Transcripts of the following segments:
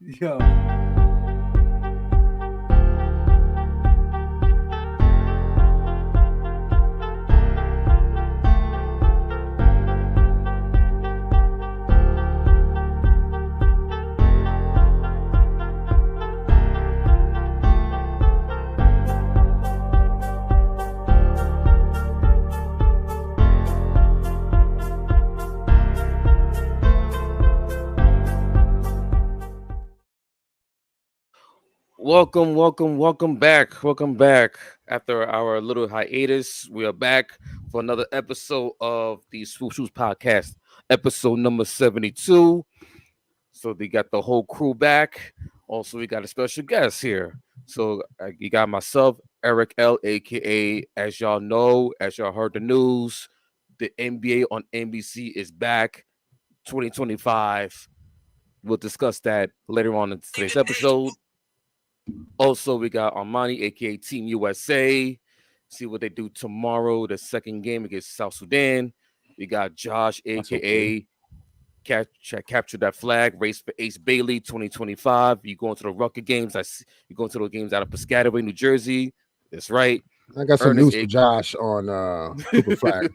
Yo. Welcome back. Welcome back. After our little hiatus, we are back for another episode of the Swoop Shoes Podcast, episode number 72. So we got the whole crew back. Also, we got a special guest here. So you got myself, EricL, aka, as y'all know, as y'all heard the news, the NBA on NBC is back 2025. We'll discuss that later on in today's episode. Also, we got Armani, aka Team USA. See what they do tomorrow, the second game against South Sudan. We got Josh, aka Capture That Flag, Race for Ace Bailey 2025. You going to the Rucker games. You going to the games out of Piscataway, New Jersey. That's right. I got some Ernest, news for Josh on Cooper Flag.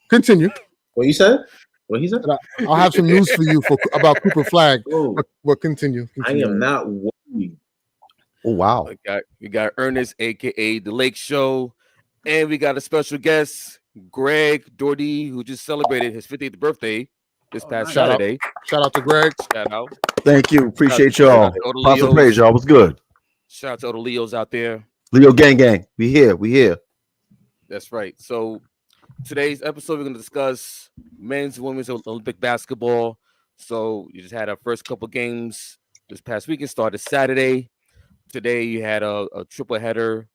Continue. What you said? What he said? I'll have some news for you about Cooper Flag. Oh, But continue. I am not worried. Oh, wow. We got Ernest, aka The Lake Show. And we got a special guest, Greg Doherty, who just celebrated his 50th birthday this past Saturday. Shout out to Greg. Shout out. Thank you. Appreciate y'all. Lots of praise, y'all. What's good? Shout out to all the Leos out there. Leo gang. We here. That's right. So today's episode, we're going to discuss men's and women's Olympic basketball. So you just had our first couple games this past weekend, started Saturday. Today you had a triple header.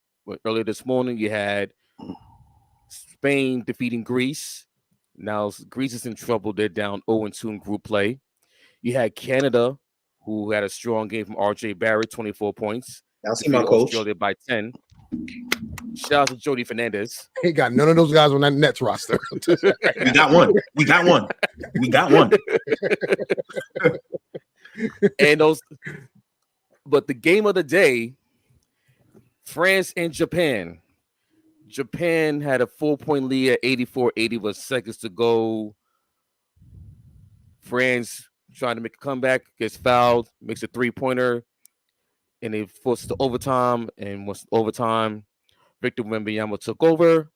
Earlier this morning, you had Spain defeating Greece. Now Greece is in trouble. They're down 0-2 in group play. You had Canada, who had a strong game from RJ Barrett, 24 points. I'll see my coach. Australia by 10. Shout out to Jody Fernandez. He got none of those guys on that Nets roster. We got one. And but the game of the day, France and Japan. Japan had a 4-point lead at 84-80 with seconds to go. France trying to make a comeback, gets fouled, makes a three-pointer, and they forced to overtime. And once overtime, Victor Wembanyama took over,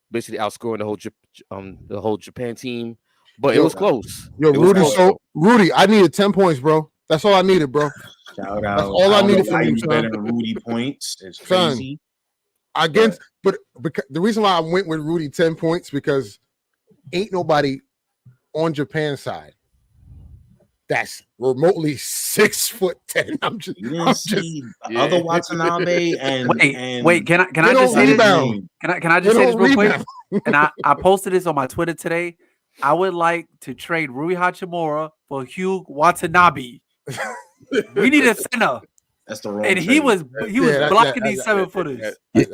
basically outscoring the whole Japan team. But it was close. Rudy, I needed 10 points, bro. That's all I needed, bro. Shout out. That's all I needed from you, better than Rudy points. It's crazy. But the reason why I went with Rudy 10 points because ain't nobody on Japan's side that's remotely 6'10". Other Watanabe and wait. Can I just say this? Can I just say this real quick? And I posted this on my Twitter today. I would like to trade Rui Hachimura for Hugh Watanabe. We need a center. That's the wrong. And he was blocking these 7-footers. He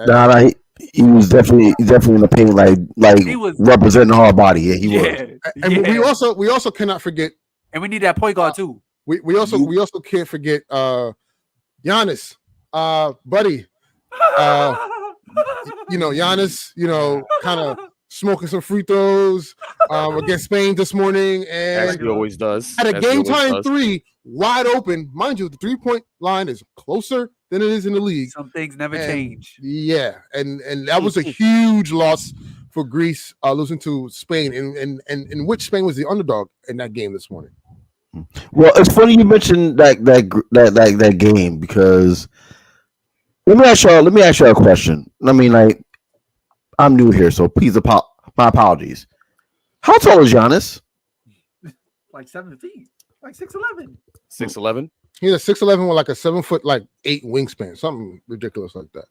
was definitely in the paint, like he was representing hard body. Yeah, he was. And we also cannot forget. And we need that point guard too. We also can't forget Giannis, buddy. Giannis, kind of smoking some free throws against Spain this morning, and as he always does. Had a game-tying three wide open. Mind you, the 3-point line is closer than it is in the league. Some things never change. Yeah, and that was a huge loss for Greece, losing to Spain, and in which Spain was the underdog in that game this morning. Well, it's funny you mentioned that game because let me ask y'all a question. I mean, I'm new here, so please my apologies. How tall is Giannis? Like 7 feet, like 6'11". 6'11". He's a 6'11" with like a 7'8" wingspan, something ridiculous like that.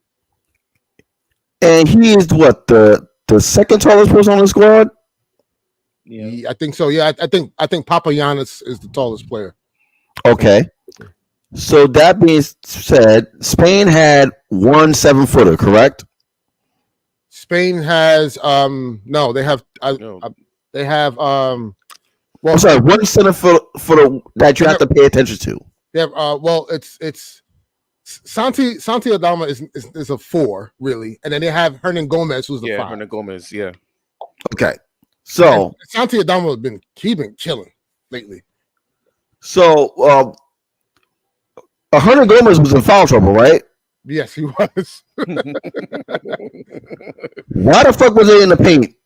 And he is what the second tallest person on the squad. Yeah, I think so. Yeah, I think Papa Giannis is the tallest player. Okay. So that being said, Spain had 1 7-footer, correct? Spain has no, they have they have I'm sorry, 1 center footer that you have to pay attention to. They have well, it's Santi Adama is a 4 really, and then they have Hernan Gomez who's the 5. Hernan Gomez, yeah. Okay, so and Santi Adama has been chilling lately. So Hernan Gomez was in foul trouble, right? Yes, he was. Why the fuck was they in the paint?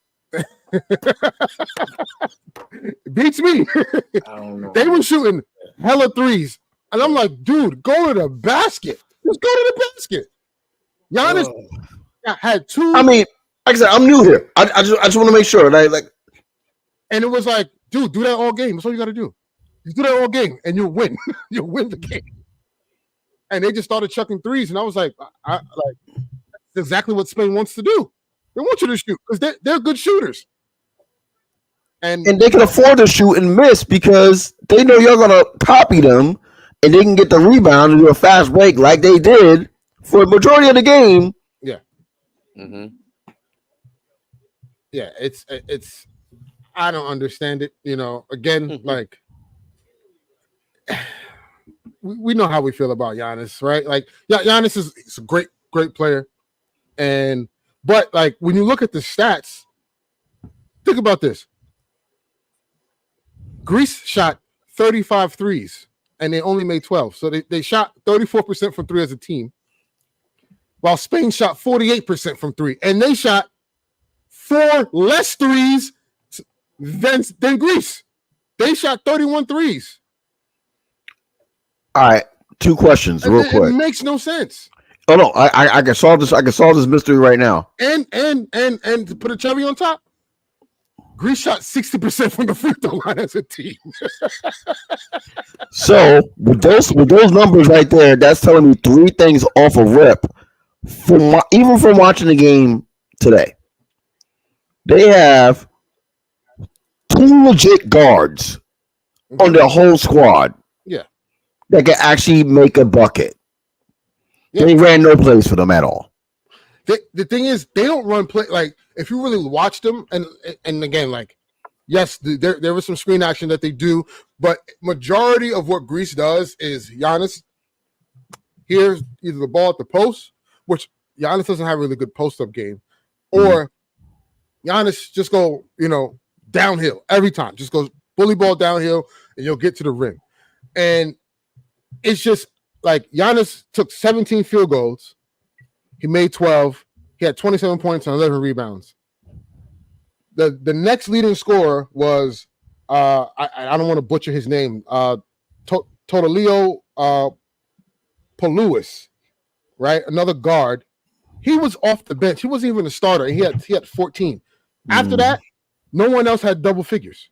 Beats me. I don't know. They were shooting hella threes. And I'm like, dude, go to the basket. Just go to the basket. Giannis had 2. I mean, like I said, I'm new here. I just want to make sure. Like, and it was like, dude, do that all game. That's all you got to do. You do that all game, and you'll win. You'll win the game. And they just started chucking threes, and I was like, that's exactly what Spain wants to do. They want you to shoot because they're good shooters. And they can afford to shoot and miss because they know you're gonna copy them, and they can get the rebound and do a fast break like they did for the majority of the game. Yeah. Mm-hmm. Yeah, it's. I don't understand it. Again, like we know how we feel about Giannis, right? Like, Giannis is a great player, but like when you look at the stats, think about this. Greece shot 35 threes, and they only made 12. So they shot 34% from 3 as a team, while Spain shot 48% from 3, and they shot 4 less threes than Greece. They shot 31 threes. All right, 2 questions, real quick. It makes no sense. Oh no, I can solve this. I can solve this mystery right now. And to put a cherry on top, Greece shot 60% from the free throw line as a team. So with those numbers right there, that's telling me 3 things off a rip. Even from watching the game today, they have 2 legit guards on their whole squad. Yeah, that can actually make a bucket. Yeah. They ran no plays for them at all. The thing is, they don't run play. Like, if you really watch them, and again, like, yes, there was some screen action that they do, but majority of what Greece does is Giannis, here's either the ball at the post, which Giannis doesn't have a really good post-up game, or Giannis just go, downhill every time. Just goes bully ball downhill, and you'll get to the rim. And it's just like Giannis took 17 field goals. He made 12. He had 27 points and 11 rebounds. The next leading scorer was I don't want to butcher his name. Totolio Poluis, right? Another guard. He was off the bench. He wasn't even a starter. He had 14. After that, no one else had double figures.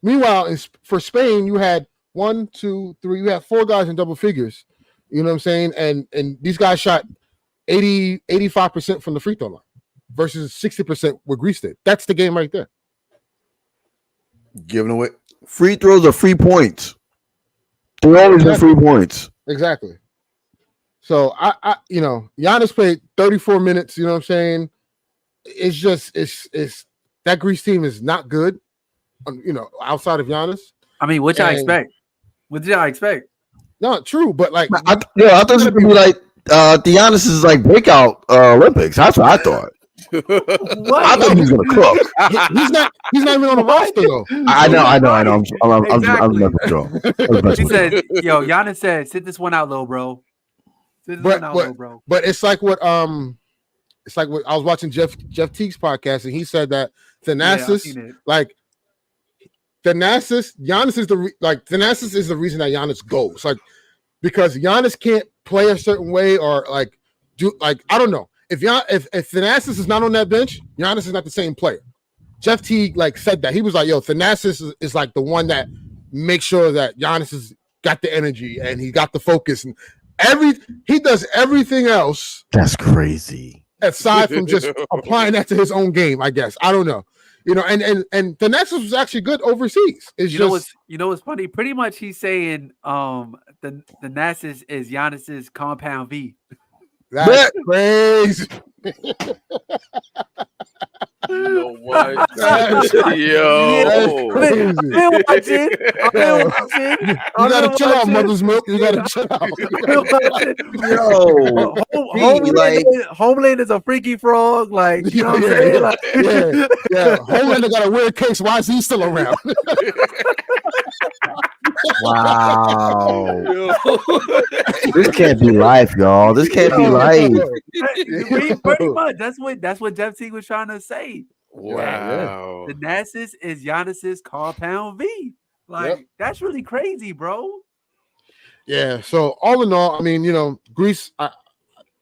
Meanwhile, for Spain, you had 1, 2, 3. You had 4 guys in double figures. You know what I'm saying? And these guys shot 85% from the free throw line versus 60% what Greece did. That's the game right there. Giving away free throws are free points. They're always been free points. Exactly. So I Giannis played 34 minutes. You know what I'm saying? It's just it's that Greece team is not good. Outside of Giannis. I mean, what y'all expect? What did y'all expect? No, true, but like, I thought it was gonna be like the Giannis is like breakout Olympics. That's what I thought. I thought he was gonna cook. He's not even on the roster though. I know. I'm never sure. He said, "Yo, Giannis said, sit this one out, little bro. Sit this one out, little bro." But it's like what I was watching Jeff Teague's podcast, and he said that Thanasis, Giannis is Thanasis is the reason that Giannis goes. Like, because Giannis can't play a certain way or I don't know. If Thanasis is not on that bench, Giannis is not the same player. Jeff Teague said that. He was like, yo, Thanasis is like the one that makes sure that Giannis has got the energy and he got the focus and he does everything else. That's crazy. Aside from just applying that to his own game, I guess. I don't know. And Thanasis was actually good overseas. What's funny? Pretty much he's saying the Thanasis is Giannis's compound V. That's crazy. You know what? Yo, you gotta chill out, mother's milk. You gotta chill out. Yo, Homeland is a freaky frog. Like, you know what I'm saying? Like, Homelander got a weird case. Why is he still around? Wow. This can't be life, y'all. This can't be life. Pretty much. That's what Jeff Teague was trying to say. Wow. The Nasus is Giannis's compound V. Like, that's really crazy, bro. Yeah. So all in all, I mean, Greece,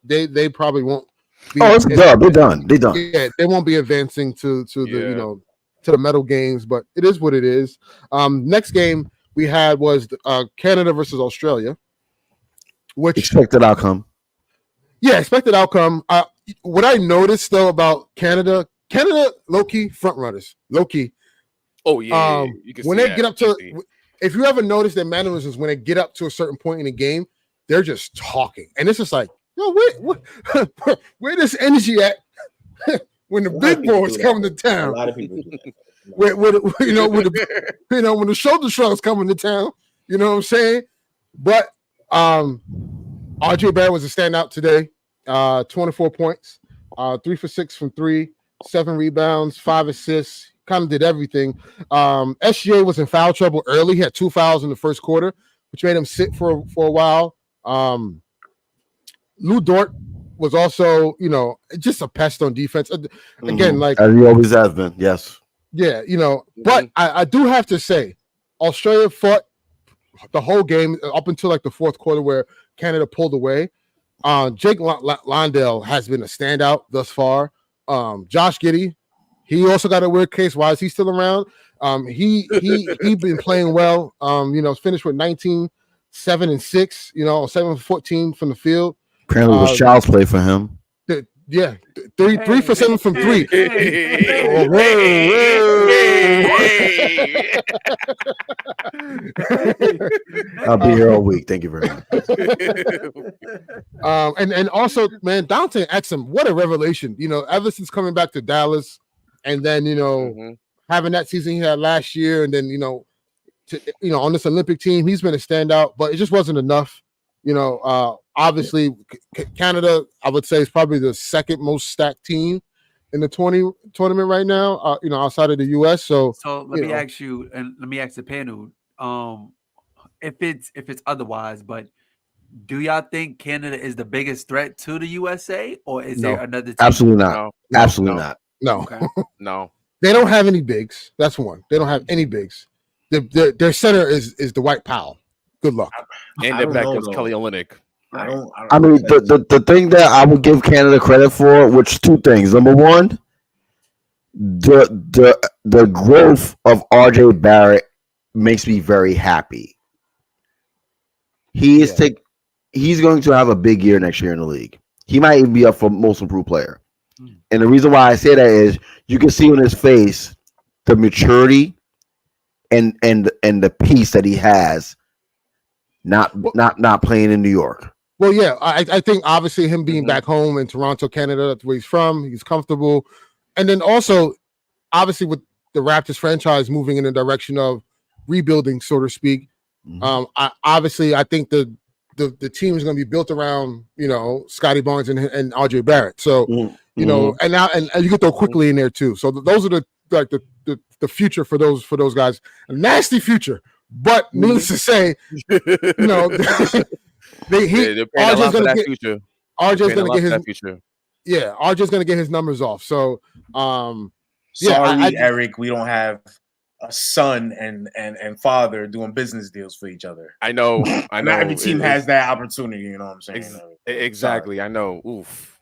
they probably won't. It's done. They're done. They're done. Yeah, they won't be advancing to the to the medal games, but it is what it is. Next game we had was Canada versus Australia, which expected outcome. Yeah, expected outcome. What I noticed though about Canada low-key front runners, low-key. Oh yeah, you can when they get up to, if you ever notice their mannerisms when they get up to a certain point in the game, they're just talking, and it's just like, yo, where this energy at when the big boys coming to town? A lot of people do that. When the shoulder shrugs coming to town, you know what I'm saying? But RJ Barrett was a standout today. 24 points, 3 for 6 from 3, 7 rebounds, 5 assists. Kind of did everything. SGA was in foul trouble early. He had 2 fouls in the first quarter, which made him sit for a while. Lou Dort was also, just a pest on defense. Again, like as he always has been. Yes. Yeah, but I do have to say, Australia fought the whole game up until like the fourth quarter where Canada pulled away. Jake Londell has been a standout thus far. Josh Giddey, he also got a weird case. Why is he still around? He been playing well. Finished with 19, 7 and 6. 7 for 14 from the field. Apparently, it was child's play for him. Yeah, 3 for 7 from 3. I'll be here all week. Thank you very much. And also, man, Dante Exum, what a revelation! Ever since coming back to Dallas, and then having that season he had last year, and then on this Olympic team, he's been a standout. But it just wasn't enough. Obviously, Canada, I would say, is probably the second most stacked team in the tournament right now, outside of the U.S. So let me ask you, and let me ask the panel, if it's otherwise, but do y'all think Canada is the biggest threat to the USA, or is there another team? Absolutely not. No. Absolutely not. No. Okay. No. They don't have any bigs. That's one. They don't have any bigs. Their center is Dwight Powell. Good luck. And their back is Kelly Olynyk. I mean, the thing that I would give Canada credit for, which 2 things. Number one, the growth of RJ Barrett makes me very happy. He's going to have a big year next year in the league. He might even be up for most improved player. And the reason why I say that is you can see on his face the maturity and the peace that he has not playing in New York. Well, yeah, I think obviously him being back home in Toronto, Canada, that's where he's from. He's comfortable. And then also, obviously, with the Raptors franchise moving in the direction of rebuilding, so to speak, I think the team is going to be built around, Scotty Barnes and RJ Barrett. So, and now and you get throw quickly in there too. So those are the future for those guys. A nasty future. But needless to say, RJ's going to get his future. Yeah, RJ's going to get his numbers off. So, sorry, Eric, we don't have a son and father doing business deals for each other. I know. Not every team has that opportunity. You know what I'm saying? Exactly. I know. Oof,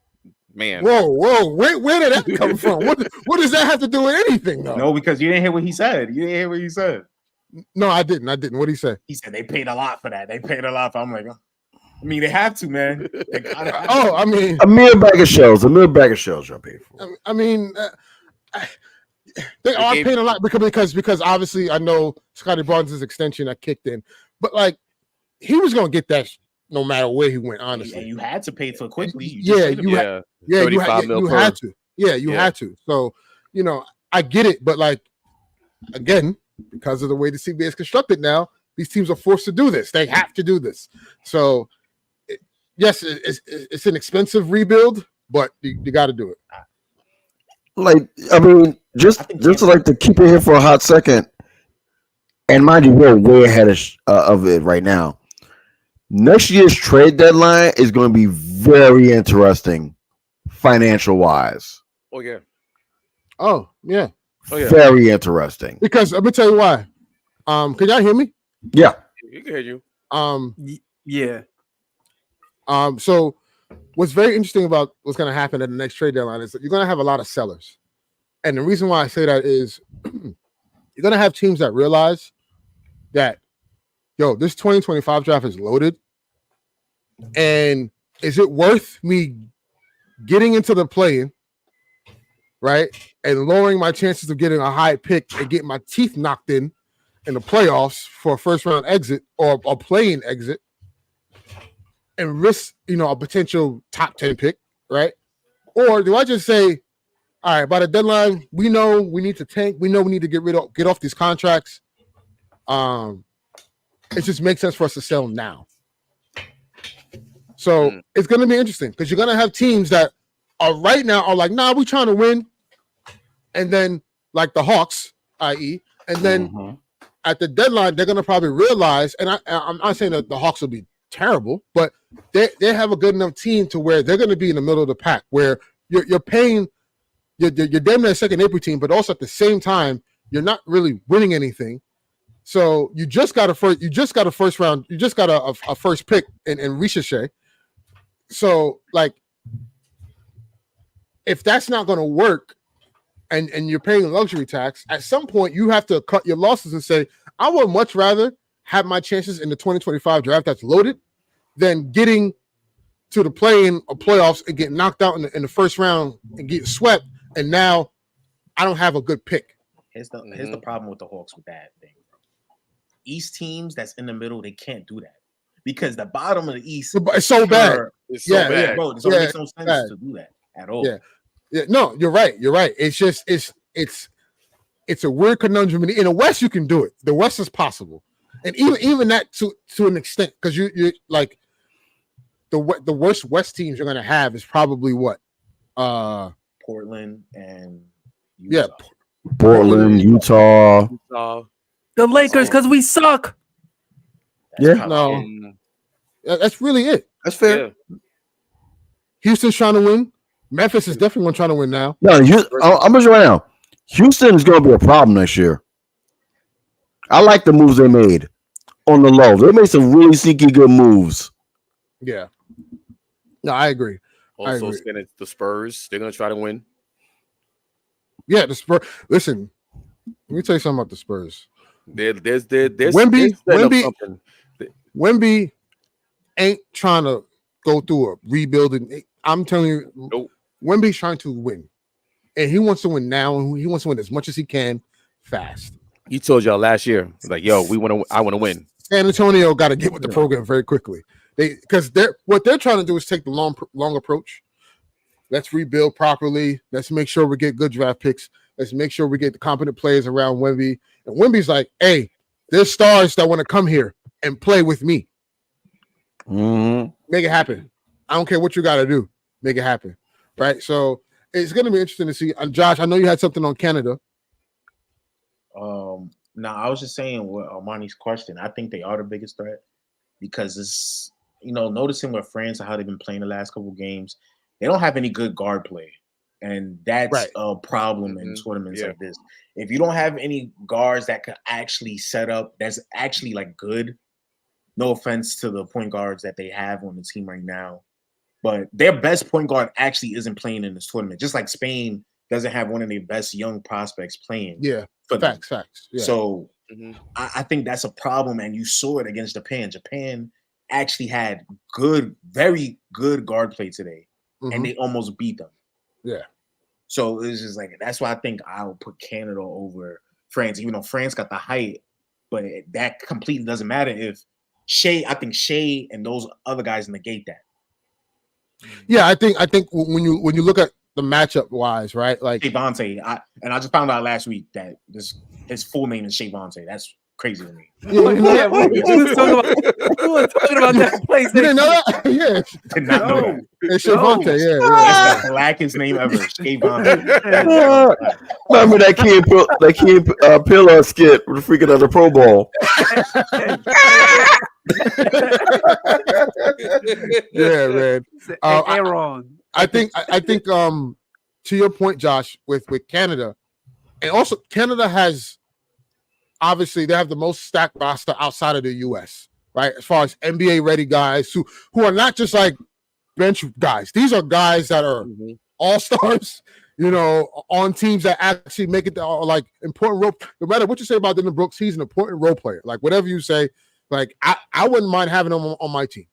man. Whoa! Where did that come from? What does that have to do with anything, though? No, because you didn't hear what he said. No, I didn't. What did he say? He said they paid a lot for that. I'm like, they have to, man. I mean, a mere bag of shells y'all paid for. I mean, they are paying a lot because obviously I know Scotty Barnes' extension that kicked in, but like he was gonna get that no matter where he went. Honestly, and you had to pay for quickly. You had to. Yeah, you had to. So I get it, but like again, because of the way the CBA is constructed now, these teams are forced to do this. They have to do this. So, yes, it's an expensive rebuild, but you got to do it. Like, I mean, just to like to keep it here for a hot second, and mind you, we're way ahead of it right now. Next year's trade deadline is going to be very interesting, financial wise. Oh yeah. Oh yeah. Very interesting. Because let me tell you why. Can y'all hear me? Yeah. You can hear you. Yeah. So what's very interesting about what's going to happen at the next trade deadline is that you're going to have a lot of sellers. And the reason why I say that is you're going to have teams that realize that, this 2025 draft is loaded. And is it worth me getting into the play-in, right, and lowering my chances of getting a high pick and getting my teeth knocked in the playoffs for a first-round exit or a play-in exit and risk, a potential top 10 pick, right? Or do I just say, all right, by the deadline, we know we need to tank. We know we need to get off these contracts. It just makes sense for us to sell now. So it's going to be interesting because you're going to have teams that are right now are like, nah, we're trying to win. And then like the Hawks, i.e., and then at the deadline, they're going to probably realize, and I'm not saying that the Hawks will be terrible, but they have a good enough team to where they're going to be in the middle of the pack where you're paying, you're damn near a second April team, but also at the same time, you're not really winning anything. So you just got a first round, you just got a first pick in Ricochet. So like, if that's not going to work and you're paying luxury tax, at some point you have to cut your losses and say, I would much rather have my chances in the 2025 draft that's loaded than getting to the play-in or playoffs and getting knocked out in the first round and get swept. And now I don't have a good pick. Here's the problem with the Hawks with that thing. East teams that's in the middle, they can't do that because the bottom of the East it's so bad. It's so bad, bro. It makes no sense to do that at all. Yeah. No, you're right. It's just it's a weird conundrum. In the West, you can do it. The West is possible, and even that to an extent, because you like the worst West teams you're gonna have is probably what Portland and Utah. Portland, Utah. The Lakers, because we suck. That's really it. That's fair. Yeah. Houston's trying to win. Memphis is definitely trying to win now. No, I'm gonna say right now, Houston is going to be a problem next year. I like the moves they made on the low. They made some really sneaky good moves. Yeah. No, I agree. Also, the Spurs, they're going to try to win. Yeah, the Spurs. Listen, let me tell you something about the Spurs. There's Wemby ain't trying to go through a rebuilding. I'm telling you, nope. Wemby's trying to win, and he wants to win now, and he wants to win as much as he can, fast. He told y'all last year, like, "Yo, I want to win." San Antonio got to get with the program very quickly. Because what they're trying to do is take the long approach. Let's rebuild properly. Let's make sure we get good draft picks. Let's make sure we get the competent players around Wemby. And Wemby's like, hey, there's stars that want to come here and play with me. Make it happen. I don't care what you got to do. Make it happen. Right? So it's going to be interesting to see. Josh, I know you had something on Canada. No, I was just saying what Armani's question. I think they are the biggest threat because it's, noticing with France and how they've been playing the last couple of games, they don't have any good guard play. And that's a problem in tournaments like this. If you don't have any guards that could actually set up, that's actually like good. No offense to the point guards that they have on the team right now, but their best point guard actually isn't playing in this tournament. Just like Spain doesn't have one of their best young prospects playing. Yeah, facts. Yeah. So I think that's a problem, and you saw it against Japan. Japan actually had very good guard play today, and they almost beat them. Yeah. So it's just like, that's why I think I'll put Canada over France, even though France got the height, but that completely doesn't matter if I think Shea and those other guys negate that. Yeah, I think when you look at matchup wise, right? Like Shavonte. I just found out last week that his full name is Shavonte. That's crazy to me. We were talking about that place. You didn't know that? Yeah. Did not know that. It's Shavonte, yeah. That's the blackest name ever. Shavonte. Remember that kid Pillar skit with the freaking of the Pro Bowl. Yeah, man. Aaron. I think to your point, Josh, with Canada, and also Canada has obviously they have the most stacked roster outside of the US, right? As far as NBA ready guys who are not just like bench guys. These are guys that are all-stars, on teams that actually make it like important role. No matter what you say about Dylan Brooks, he's an important role player. Like whatever you say, like I wouldn't mind having him on my team.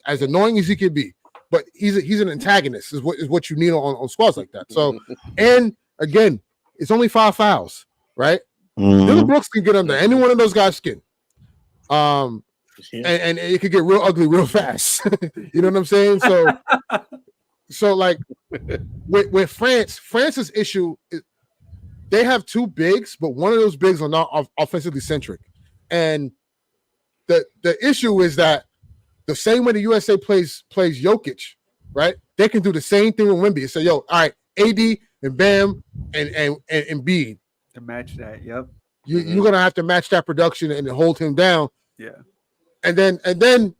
As annoying as he could be, but he's an antagonist is what you need on squads like that. So, and again, it's only 5 fouls, right? Dylan Brooks can get under any one of those guys' skin, and it could get real ugly real fast. You know what I'm saying? So like with France's issue is they have 2 bigs, but one of those bigs are not offensively centric, and the issue is that the same way the USA plays Jokic, right? They can do the same thing with Wemby. So, all right, AD and Bam and Embiid. To match that, yep. You're gonna have to match that production and hold him down. Yeah. And then,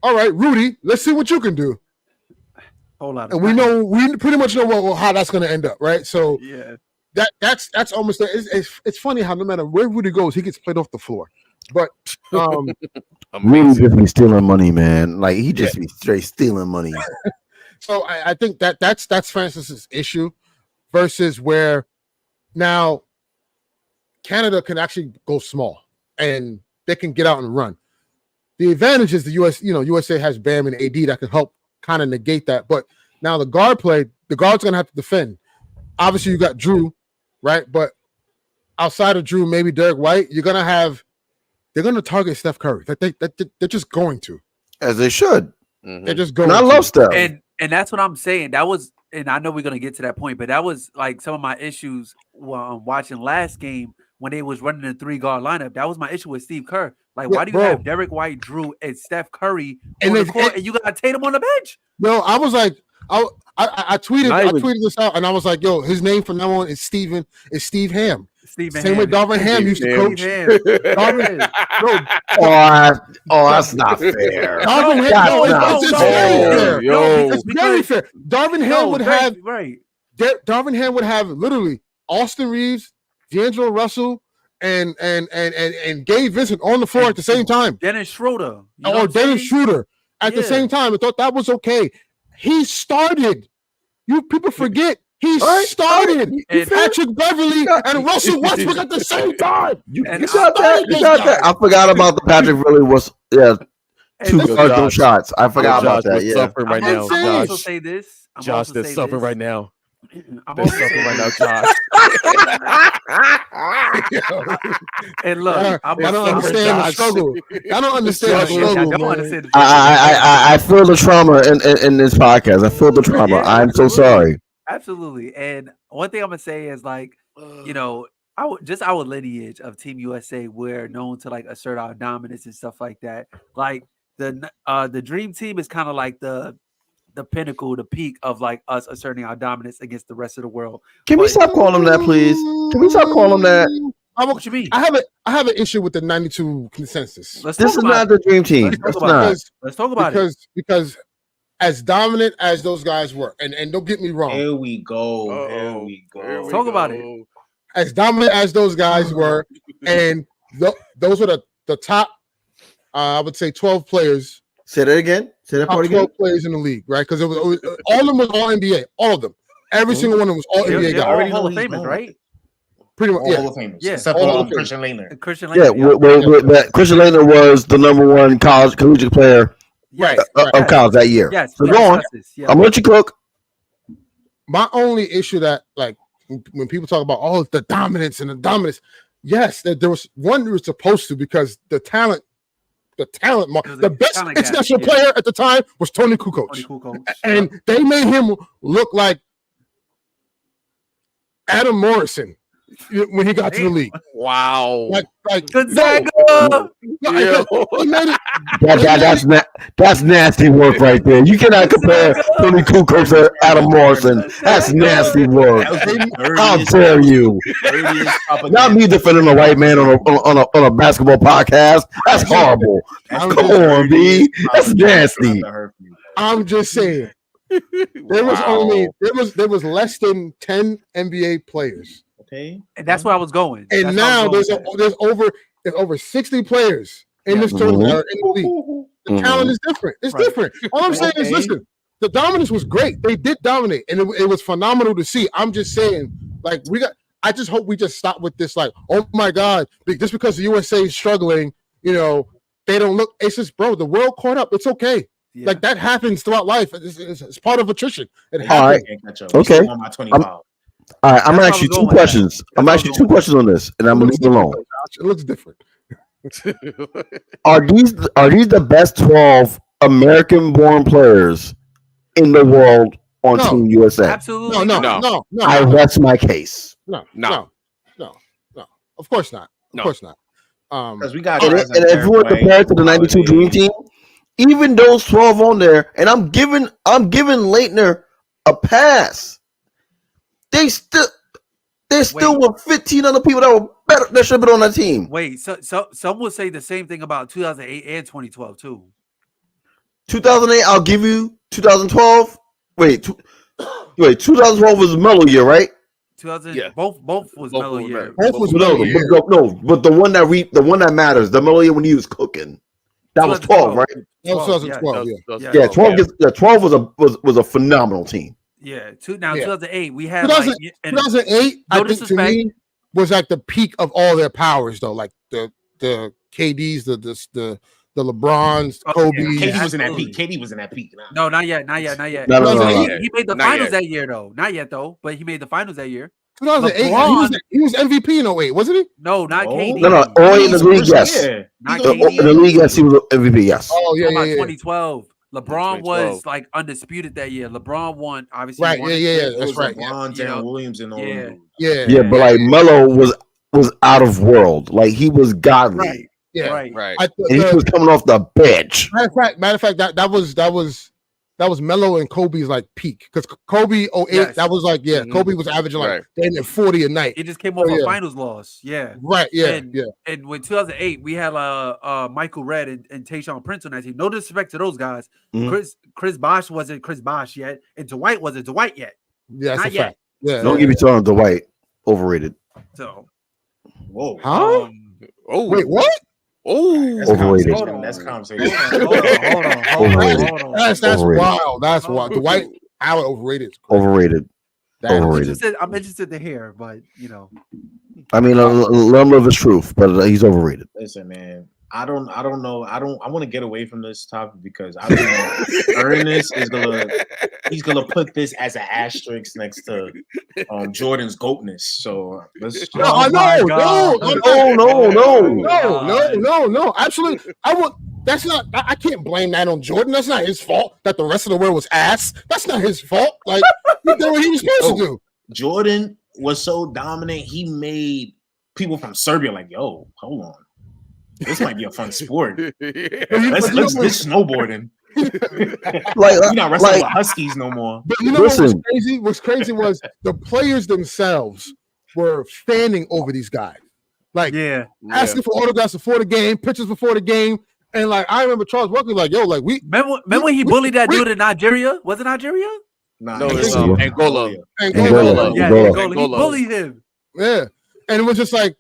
all right, Rudy, let's see what you can do. Whole lot. And we pretty much know how that's gonna end up, right? So yeah, that's almost it's funny how no matter where Rudy goes, he gets played off the floor. But Rudy's just be stealing money, man. Like he just be straight stealing money. So I think that's Francis's issue versus where now Canada can actually go small and they can get out and run. The advantage is the USA has Bam and AD that can help kind of negate that. But now the guard's gonna have to defend. Obviously, you got Drew, right? But outside of Drew, maybe Derek White, they're gonna target Steph Curry. They're just going to. As they should. They're just going and I love Steph. And that's what I'm saying. That was, and I know we're gonna get to that point, but that was like some of my issues watching last game when they was running the 3-guard lineup. That was my issue with Steve Kerr. Like, why do you have Derek White, Drew, and Steph Curry on the court, and you got Tatum on the bench? No, I was like, I tweeted this out, and I was like, yo, his name from now on is Steve Ham. Same way Darvin Ham used to coach. That's not fair. It's very fair. Darvin Ham would have literally Austin Reeves, D'Angelo Russell, and Gabe Vincent on the floor at the same time. Dennis Schroeder. Dennis Schroeder at the same time. I thought that was okay. He started. People forget. He started Patrick Beverly and Russell Westbrook at the same time. You got that. I forgot about the Patrick Beverly was 2 shots. I forgot about that. Yeah. Suffering right now. I'm also say this. Josh, they're suffering right now. I'm also suffering right now, Josh. And look, I don't understand the struggle. I don't understand the struggle. I feel the trauma in this podcast. I feel the trauma. Yeah, I'm so sorry. Absolutely. And one thing I'm gonna say is like, our lineage of Team USA, we're known to like assert our dominance and stuff like that. Like the Dream Team is kind of like the pinnacle, the peak of like us asserting our dominance against the rest of the world. Can we stop calling them that, please? Can we stop calling them that? What you mean? I have an issue with the 92 consensus. This is not the Dream Team. Let's talk about it. Because as dominant as those guys were, and don't get me wrong. Here we go. Here we go. Let's talk about it. As dominant as those guys were, and those were the top, I would say 12 players. Say that again. Say that part again. 12 players in the league, right? Because it was all of them was all NBA. All of them. Every single one of them was all NBA guys. Already Hall of Famers, right? Pretty much, Hall of Famers. Yeah. Except for Christian Laettner. Christian Laettner was the #1 collegiate player of college that year. Yes. So go on. I'm gonna let you cook. My only issue that, like, when people talk about the dominance, yes, there was one who was supposed to, because the best international player at the time was Tony Kukoc. And they made him look like Adam Morrison when he got to the league. Wow. Like Gonzaga. That's nasty work right there. You cannot compare Tony Kukoc to Adam Morrison. That's nasty work. How dare you? Not me defending a white man on a basketball podcast. That's horrible. Come on, B. That's nasty. I'm just saying. There was less than 10 NBA players. Okay, and that's where I was going. And now there's over 60 players in this tournament that are in the league. The talent is different. It's different. All I'm saying is, listen, the dominance was great. They did dominate, and it was phenomenal to see. I'm just saying, like, I just hope we just stop with this, like, oh my God, just because the USA is struggling, they don't look. It's just, bro, the world caught up. It's okay. Yeah. Like, that happens throughout life. It's part of attrition. It happens. Okay. All right, I'm gonna ask you two questions. I'm gonna ask you two questions on this, and I'm gonna leave it alone. It looks different. Are these the best 12 American-born players in the world on Team USA? Absolutely. No. I rest my case. No. Of course not. Of course not. Because we got. And if you were compared to the '92 Dream Team, even those 12 on there, and I'm giving Leitner a pass. They still were 15 other people that were better that should have been on that team. Wait, so some will say the same thing about 2008 and 2012 too. 2008, I'll give you. 2012. Wait, 2012 was a mellow year, right? 2000. Yeah. Both was mellow year. Both was mellow year. But the one that matters, the mellow year when he was cooking. That was 12, right? That was 2012. Yeah, 12 was a phenomenal team. Yeah. 2008, we had 2008. I think to me was like the peak of all their powers, though. Like the KDs, the LeBrons, Kobe. KD was in that peak. KD was in that peak. No, not yet. No. He made the finals that year, though. Not yet, though. But he made the finals that year. 2008. He was MVP in 08, wasn't he? No, not KD. No. In the league, yes. Not KD. In the league, yes, he was MVP. Yes. Oh yeah. 2012. LeBron was like undisputed that year. LeBron won, obviously. Right. Yeah. That's right. LeBron, Dan Williams, and all. Yeah, but like Melo was out of world. Like he was godly. Right. Yeah. Right. And he was coming off the bench. Matter of fact, that was Melo and Kobe's like peak, because Kobe 08, that was like Kobe was averaging like 40 a night. He just came off a finals loss. Yeah. Right. Yeah. And with 2008, we had Michael Redd and Tayshaun Prince on that team. No disrespect to those guys. Mm-hmm. Chris Bosh wasn't Chris Bosh yet, and Dwight wasn't Dwight yet. Yeah, that's not a yet. fact. Yeah. Don't get me started on Dwight. Overrated. So. Whoa. Huh? Wait, what? Overrated. That's conversation. Hold on. That's wild. That's wild. Dwight Howard overrated. Overrated. I'm interested to hear, but I mean, a little of his truth, but he's overrated. Listen, man. I don't know. I want to get away from this topic because I think Ernest is gonna put this as an asterisk next to Jordan's goatness. So let's. No. Absolutely. That's not. I can't blame that on Jordan. That's not his fault that the rest of the world was ass. That's not his fault. Like he did what he was supposed to do. Jordan was so dominant. He made people from Serbia like, yo, hold on. This might be a fun sport. Let's ditch snowboarding. We're not wrestling with Huskies no more. But you know what was crazy? What's crazy was the players themselves were fanning over these guys. Like, asking for autographs before the game, pictures before the game. And like, I remember Charles Barkley, like, yo, like, remember when he bullied that dude in Nigeria? Was it Nigeria? No, it's Angola. Angola. He bullied him. Yeah. And it was just like,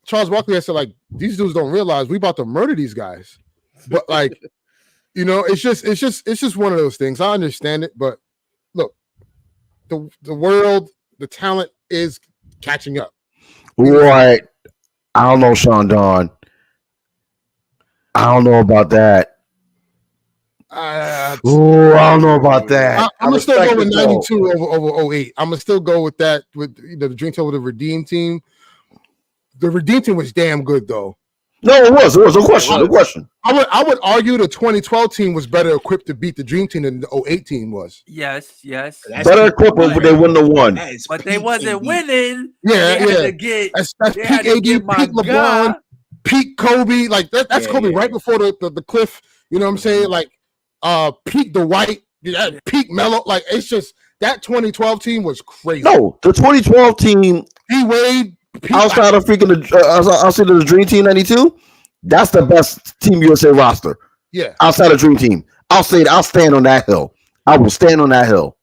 Charles Barkley said, like, these dudes don't realize we about to murder these guys. But like, it's just one of those things. I understand it, but look, the world, the talent is catching up. Right. I don't know, Sean Don. I don't know about that. I don't know about that. I'm gonna still go with 92 over 08. I'm gonna still go with that with the Dream Team with the Redeem Team. The Redeem Team was damn good though. No, it was. No question. No question. I would argue the 2012 team was better equipped to beat the Dream Team than the 08 team was. Yes. Better equipped, but they wouldn't have won. But they wasn't winning. Yeah. That's peak AD, peak LeBron, peak Kobe. Like that's Kobe right before the cliff. You know what I'm saying? Like peak Dwight, peak Melo. Like it's just that 2012 team was crazy. No, the 2012 team. D-Wade. Outside of the Dream Team 92, that's the best Team USA roster. Yeah. Outside of Dream Team. I'll stand on that hill. I will stand on that hill.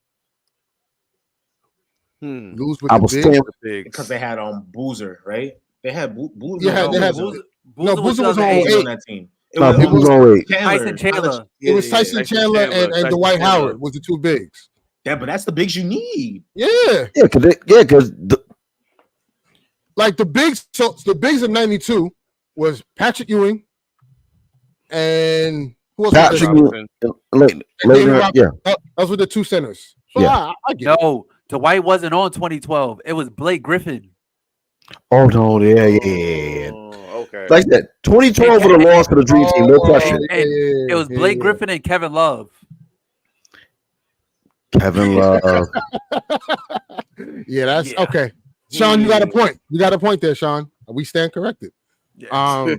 Lose with I will stand with the big because they had Boozer, right? They had Boozer. Yeah, they had Boozer. No, Boozer was on that team. It was Tyson Chandler. It was Tyson Chandler and Dwight Howard was the two bigs. Yeah, but that's the bigs you need. Yeah. Because like the bigs. So the bigs of '92 was Patrick Ewing and who else? Patrick Ewing. Yeah, those were the two centers. So yeah. I get it. Dwight wasn't on 2012. It was Blake Griffin. Oh no, yeah. Okay. Like that. 2012 would have lost to the Dream Team, no question. It was Blake Griffin and Kevin Love. Kevin Love. Yeah, that's okay. Sean, you got a point. You got a point there, Sean. We stand corrected. Yes. I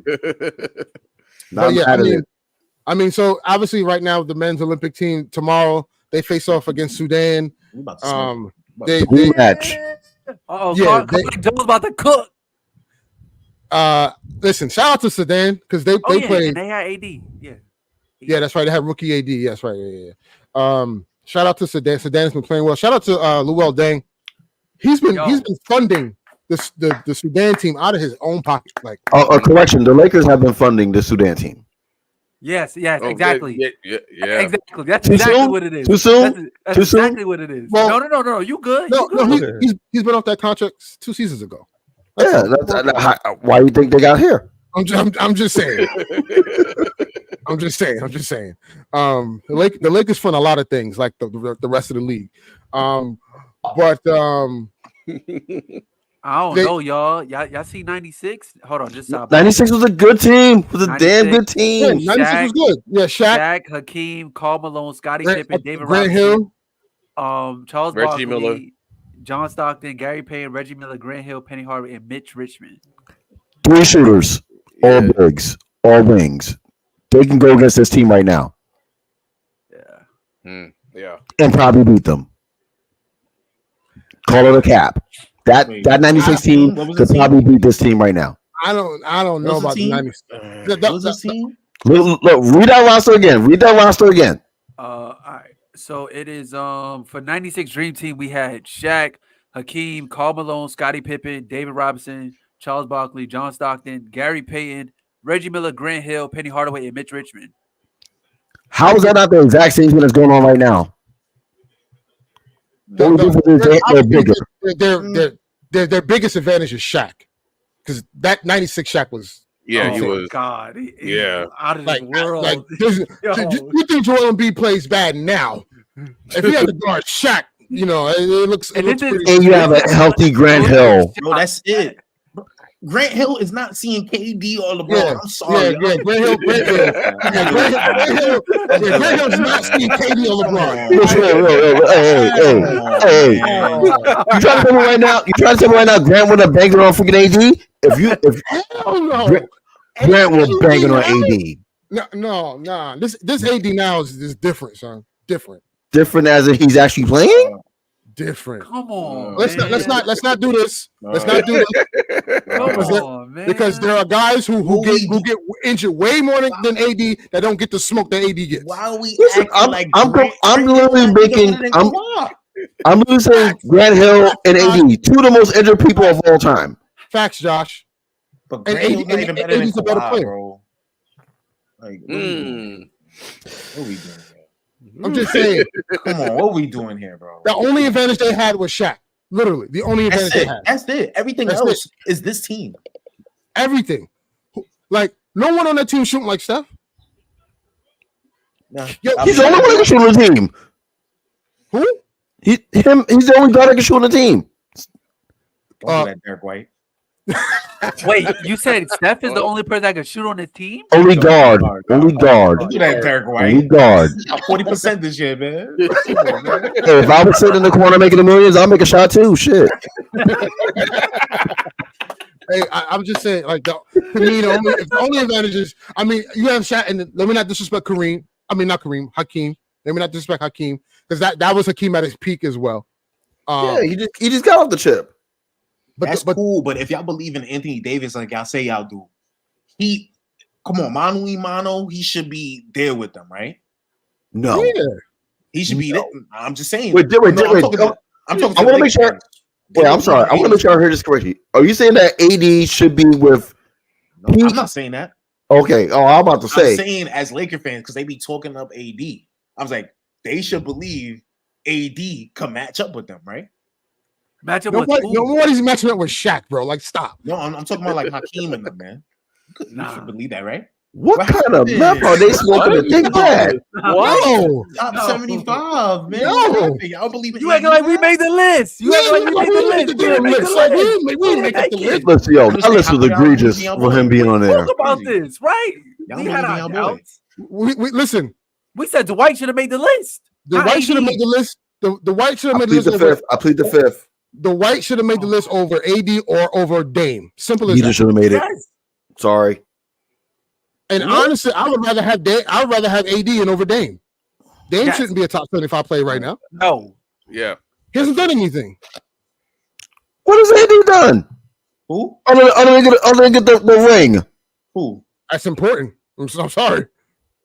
mean, so obviously right now the men's Olympic team tomorrow they face off against Sudan. They match. Joe's about to cook. Listen, shout out to Sudan because they played. And they had AD. Yeah, that's right. They had rookie AD. That's right. Yeah. Shout out to Sudan. Sudan's been playing well. Shout out to Luol Deng. He's been funding the Sudan team out of his own pocket. Like, correction, the Lakers have been funding the Sudan team. Yes, exactly. Yeah. Exactly. That's exactly what it is. Too soon? That's exactly what it is. Well, no. You good? No, he's been off that contract 2 seasons ago. Why do you think they got here? I'm just saying. I'm just saying. The Lakers fund a lot of things, like the rest of the league. But I don't know, y'all. Y'all see 96? Hold on, just stop. 96 was a good team. It was a damn good team. Yeah, 96 was good. Yeah, Shaq, Hakeem, Karl Malone, Scottie Pippen, David Grant Robinson, Hill, Charles Reggie Barkley, Miller, John Stockton, Gary Payton, Reggie Miller, Grant Hill, Penny Hardaway, and Mitch Richmond. 3 shooters, all bigs, all wings. They can go against this team right now. Yeah. And probably beat them. Call it a cap. That 96 team could probably beat this team right now. I don't know about the 96. That team? Look, read that roster again. All right. So it is for 96 Dream Team, we had Shaq, Hakeem, Karl Malone, Scottie Pippen, David Robinson, Charles Barkley, John Stockton, Gary Payton, Reggie Miller, Grant Hill, Penny Hardaway, and Mitch Richmond. How is that not the exact same thing that's going on right now? Their biggest advantage is Shaq, because that 96 Shaq was. Yeah, he was. God, he out of this world. Like, you think Joel Embiid plays bad now? If he had to guard Shaq, it looks. And you have a healthy Grant Hill. No, that's it. Grant Hill is not seeing KD or LeBron. Yeah, I'm sorry. Yeah, Grant Hill. Grant Hill's not seeing KD or LeBron. Hey. You trying to tell me right now? Grant would have banged it on freaking AD? Hell no. Grant was banging on AD. No. This AD now is different, son. Different. Different as if he's actually playing. Different. Come on. Let's not do this. Let's not do this. Come on, man. Because there are guys who get injured way more than AD that don't get the smoke that AD gets. Why are we I'm literally making I'm literally saying Grant Hill and AD, 2 of the most injured people of all time. Facts, Josh. But Grant Hill's not even better than AD's a better player, bro. Like, what are we doing? I'm just saying. Come on, what are we doing here, bro? The only advantage they had was Shaq. Literally, the only advantage they had. That's it. Everything else is this team. Everything. Like, no one on that team shooting like Steph. No, he's the only one that can shoot on the team. Who? He's the only guy that can shoot on the team. Don't do that, Derek White. Wait, you said Steph is the only person that can shoot on his team? Only guard. Only guard. Don't do that, Derek Only White. guard. 40% this year, man. Come on, man. Hey, if I was sitting in the corner making the millions, I'll make a shot too. Shit. Hey, I'm just saying, like, to me, the only advantage is, I mean, you have Shaq, and let me not disrespect Kareem. I mean, not Kareem, Hakeem. Let me not disrespect Hakeem, because that was Hakeem at his peak as well. Yeah, he just got off the chip. But that's cool. But if y'all believe in Anthony Davis, like y'all say y'all do, come on, mano y mano, he should be there with them, right? No, yeah. He should be there. I'm just saying. I'm talking. I want to make sure. Wait, I'm sorry. I want to make sure I heard this correctly. Are you saying that AD should be with? No, I'm not saying that. Okay. Oh, I'm about to say. I'm saying as Laker fans, because they be talking up AD. I was like, they should believe AD can match up with them, right? Match up with who? Nobody's matching up with Shaq, bro. Like, stop. No, I'm talking about like Hakeem and them, man. You should believe that, right? What kind of map are they smoking to think that? What? Top 75, man. No. Y'all believe in You acting like we made the list. You acting like we made the list. We didn't make the list. Listen, yo, that list was egregious for him being on there. Talk about this, right? We had our doubts. We listen. We said Dwight should have made the list. The White should have made the list. The White should have made the list. I plead the fifth. The White should have made the list over AD or over Dame. Simple as He that. just should have made it. Sorry. And honestly, I would rather have AD and over Dame. Dame shouldn't be a top 75 player right now. No. Yeah. He hasn't done anything. What has AD done? Who? Other than get the ring. Who? That's important. I'm sorry.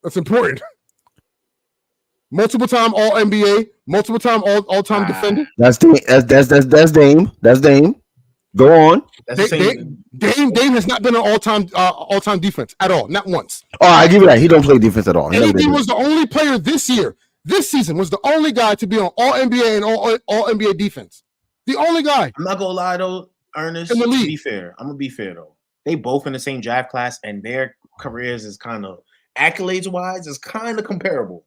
That's important. Multiple time All NBA, multiple time all time defender. That's Dame. That's Dame. Go on. Dame has not been an all time defense at all, not once. Oh, I give you that. He don't play defense at all. AD was the only player this season was the only guy to be on All NBA and all NBA defense. The only guy. I'm not gonna lie though, Ernest. In the league. To be fair, I'm gonna be fair though. They both in the same draft class, and their careers is kind of accolades wise is kind of comparable.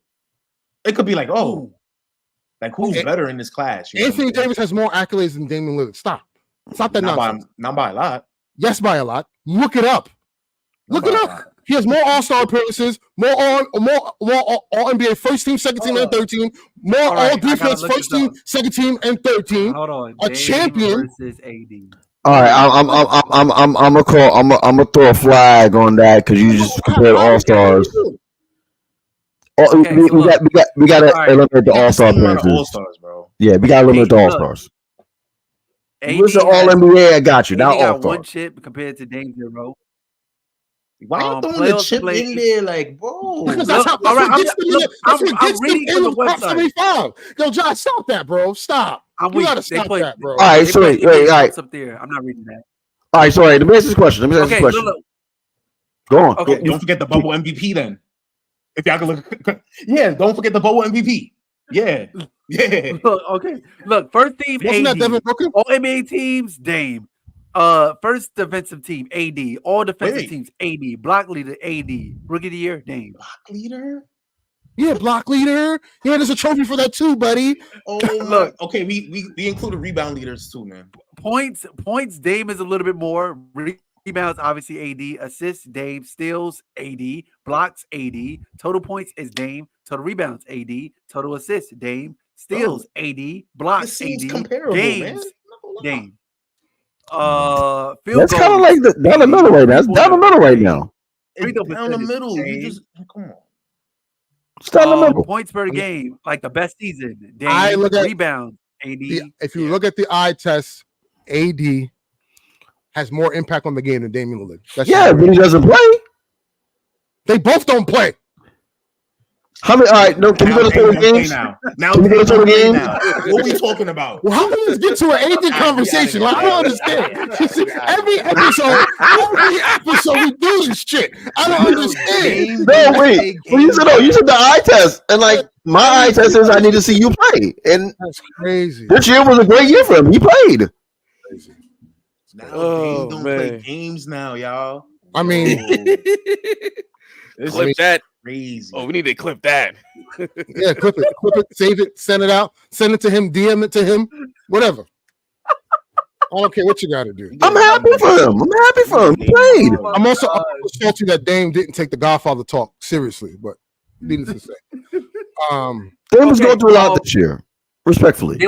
It could be like, who's better in this class? Anthony Davis has more accolades than Damian Lillard. Stop that nonsense. Not by a lot. Yes, by a lot. Look it up. Look it up. He has more All-Star appearances, more All NBA first team, second team, and third team, more All Defense first team, second team, and third team. Hold on. A champion versus AD. All right, I'm gonna throw a flag on that because you just compared All Stars. Okay, we got to eliminate the All Star appearances. All-Stars, bro. Yeah, we got to eliminate the All Stars. What's the All NBA? I got you. Not All Stars. One chip compared to Dame 0. Why you throwing the chip in there, like, bro? Because that's how. I'm reading in the website. 75. Yo, Josh, stop that, bro. Stop. You gotta stop that, bro. All right, sorry. Wait, all right. Up there. I'm not reading that. All right, sorry. Let me ask this question. Go on. Okay, don't forget the bubble MVP then. If y'all can look, don't forget the bubble MVP. Yeah. Okay, look, first team Wasn't AD. that Devin Booker? All NBA teams Dame. First defensive team AD. All defensive teams AD. Block leader AD. Rookie of the year Dame. Block leader. Yeah, block leader. Yeah, there's a trophy for that too, buddy. Oh, look. Okay, we included rebound leaders too, man. Points. Dame is a little bit more. Rebounds, obviously AD. Assists, Dame. Steals, AD. Blocks, AD. Total points is Dame. Total rebounds, AD. Total assists, Dame. Steals, AD. Blocks, AD. Comparable, games, Dame. That's kind of like down the middle right now. It's down the middle right now. It's down the middle. You just come on. It's down the middle. Points per game, like the best season. Dame. I look at rebounds, AD. If you look at the eye test, AD has more impact on the game than Damian Lillard. But he doesn't play. They both don't play. How many? All right, no. Can we go to total games? Now, can we go to total games? What are we talking about? Well, how can we get to an AD conversation? Like, I don't understand. Every episode we do this shit. I don't understand. No, wait. Well, you said the eye test, and like my eye test is I need to see you play, and that's crazy. This year was a great year for him. He played. Now Dame don't play games now, y'all. I mean, clip that. Crazy. Oh, we need to clip that. Yeah, clip it, save it, send it out, send it to him, DM it to him, whatever. don't care what you got to do. I'm happy for him. He played. I'm also salty that Dame didn't take the Godfather talk seriously, but needless to say, Dame was going through a lot this year. Respectfully,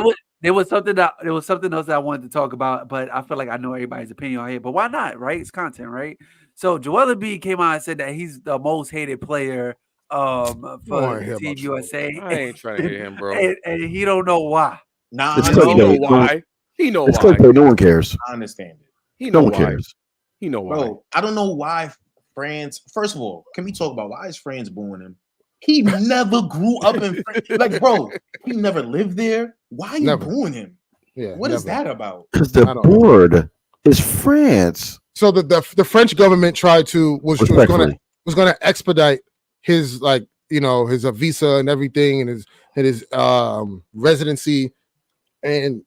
there was something else that I wanted to talk about, but I feel like I know everybody's opinion on here. But why not? Right? It's content, right? So Joel Embiid came out and said that he's the most hated player for Team USA. I ain't trying to hear him, bro. And he don't know why. Nah, he know why. He know it's why. No one cares. I understand it. He know no one why. cares. He know why. Bro, I don't know why France. First of all, can we talk about why is France booing him? He never grew up in France. Like, bro, he never lived there. Why are you booing him? Yeah, what is that about? Because the board is France. So the French government was going to expedite his his visa and everything and his residency, and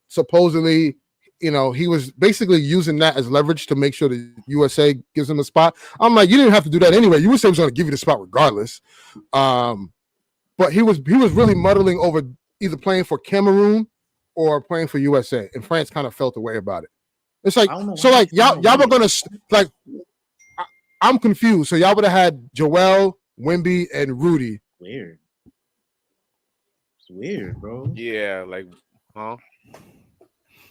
supposedly he was basically using that as leverage to make sure the USA gives him a spot. I'm like, you didn't have to do that anyway. USA was going to give you the spot regardless. But he was really muddling over either playing for Cameroon or playing for USA, and France kind of felt a way about it. It's like, so like y'all were gonna like. I'm confused. So y'all would have had Joel, Wemby, and Rudy. Weird. It's weird, bro. Yeah, like, huh?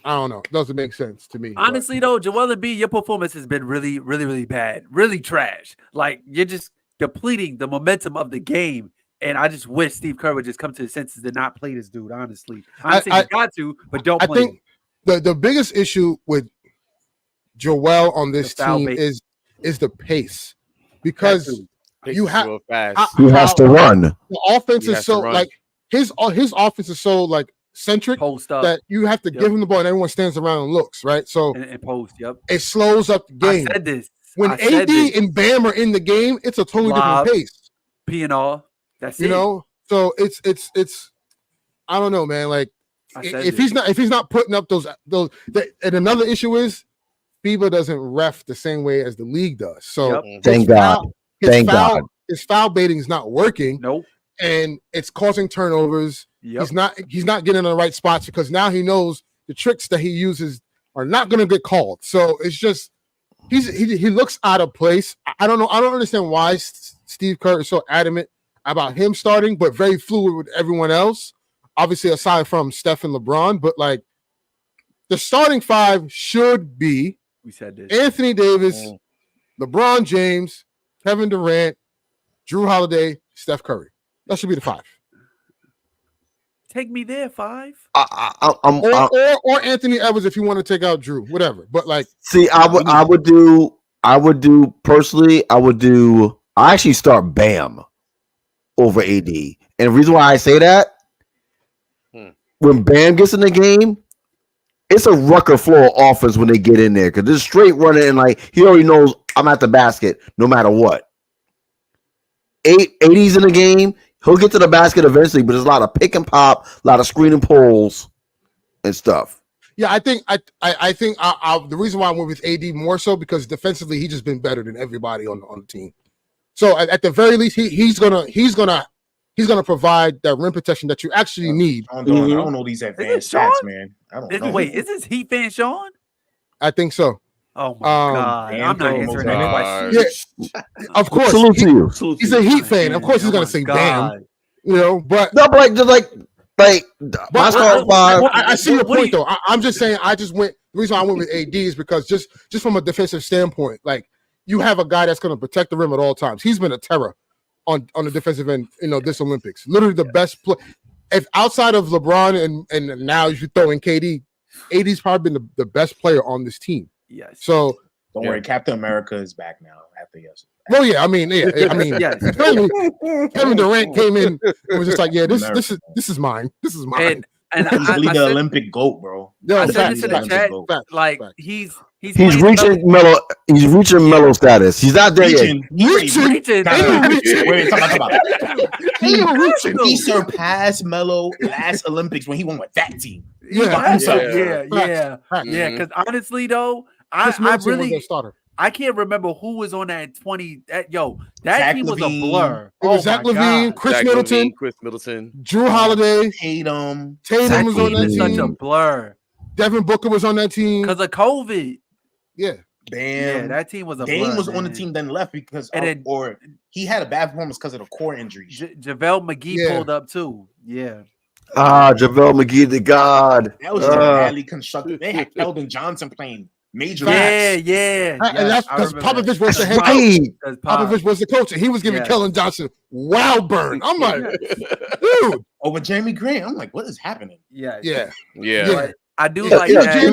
I don't know. Doesn't make sense to me. Honestly, though, Joel Embiid, your performance has been really, really, really bad, really trash. Like you're just depleting the momentum of the game. And I just wish Steve Kerr would just come to his senses and not play this dude. Honestly, I got to, but don't. I think the biggest issue with Joel on this team is the pace, because you have he has to run. The offense is so like his offense is so like centric that you have to give him the ball and everyone stands around and looks right. So and post, it slows up the game. I said this when AD and Bam are in the game, it's a totally different pace. P and all. That's so it's I don't know, man. Like if he's not putting up those and another issue is FIBA doesn't ref the same way as the league does. So thank God. His foul baiting is not working. Nope. And it's causing turnovers. Yep. He's not getting in the right spots because now he knows the tricks that he uses are not going to get called. So it's just he looks out of place. I don't know. I don't understand why Steve Kerr is so adamant about him starting, but very fluid with everyone else. Obviously, aside from Steph and LeBron, but like the starting five should be Anthony Davis, LeBron James, Kevin Durant, Drew Holiday, Steph Curry. That should be the five. Take me there, five. Or Anthony Edwards if you want to take out Drew, whatever. But like, see, I would do personally. I actually start Bam over AD. And the reason why I say that, when Bam gets in the game, it's a rucker floor offense when they get in there because it's straight running and like he already knows I'm at the basket no matter what. AD's in the game, he'll get to the basket eventually, but there's a lot of pick and pop, a lot of screen and pulls and stuff. Yeah, I think the reason why I went with AD more so because defensively he's just been better than everybody on the team. So at the very least, he's gonna provide that rim protection that you actually need. I don't know these advanced stats, man. I don't know. Wait, is this Heat fan Sean? I think so. Oh my God! I'm not answering that question. Yeah, of course. Salute to you. He's a Heat fan. Of course, he's gonna say "damn." But no, but like my starting five. I see your point though. I'm just saying. The reason I went with AD is because just from a defensive standpoint, like. You have a guy that's going to protect the rim at all times. He's been a terror on the defensive end, this Olympics. Literally the best play. If outside of LeBron and now you throw in KD, AD's probably been the best player on this team. Yes. So don't worry, Captain America is back now after yesterday. Well, yeah, I mean, yes. Kevin Durant came in and was just like, yeah, this is mine. This is mine. And he's the Olympic GOAT, bro. I said this in the chat. Like he's reaching Melo. He's reaching Melo status. He's not there yet. Reaching. He surpassed Melo last Olympics when he won with that team. Yeah. Because honestly, though, I really I can't remember who was on that 20. That Zach team was Levine. A blur. It was Zach Levine, Chris Middleton, Drew Holiday, Tatum was on that team. Such a blur. Devin Booker was on that team because of COVID. Yeah. Bam. Yeah, that team was a Dame blood, was on the man. team, then left because And he had a bad performance because of the core injuries. JaVale McGee pulled up too. Yeah. JaVale McGee, the god. That was just badly constructed. They had Keldon Johnson playing major. Yeah. And that's because Popovich was the head coach. Popovich was the coach, and he was giving Keldon Johnson wild burn. I'm like, dude. Over Jeremy Grant. I'm like, what is happening? Yeah. But I do like that.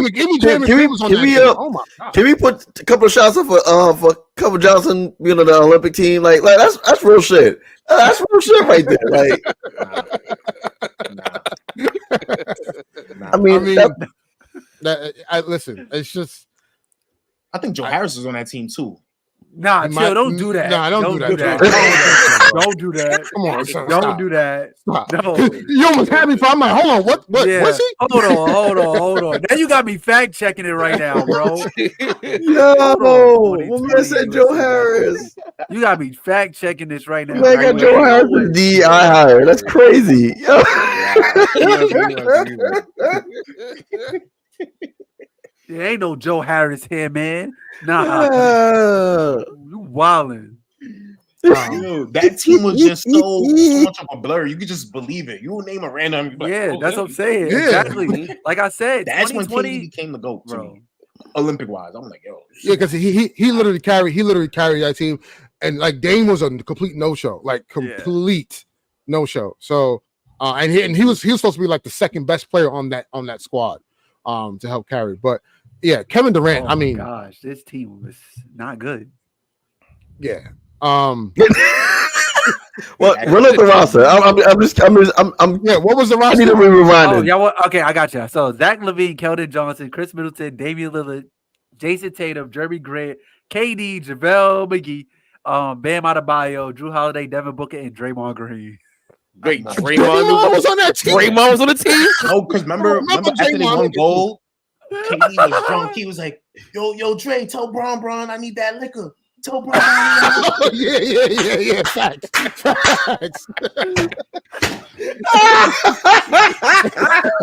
Oh my God. Can we put a couple of shots up for Cover Johnson, the Olympic team? Like that's real shit. That's real shit right there. Like, I mean, listen. It's just. I think Joe Harris is on that team too. Nah, chill. Don't do that. Nah, don't do that. Don't do that. Come on, son, don't do that. Stop. No. You almost had me for. I'm like, hold on. What was he? Hold on. Now you got me fact checking it right now, bro. Yo, my man said Joe Harris. You got me fact checking this right now. Man got Joe Harris as DEI hire. That's crazy. There ain't no Joe Harris here, man. Nah, you wildin'. That team was just so much of a blur. You could just believe it. You will name a random. Like, that's what I'm saying. Yeah. Exactly. Like I said, that's when KD became the GOAT, bro. Olympic wise, I'm like, yo. Yeah, because he literally carried that team, and like Dame was a complete no show, no show. So, and he was supposed to be like the second best player on that squad, to help carry, but. Yeah, Kevin Durant. Oh, I mean, gosh, this team was not good. Yeah. Well, run up the roster. I'm. Yeah. What was the roster? I need to be reminded. Okay, I got you. So Zach LaVine, Keldon Johnson, Chris Middleton, Damian Lillard, Jason Tatum, Jeremy Grant, KD, JaVale McGee, Bam Adebayo, Drew Holiday, Devin Booker, and Draymond Green. Great, Draymond was on that team. Draymond was on the team. No, because remember after they won gold. KD was drunk. He was like, yo, Dre, tell Bron, I need that liquor. Tell Bron. Yeah. Facts.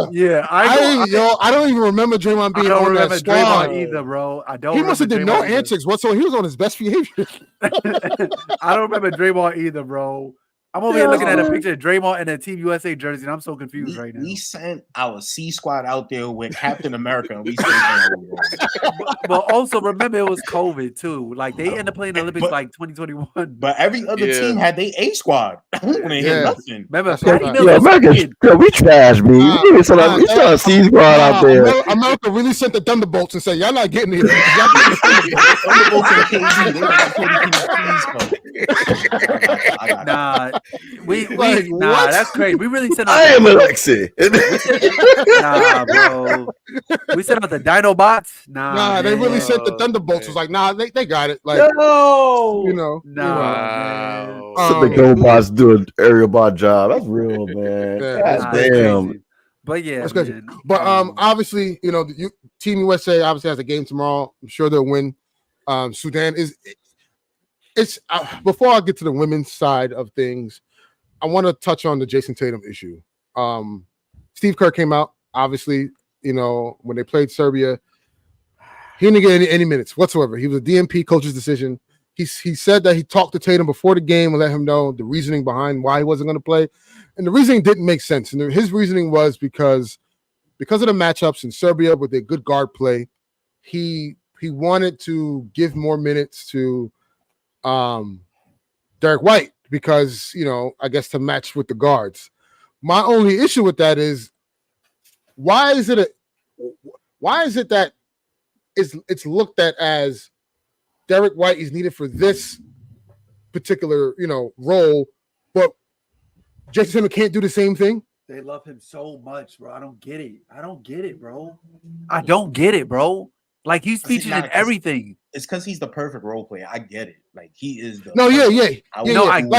Yeah, I don't even remember Draymond being on that squad. Draymond either, bro. I don't. He must have did no antics whatsoever. He was on his best behavior. I don't remember Draymond either, bro. I'm over here looking at a picture of Draymond in a Team USA jersey, and I'm so confused right now. We sent our C squad out there with Captain America, and we but also remember it was COVID too. Like they ended up playing the Olympics like 2021. But every other team had their A squad. They had nothing. Remember, we trash, me. We saw a C squad out there. America really sent the Thunderbolts and said, "Y'all not getting it." Thunderbolts and KD. Nah. That's crazy. We really sent out. I am Alexi. Nah, bro. We sent out the Dinobots. Nah, they really sent the Thunderbolts. Was like, nah, they got it. Like, no, Wow. The GoBots do an aerial bot job. That's real, man. Damn. Crazy. But yeah, that's crazy. But obviously, Team USA obviously has a game tomorrow. I'm sure they'll win. Sudan is. It's before I get to the women's side of things, I want to touch on the Jason Tatum issue. Steve Kerr came out, obviously, when they played Serbia, he didn't get any minutes whatsoever. He was a DNP coach's decision. He said that he talked to Tatum before the game and let him know the reasoning behind why he wasn't going to play. And the reasoning didn't make sense. And his reasoning was because of the matchups in Serbia with their good guard play, he wanted to give more minutes to Derek White because, I guess to match with the guards. My only issue with that is why is it that it's looked at as Derek White is needed for this particular, role, but Jason Tatum can't do the same thing? They love him so much, bro. I don't get it, bro. I don't get it, bro. Like he's featured in everything. It's because he's the perfect role player. I get it. Like he is the. No, yeah. I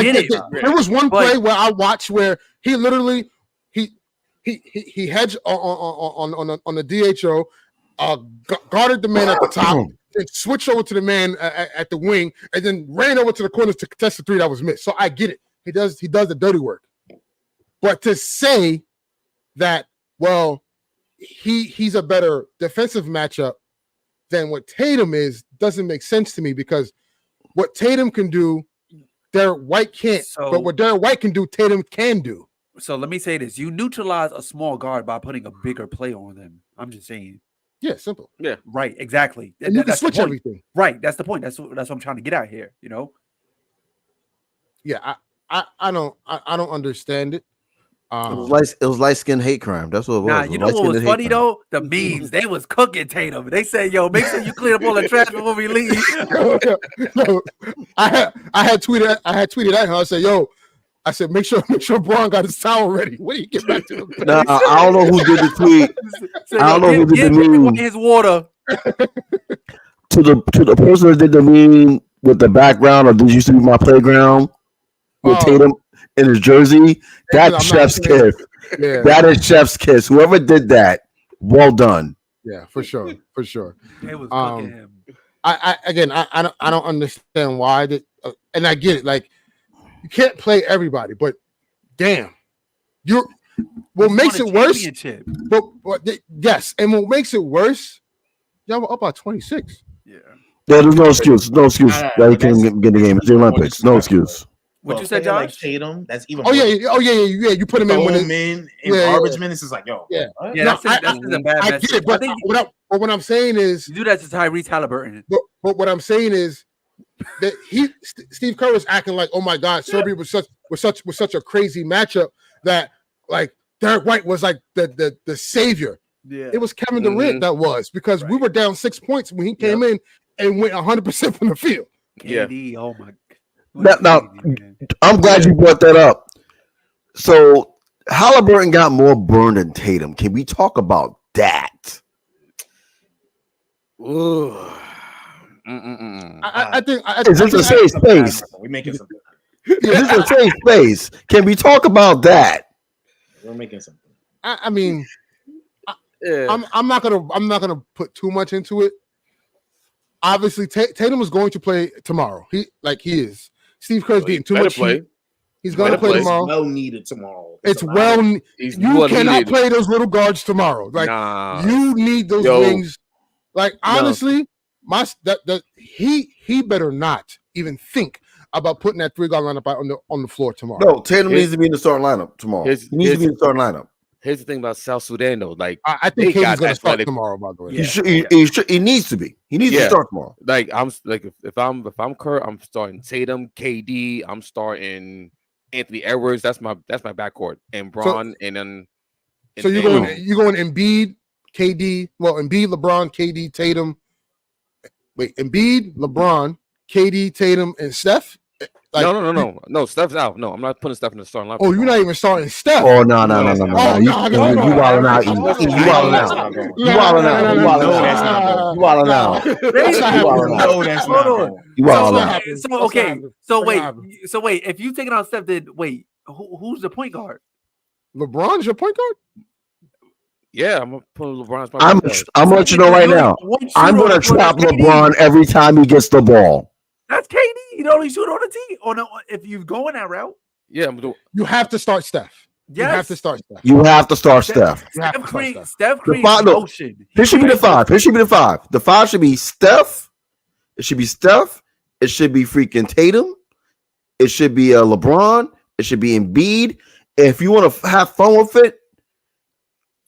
get it. There was one play where I watched where he literally he hedged on the DHO, guarded the man at the top, and switched over to the man at the wing, and then ran over to the corners to contest the three that was missed. So I get it. He does the dirty work. But to say that, well, he's a better defensive matchup than what Tatum is doesn't make sense to me because what Tatum can do, Derek White can't. But what Derek White can do, Tatum can do. So let me say this: you neutralize a small guard by putting a bigger play on them. I'm just saying. Yeah, simple. Yeah, right. Exactly. And you can switch everything. Right. That's the point. That's what I'm trying to get out here. You know. Yeah, I don't understand it. It was light skin hate crime. That's what it was. Nah, you know what was funny though? The memes they was cooking Tatum. They say, "Yo, make sure you clean up all the trash before we leave." No, I had tweeted at her. I said, "Yo." I said, make sure Braun got his towel ready. When you get back to the bed. Nah, I don't know who did the tweet. So, I don't know who did the meme. His water. To the person that did the meme with the background of "This used to be my playground" with Tatum in his jersey. That's chef's kiss. Yeah. That is chef's kiss. Whoever did that, well done. Yeah, for sure. It was cooking him. I don't understand why that, and I get it. Like, you can't play everybody, but damn, what makes it worse? But yes, and what makes it worse? Y'all were up by 26. Yeah. There's no excuse. No excuse that he can't get the game. It's the Olympics. No excuse. What you said, Josh? Like Tatum, that's even. Oh yeah. You put him in garbage minutes. Is like, yo, yeah. That's a bad. I get it, but what I'm saying is, you do that to Tyrese Halliburton. But what I'm saying is that Steve Kerr was acting like, oh my God, Serbia was such a crazy matchup that like Derek White was like the savior. Yeah, it was Kevin Durant that was because we were down 6 points when he came in and went 100% from the field. KD, oh my. Now, I'm glad you brought that up. So Halliburton got more burned than Tatum. Can we talk about that? Ooh. I think is this a safe space? We're making something. Is this a safe space? Can we talk about that? We're making something. I mean, I'm not gonna put too much into it. Obviously, Tatum is going to play tomorrow. He is. Steve Kerr's getting too much heat. He's going to play tomorrow. Well needed tomorrow. You cannot play those little guards tomorrow. Like you need those wings. Like honestly, he better not even think about putting that 3-guard lineup on the floor tomorrow. No, Tatum needs to be in the starting lineup tomorrow. He needs to be in the starting lineup. Here's the thing about South Sudan, though. Like I think KD's going to start tomorrow. By the way, he needs to be. He needs to start tomorrow. Like if I'm Kerr, I'm starting Tatum, KD. I'm starting Anthony Edwards. That's my backcourt, and Braun, and then. So you're going Embiid, KD. Well, Embiid, LeBron, KD, Tatum. Wait, Embiid, LeBron, KD, Tatum, and Steph. Like, no. Steph's out. No, I'm not putting Steph in the starting lineup. Oh, you're not even starting Steph. Oh, no. You wilding out. You wilding out. You wilding out. So okay. So wait. If you taking out Steph, then wait. Who's the point guard? LeBron's your point guard? Yeah, I'm gonna put LeBron's. I'm gonna let you know right now. I'm gonna trap LeBron every time he gets the ball. That's KD. You don't only shoot on the tee. Or no, if you go in that route. Yeah, I'm doing. You have to start Steph. Yes. You have to start Steph. Steph creates motion. Here should be the 5. The 5 should be Steph. It should be Steph. It should be freaking Tatum. It should be LeBron. It should be Embiid. If you want to have fun with it,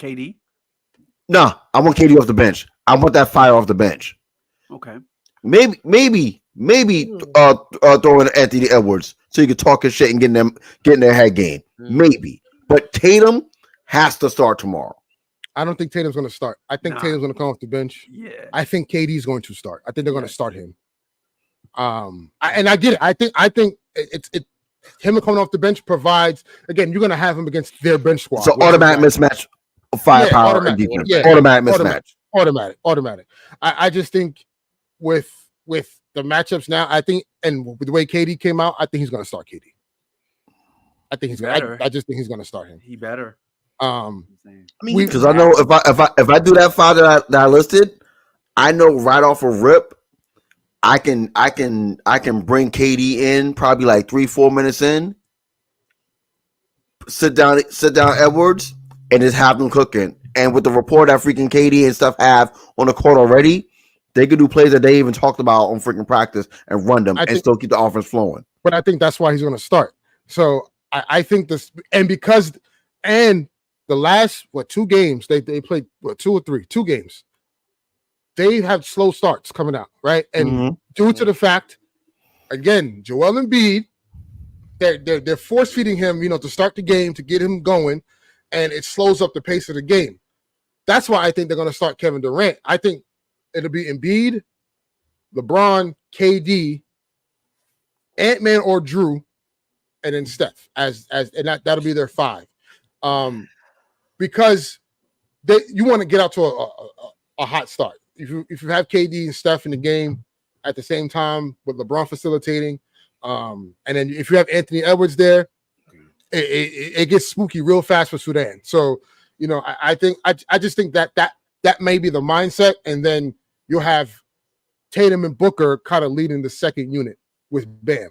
KD. Nah, I want KD off the bench. I want that fire off the bench. Okay. Maybe throw in Anthony Edwards so you can talk his shit and get in their head game. Maybe. But Tatum has to start tomorrow. I don't think Tatum's going to start. I think Tatum's going to come off the bench. Yeah. I think KD's going to start. I think they're going to start him. And I get it. I think it's him coming off the bench provides, again, you're going to have him against their bench squad. So automatic mismatch of firepower and defense. Yeah, automatic mismatch. Automatic. I just think with the matchups now, I think, and with the way KD came out, I think he's going to start KD. I think he's better. I just think he's going to start him. He better. Because I know if I do that 5 that I listed, I know right off a rip, I can bring KD in probably like 3-4 minutes in, sit down Edwards, and just have them cooking, and with the report that freaking KD and stuff have on the court already, they could do plays that they even talked about on freaking practice and run them and still keep the offense flowing. But I think that's why he's going to start. So I think this, and the last 2 games they played 2 or 3 games. They have slow starts coming out, right? And due to the fact, again, Joel Embiid, they're force feeding him, to start the game to get him going, and it slows up the pace of the game. That's why I think they're going to start Kevin Durant. I think it'll be Embiid, LeBron, KD, Ant-Man or Drew, and then Steph and that'll be their 5. Because you want to get out to a hot start. If you have KD and Steph in the game at the same time with LeBron facilitating, and then if you have Anthony Edwards there, it gets spooky real fast for Sudan. So, I just think that may be the mindset, and then you'll have Tatum and Booker kind of leading the second unit with Bam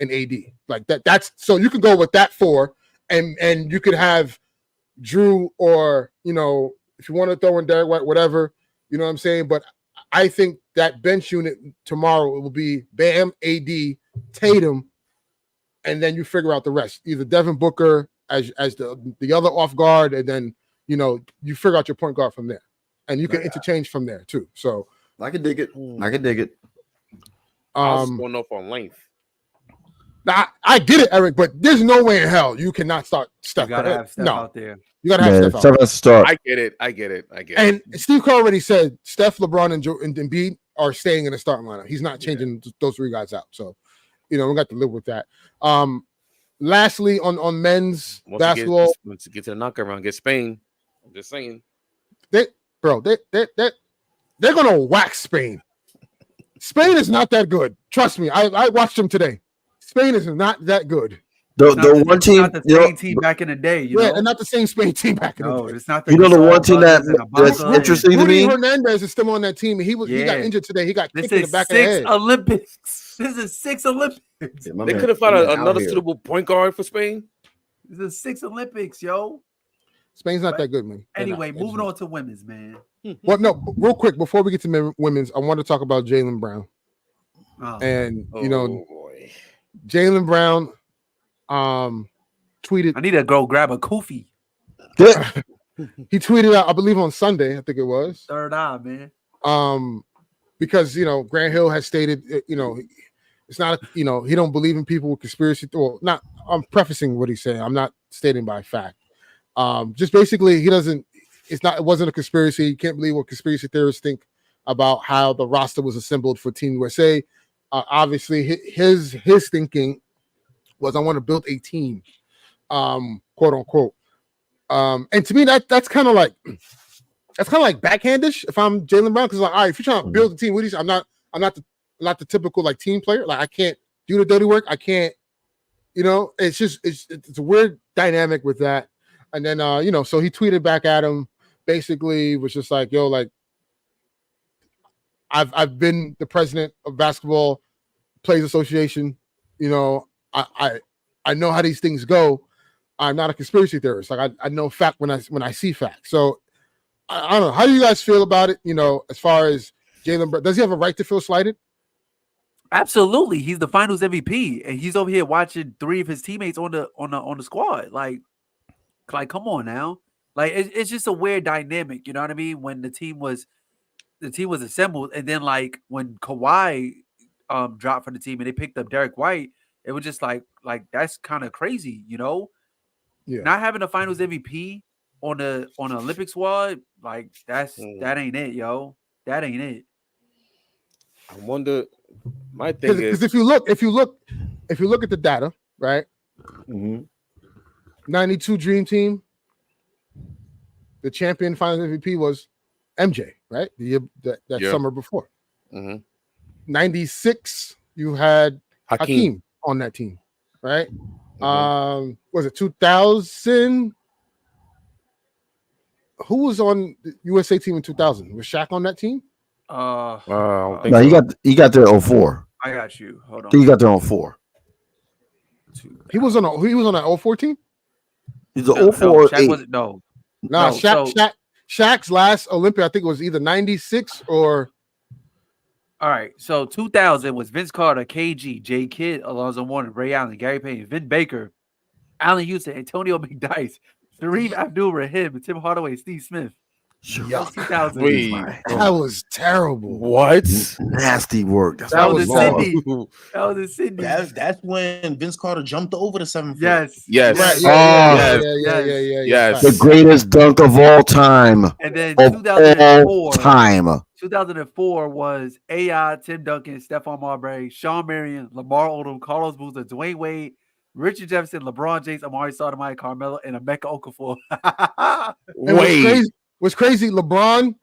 and AD. Like that. That's so you can go with that 4, and you could have Drew or if you want to throw in Derek White, whatever, you know what I'm saying. But I think that bench unit tomorrow will be Bam, AD, Tatum, and then you figure out the rest. Either Devin Booker as the other off guard, and then you figure out your point guard from there, and you can interchange from there too. So I can dig it. I was going off on length. Now, I get it, Eric, but there's no way in hell you cannot start Steph. You gotta have Steph out there. You gotta have Steph out. Start. I get it. And Steve Kerr already said Steph, LeBron, and Embiid are staying in the starting lineup. He's not changing those 3 guys out. So, we got to live with that. Lastly, on men's basketball, once you get to the knockout round, get Spain. I'm just saying, they're gonna whack Spain. Spain is not that good. Trust me. I watched them today. Spain is not that good. The one team, not the Spain team back in the day, and not the same Spain team back in the day. It's not the the one team that's interesting to me. Hernandez is still on that team. He got injured today. He got kicked in the back of the head. Olympics. This is 6 Olympics. Yeah, they could have found another suitable point guard for Spain. This is 6 Olympics, yo. Spain's not that good, man. Anyway, moving on to women's, man. Well, no, real quick before we get to women's, I want to talk about Jaylen Brown. Boy. Jaylen Brown tweeted. I need to go grab a kufi. He tweeted out, I believe on Sunday, I think it was. Third eye, man. Because Grant Hill has stated, it's not, he don't believe in people with conspiracy. Well, not. I'm prefacing what he's saying. I'm not stating by fact. Just basically, it wasn't a conspiracy. You can't believe what conspiracy theorists think about how the roster was assembled for Team USA. Obviously, his thinking was, I want to build a team, quote unquote. And to me, that's kind of like backhandish. If I'm Jaylen Brown, because all right, if you're trying to build a team with these, I'm not the typical like team player. Like I can't do the dirty work. I can't, it's just it's a weird dynamic with that. And then so he tweeted back at him, basically was just like, yo, like I've been the president of Basketball Players Association. I know how these things go. I'm not a conspiracy theorist. Like I know fact when I see fact. So I don't know. How do you guys feel about it? As far as Jaylen Brown, does he have a right to feel slighted? Absolutely. He's the Finals MVP, and he's over here watching 3 of his teammates on the squad. Like come on now. Like it's just a weird dynamic. You know what I mean? When the team was assembled, and then like when Kawhi dropped for the team and they picked up Derek White, it was just like that's kind of crazy, Yeah. Not having a Finals MVP on the Olympic squad, like that ain't it, yo. That ain't it. I wonder. My thing is, because if you look at the data, right? 92 Dream Team, the champion Finals MVP was MJ, right? That summer before. 96, you had Hakeem on that team, right? Was it 2000? Who was on the USA team in 2000? Was Shaq on that team? No, he got there in 04. I got you. Hold on. He got there in 04. He was on that 04 team? He's an 04. Shaq wasn't. No. No, Shaq's last Olympic, I think it was either 96 or. All right, so 2000 was Vince Carter, KG, Jay Kidd, Alonzo Mourning, Ray Allen, Gary Payton, Vin Baker, Allen Houston, Antonio McDyess, Sharif Abdul-Rahim, Tim Hardaway, Steve Smith. That was 2000. That was terrible. What? Nasty work. That was Sydney. That was in Sydney. That's when Vince Carter jumped over the 7 foot. Yes. Yes. Right, Yes. The greatest dunk of all time. And then Of 2004. all time. 2004 was AI, Tim Duncan, Stephon Marbury, Sean Marion, Lamar Odom, Carlos Boozer, Dwayne Wade, Richard Jefferson, LeBron James, Amari Stoudemire, Carmelo, and Emeka Okafor. What's crazy? LeBron,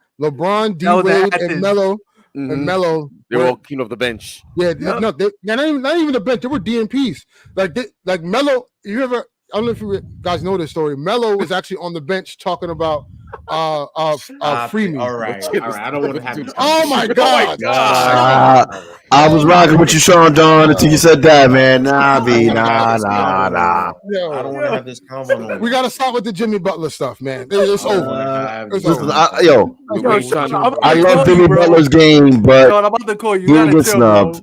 D Wade, and Melo. Mm-hmm. And Melo. They were all king of the bench. Yeah, no, not even the bench. They were DNPs. Like Melo. You ever? I don't know if you guys know this story. Melo was actually on the bench talking about Freeman. All right. I don't want to have this. Oh my god! I was rocking with you, Sean Don, until you said that, man. Nah. Yo, I don't want to have this convo no more. We gotta start with the Jimmy Butler stuff, man. It's over. Listen, I love Jimmy bro. Butler's game, but I'm about to call you. he didn't get snubbed.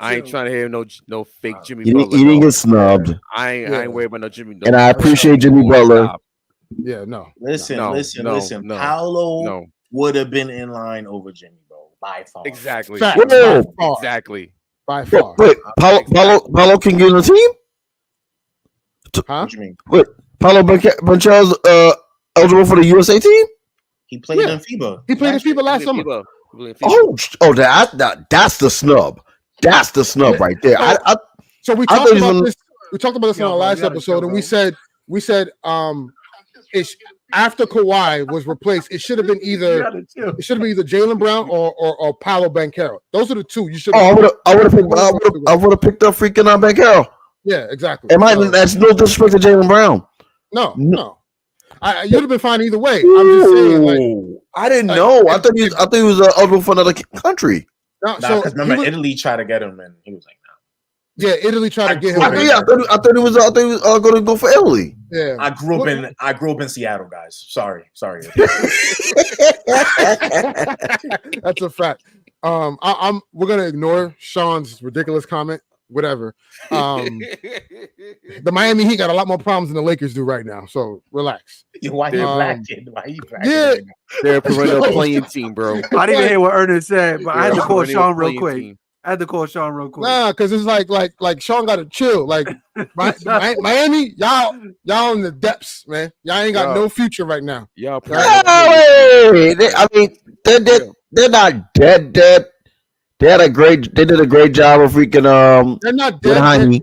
I ain't trying to hear no fake Jimmy He Butler. didn't get snubbed. I ain't worried about no Jimmy. And I appreciate Jimmy Butler. Yeah, no. Listen. Paolo would have been in line over Jimmy, bro, by far. Exactly. Exactly. By far. Wait, Paolo can get on the team? Huh? What you mean? Wait, Paolo Banchel's eligible for the USA team? He played in FIBA. He played in FIBA last summer. That's the snub. That's the snub right there. So we talked about this. We talked about this in our last episode, and we said it's after Kawhi was replaced. It should have been either Jaylen Brown or Paolo Banchero. Those are the two you should. I would have picked up freaking Banchero. Yeah, exactly. That's no disrespect to Jaylen Brown. No. You'd have been fine either way. I'm just saying, I didn't know. I thought he was eligible for another country. Because remember, Italy tried to get him, and he was like, "No." Yeah, Italy tried to get him. I thought he was going to go for Italy. Yeah, I grew up in Seattle, guys. Sorry. That's a fact. We're gonna ignore Sean's ridiculous comment. Whatever. The Miami Heat got a lot more problems than the Lakers do right now, so relax. Why you blacking? Yeah, they're a perennial playing team, bro. I didn't even hear what Ernest said, but I had to call Sean real quick. Nah, because it's like Sean got to chill. Like Miami, y'all in the depths, man. Y'all ain't got no future right now. Y'all. They're not dead. They did a great job of freaking They're not dead.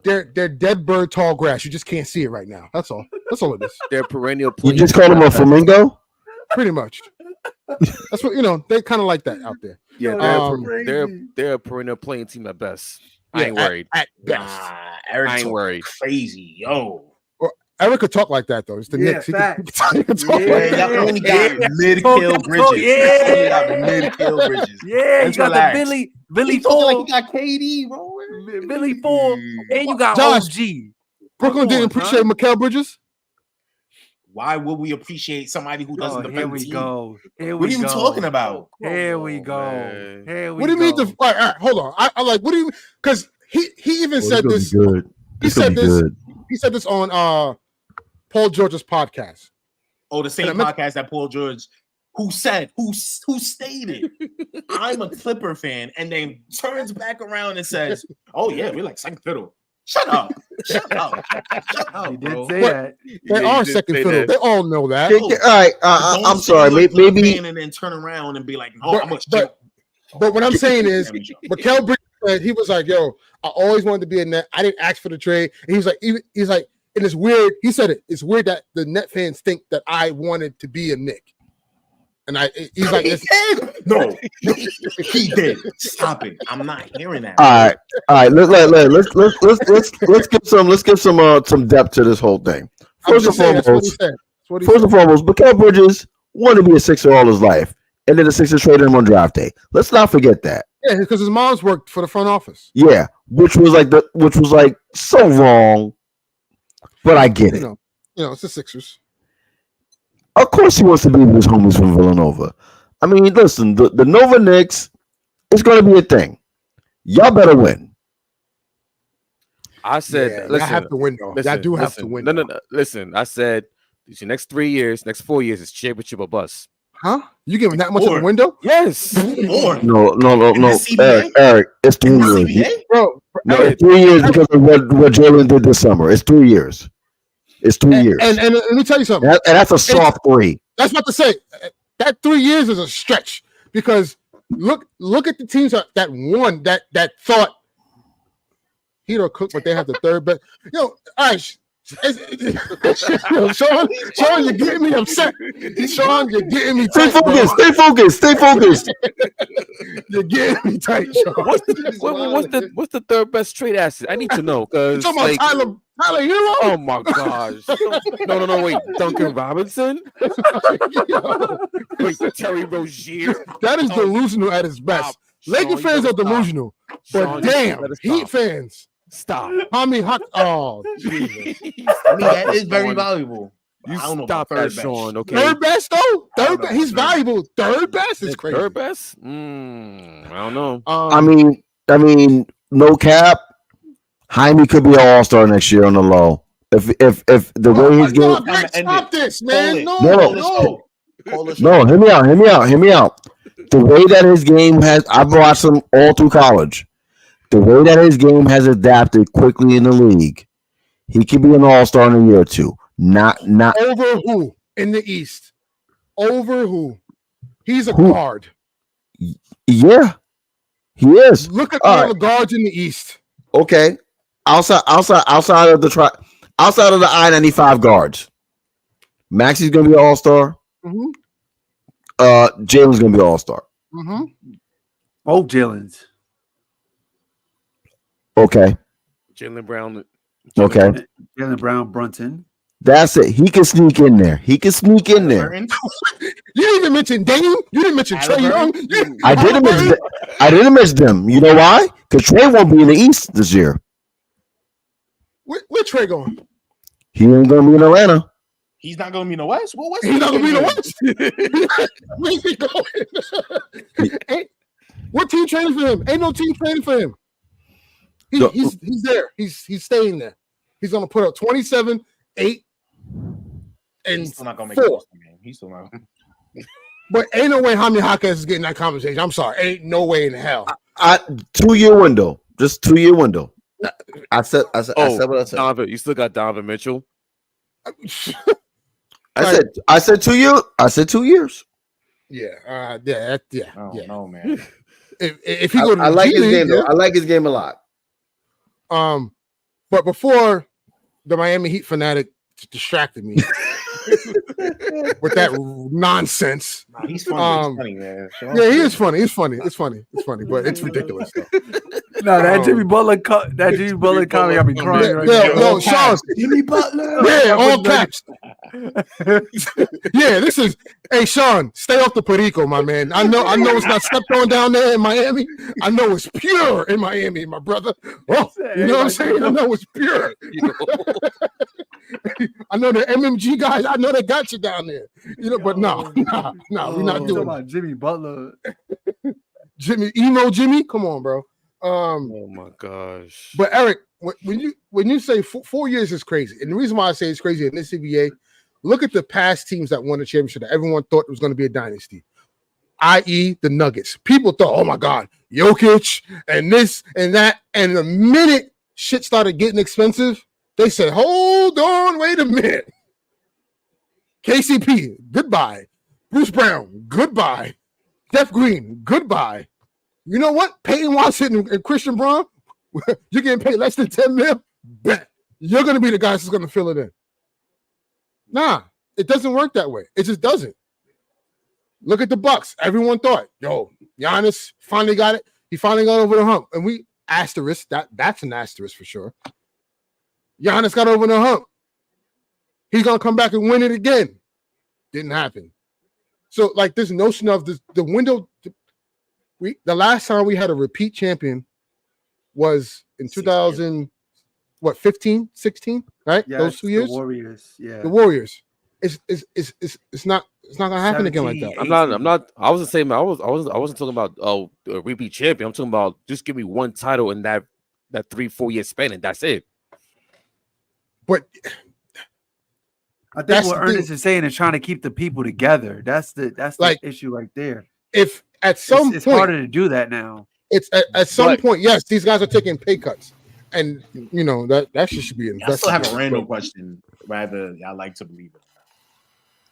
They're dead bird tall grass. You just can't see it right now. That's all it is. They're perennial. You just call them a flamingo? Pretty much. That's what they kind of like that out there. Yeah, they're a perennial playing team at best. I ain't worried. At best. Eric I ain't worried. Crazy, yo. Eric could talk like that though. It's the Knicks. He could talk like that. Y'all only got mid-kill bridges. Yeah, you got the Billy Four. Like you got KD, bro. Billy Four, and you got Josh, OG. Brooklyn didn't appreciate Mikal Bridges. Why would we appreciate somebody who doesn't defend the team? Go. What are you talking about? Here we go. What do you mean? All right, hold on. I like. What do you? Because he even said this. Good. He said this. Good. He said this on Paul George's podcast. Oh, the same podcast that Paul George, who stated, "I'm a Clipper fan," and then turns back around and says, "Oh yeah, we're like second fiddle." Shut up! He did say that. They are second fiddle. They all know that. All right, I'm sorry. Maybe and then turn around and be like, "Oh, how much?" But what I'm saying is, Mikal Bridges said he was like, "Yo, I always wanted to be a Net. I didn't ask for the trade." And he's like, and it's weird. He said it. It's weird that the Net fans think that I wanted to be a Knick. And he's like, no, he did. Stop it! I'm not hearing that. All right. Let's give some depth to this whole thing. First and foremost, Mikal Bridges wanted to be a Sixer all his life, and then the Sixers traded him on draft day. Let's not forget that. Yeah, because his mom's worked for the front office. Yeah, which was like so wrong, but I get it. You know, it's the Sixers. Of course, he wants to be with his homies from Villanova. I mean, listen, the Nova Knicks is going to be a thing. Y'all better win. I said, listen, I have to win though. I do have to win. No. Listen, I said these next 3 years, next 4 years is championship or bust. Huh? You giving that much of a window? Yes. No. Eric, it's 3 years. Bro, no, it's 3 years because of what Jalen did this summer. It's 3 years. It's 3 years. And let me tell you something. And that's a soft 3. That's what to say. That 3 years is a stretch because look at the teams that won that thought he'd cook, but they have the third best. All right. Sean, you're getting me upset. Sean, you're getting me tight. Stay focused. You're getting me tight, Sean. What's the third best trade asset? I need to know because like, Tyler Hero. Oh my gosh! No, wait, Duncan Robinson. Wait, Terry Rozier. That is delusional at its best. Laker fans are delusional, but damn, Heat fans. Stop. Oh, Jesus. I mean, that is very valuable. You stop that, Sean. Okay. Third best though. Third best. He's valuable. Third best is crazy. Third best? I don't know. I mean, no cap. Jaime could be an all-star next year on the low. If the way he's going. Stop this, man. No. Hear me out. The way that his game has, I've watched him all through college. The way that his game has adapted quickly in the league, he could be an all-star in a year or two. Not over who in the East? Over who? He's a guard. Yeah, he is. Look at all the guards in the East. Okay, outside of the I-95 guards, Maxi's gonna be an all-star. Mm-hmm. Jalen's gonna be an all-star. Mm-hmm. Both Jalen's. Okay. Jalen Brown. Okay. Jalen Brown, Brunson. That's it. He can sneak in there. You didn't even mention Dame. You didn't mention Trae Young. I didn't mention them. You know why? Because Trae won't be in the East this year. Where Trae going? He ain't gonna be in Atlanta. He's not gonna be in the West. Well, he's not gonna be in the West. What team training for him? Ain't no team training for him. He's there. He's staying there. He's gonna put up 27, 8, and he's still not gonna make 4. it. He's still not. But ain't no way Jaime Jaquez is getting that conversation. I'm sorry. Ain't no way in hell. 2-year window. Just 2-year window. I said what I said. Donovan, you still got Donovan Mitchell. I said 2 years. I said 2 years. Yeah. No, man. If he go to I like his game. Yeah. I like his game a lot. But before the Miami Heat fanatic distracted me with that nonsense. Nah, he's funny. He's funny, man. Yeah, he is funny. It's funny, but it's ridiculous though. No, that Jimmy Butler comment got me crying right now. No, Sean. Jimmy Butler. Yeah, all caps. Yeah, this is. Hey, Sean, stay off the Perico, my man. I know it's not slept on down there in Miami. I know it's pure in Miami, my brother. Oh, you know what I'm saying? I know it's pure. I know the MMG guys. I know they got you down there. But no, we're not doing about Jimmy Butler. Jimmy, come on, bro. Oh my gosh! But Eric, when you say 4 years is crazy, and the reason why I say it's crazy in this CBA, look at the past teams that won the championship that everyone thought it was going to be a dynasty, i.e., the Nuggets. People thought, oh my God, Jokic and this and that, and the minute shit started getting expensive, they said, hold on, wait a minute. KCP, goodbye. Bruce Brown, goodbye. Jeff Green, goodbye. You know what? Peyton Watson and Christian Braun, you're getting paid less than $10 million. Bet you're going to be the guy that's going to fill it in. Nah, it doesn't work that way. It just doesn't. Look at the Bucks. Everyone thought, Giannis finally got it. He finally got over the hump. And we asterisk, that's an asterisk for sure. Giannis got over the hump. He's going to come back and win it again. Didn't happen. So, this notion of the window, the last time we had a repeat champion was in 2015, 16, right? Yeah, those 2 years? The Warriors, yeah. The Warriors. it's not gonna happen again like that. I'm not. I wasn't saying. I wasn't talking about a repeat champion. I'm talking about just give me one title in that 3-4 year span, and that's it. But I think what Ernest is saying is trying to keep the people together. That's the issue right there. If at some point it's harder to do that now. It's at some point, yes, these guys are taking pay cuts, and you know that should be invested. I still have a Randall question. Rather, I like to believe it.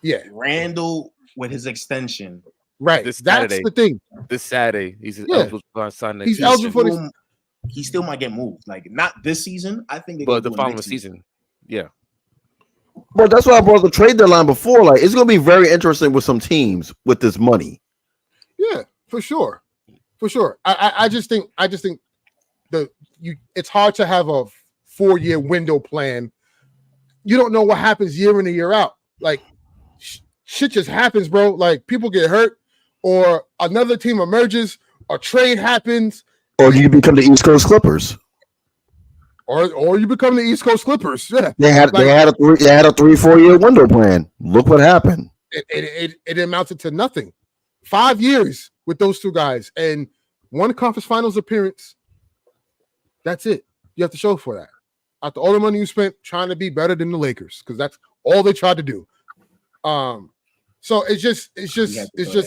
Yeah, Randall with his extension. Right. That's the thing. This Saturday, he's eligible for sign next season. Eligible for this. He still might get moved. Like not this season. I think. But the following season. Yeah. Well, that's why I brought the trade deadline before. Like, it's going to be very interesting with some teams with this money. Yeah, for sure. I just think it's hard to have a 4-year window plan. You don't know what happens year in and year out. Like shit just happens, bro. Like people get hurt, or another team emerges, or trade happens, or you become the East Coast Clippers. Or you become the East Coast Clippers. Yeah, they had a 3-4 year window plan. Look what happened. It amounted to nothing. 5 years with those two guys and one conference finals appearance. That's it. You have to show for that. After all the money you spent trying to be better than the Lakers, because that's all they tried to do. So it's just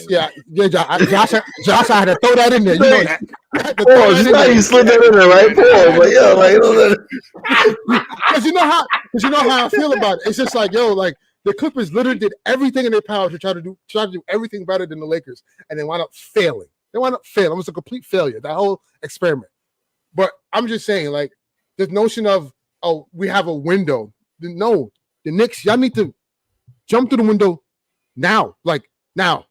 yeah. Josh, I had to throw that in there. You know that. You slid that in there, right? Because you know how I feel about it. It's just like, like the Clippers literally did everything in their power to try to do everything better than the Lakers, and they wound up failing. It was a complete failure, that whole experiment. But I'm just saying, like, this notion of we have a window. No, the Knicks, y'all need to jump through the window now. Like now.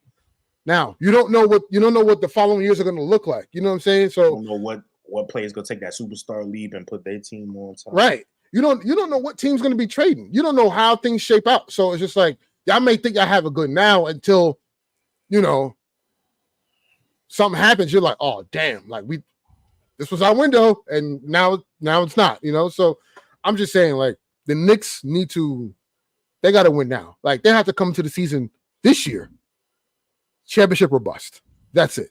You don't know what the following years are going to look like. You know what I'm saying? So you don't know what players going to take that superstar leap and put their team on top. Right. You don't know what team's going to be trading. You don't know how things shape out. So it's just like y'all may think y'all have a good now until something happens. You're like, oh damn, like this was our window, and now it's not. So I'm just saying, like, the Knicks they got to win now. Like, they have to come to the season this year, championship or bust. That's it.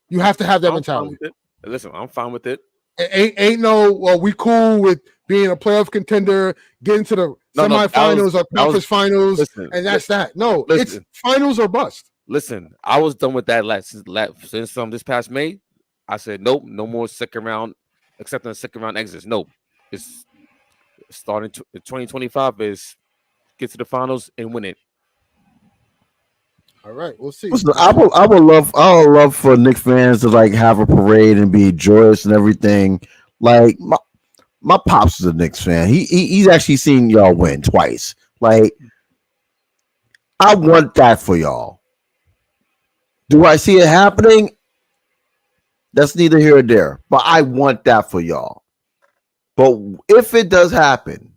You have to have that mentality. Listen, I'm fine with it. Ain't no, well, we cool with being a playoff contender, getting to the semifinals or conference finals, and that's that. No, it's finals or bust. Listen, I was done with that since this past May. I said, nope, no more second round, except in the second round exits. Nope. It's starting 2025 is get to the finals and win it. All right, we'll see. Listen, I would love for Knicks fans to like have a parade and be joyous and everything. Like my pops is a Knicks fan. He's actually seen y'all win twice. Like, I want that for y'all. Do I see it happening? That's neither here or there. But I want that for y'all. But if it does happen,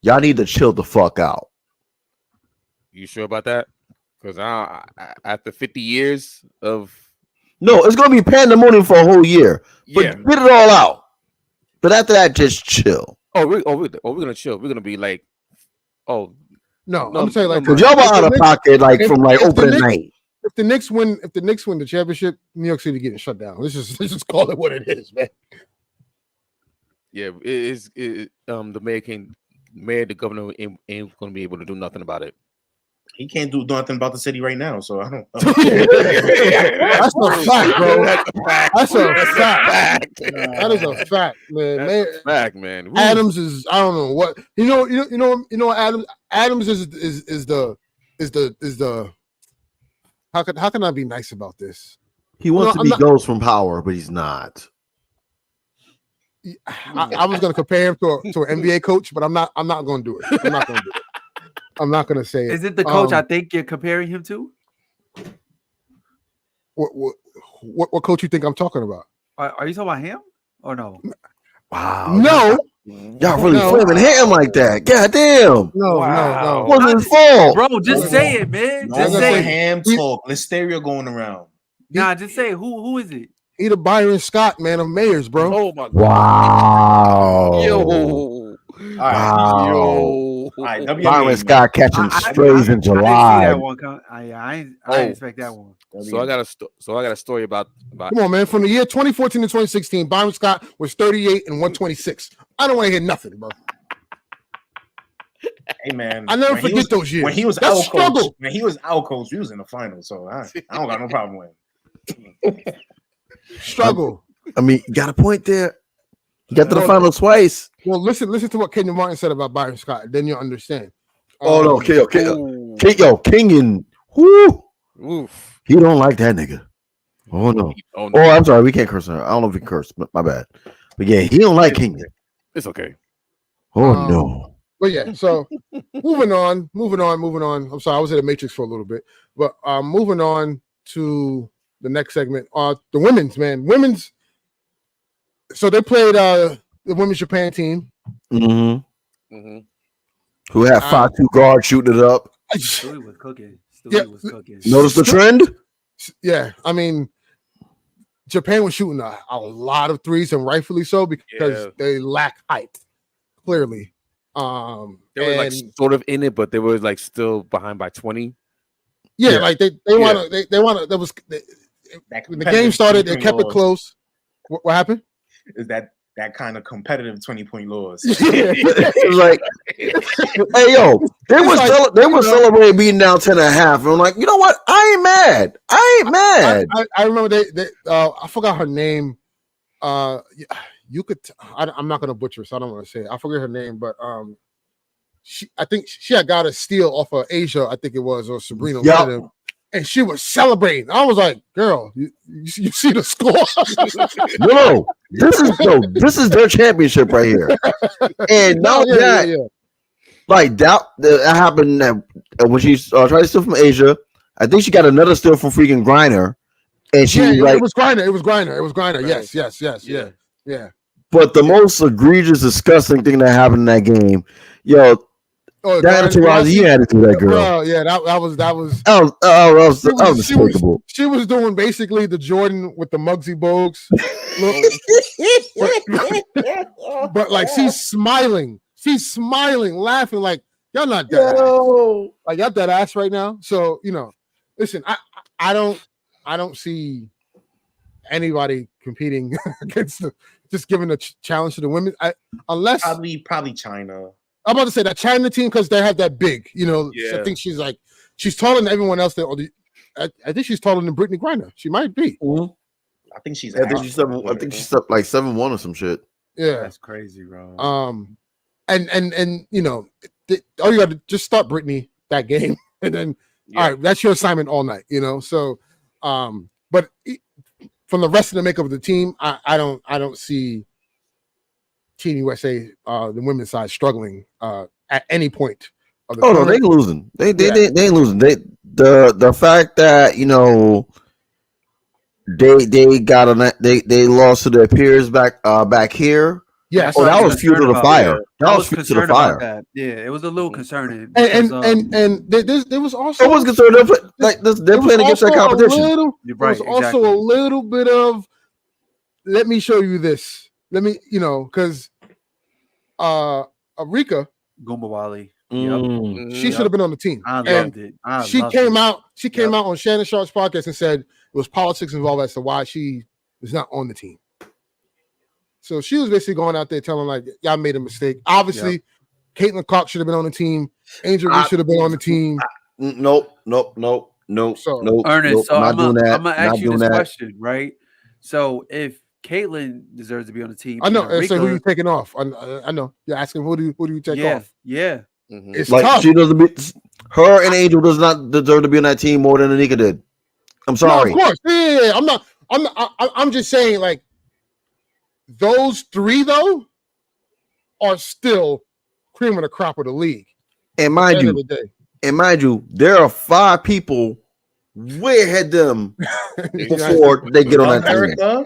y'all need to chill the fuck out. You sure about that? Because after 50 years of... No, it's going to be pandemonium for a whole year. But get it all out. But after that, just chill. We're going to chill. We're going to be like, No, I'm going to tell you like... Because y'all were out of pocket from like opening night. If the Knicks win the championship, New York City getting shut down. Let's just call it what it is, man. Yeah, it is. The mayor, the governor ain't going to be able to do nothing about it. He can't do nothing about the city right now, so I don't. That's a fact, bro. That's a fact. That is a fact, man. That's a fact, man. Woo. Adams is, I don't know what you know. Adams is the. How can I be nice about this? He wants to be Ghost from Power, but he's not. I was going to compare him to an NBA coach, but I'm not going to do it. I'm not going to do it. I'm not going to say it. Is it the coach I think you're comparing him to? What coach you think I'm talking about? Are you talking about him or no? Wow. No. Y'all really flaming him like that. God damn. No. Wasn't his fault. Bro, just say it, man. Just say ham talk. Listeria going around. Nah, just say it. Who is it? He the Byron Scott, man, of mayors, bro. Oh my God. Wow. Yo. Wow. Yo. right, Byron Scott catching strays in July. I didn't see that one. I didn't expect that one. So I got a story about. Come on, man. From the year 2014 to 2016, Byron Scott was 38 and 126. I don't want to hear nothing, bro. Hey man, I never forget those years. When he was That's our struggle. coach, when he was our coach, we was in the finals, so I don't got no problem with him. Struggle. I mean, you got a point there. You got to the final twice. Well, listen to what Kenyon Martin said about Byron Scott. Then you'll understand. No, Kenyon. Whoo. Oof. He don't like that nigga. Oh no. Oh, I'm sorry. We can't curse her. I don't know if we can curse. My bad. But yeah, he don't like Kenyon. It's okay. Oh no. But yeah, so moving on. I'm sorry, I was in the Matrix for a little bit, but moving on to the next segment. The women's, man. So they played the women's Japan team. Mm-hmm. Mm-hmm. Who had 5'2" guard shooting it up. Stewie was cooking. Was cooking. Notice the trend? Yeah, I mean, Japan was shooting a lot of threes, and rightfully so, because they lack height, clearly. They were like sort of in it, but they were like still behind by 20. Yeah, like they want to. They want to. That was when the game started. They kept it close. What happened? Is that kind of competitive 20-point loss? Like, hey yo, they were celebrating being down 10.5. And I'm like, you know what? I ain't mad. I remember they I forgot her name. You could. I'm not gonna butcher, so I don't want to say it. I forget her name, but I think she had got a steal off of Asia. I think it was, or Sabrina. Yep. And she was celebrating. I was like, "Girl, you see the score?" No, this is their championship right here. And now like that happened when she tried to steal from Asia. I think she got another steal from freaking Griner, and she it was Griner. Yes. Yeah. But the most egregious, disgusting thing that happened in that game, yo. That entourage, you had to do that, girl. Yeah, that was despicable. She was doing basically the Jordan with the Muggsy Bogues look, but like she's smiling, laughing like y'all not dead ass. Like y'all dead ass right now. So listen, I don't see anybody competing against just giving a challenge to the women. Unless probably China. I'm about to say that China team because they have that big, I think she's taller than everyone else there. I think she's taller than Brittany Griner. She might be. Mm-hmm. I think she's 7'1" like 7'1" or some shit. Yeah, that's crazy, bro. And all you got to just start Brittany that game, and then all right, that's your assignment all night. So, but from the rest of the makeup of the team, I don't see Team USA, the women's side, struggling at any point. Of the no, they ain't losing. They ain't losing. The fact that they lost to their peers back here. Yeah, that was fuel to the fire. That was fuel to the fire. Yeah, it was a little concerning. And there was also. I was concerned. They're playing against their competition. You're right. There was also a little bit of. Let me show you this. Let me, because Arika Gumbawali, she should have been on the team. I loved it. She came out on Shannon Sharp's podcast and said it was politics involved as to why she was not on the team. So she was basically going out there telling like, y'all made a mistake. Obviously, Caitlin Clark should have been on the team. Angel Reese should have been on the team. Nope. So, Ernest, I'm gonna ask you this question, right? So if Caitlin deserves to be on the team, I know. So who you taking off? I know. You're asking who do you take off? Yeah. Mm-hmm. It's like tough. She doesn't be. Her and Angel does not deserve to be on that team more than Anika did. I'm sorry. No, of course. Yeah. I'm just saying, like, those three though are still cream of the crop of the league. And mind you, there are 5 people way ahead them before they get on that America.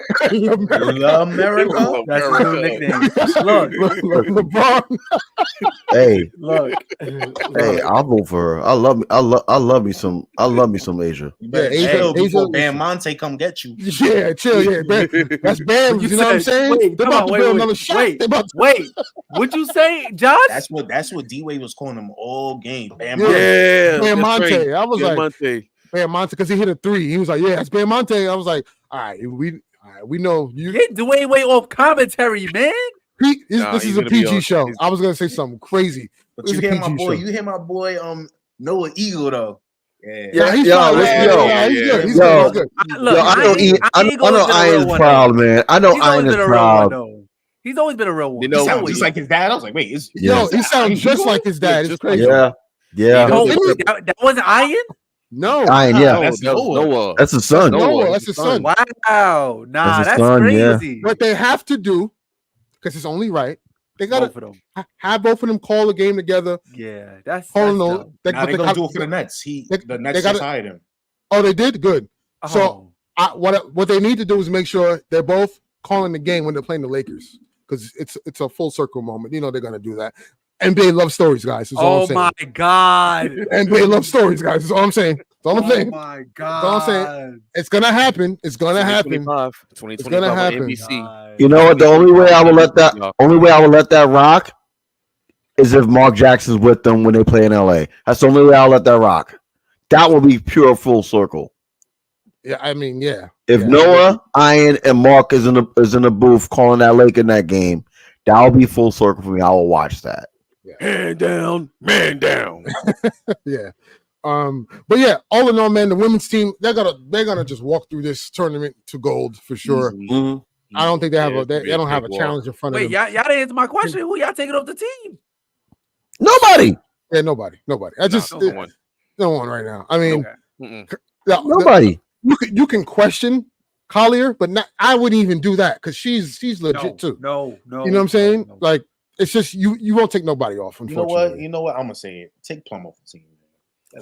America. That's a new nickname. Look, LeBron. Hey, look. hey, I'll vote for her. I love me some Asia. You better chill before Bam Monte come get you. Yeah, chill. Yeah, that's Bam. You know what I'm saying? Wait, they're about to build another shot. Wait. What'd you say, Josh? That's what D-Wade was calling him all game. Bam Monte. Right. I was Bam Monte, because he hit a 3. He was like, yeah, it's Bam Monte. I was like, all right, we know you. Get Dwayne Wade off commentary, man. This is a PG show. I was gonna say something crazy, but you hear my boy. Show. You hear my boy. Noah Eagle though. Yeah, he's good. He's good. I know Iron's proud, man. I know Iron is proud. He's always been a real one. You know, just like his dad. I was like, wait, he sounds just like his dad. It's crazy. Yeah. That wasn't Iron. No, Iron. Yeah, that's Noah. That's his son. Noah, that's his son. Wow, that's crazy. Yeah. What they have to do, because it's only right, they gotta have both of them call a game together. Yeah, that's they're gonna do it for the Nets. The Nets just hired him. Oh, they did? Good. So what they need to do is make sure they're both calling the game when they're playing the Lakers, because it's a full circle moment. You know they're gonna do that. NBA love stories, guys. Oh my God! NBA love stories, guys. That's all I'm saying. That's all I'm saying. Oh my God! That's all I'm saying. It's gonna happen. It's gonna happen. 2025 it's gonna happen. NBC. You know what? The only way I will let that rock is if Mark Jackson's with them when they play in LA. That's the only way I'll let that rock. That will be pure full circle. Yeah, I mean, yeah. If Noah, Iron, and Mark is in the booth calling that Lake in that game, that will be full circle for me. I will watch that. Yeah. Hand down, man down. Yeah. But yeah, all in all, man, the women's team, they're gonna just walk through this tournament to gold for sure. Mm-hmm. I don't think they have they don't have a challenge in front of them. Wait, y'all didn't answer my question. Who y'all taking off the team? Nobody. Yeah, nobody. I just no one right now. I mean, nobody. You can question Collier, but I wouldn't even do that because she's legit too. No. You know what I'm saying? No. Like, it's just you won't take nobody off. Unfortunately. You know what? I'm gonna say it. Take Plum off the team.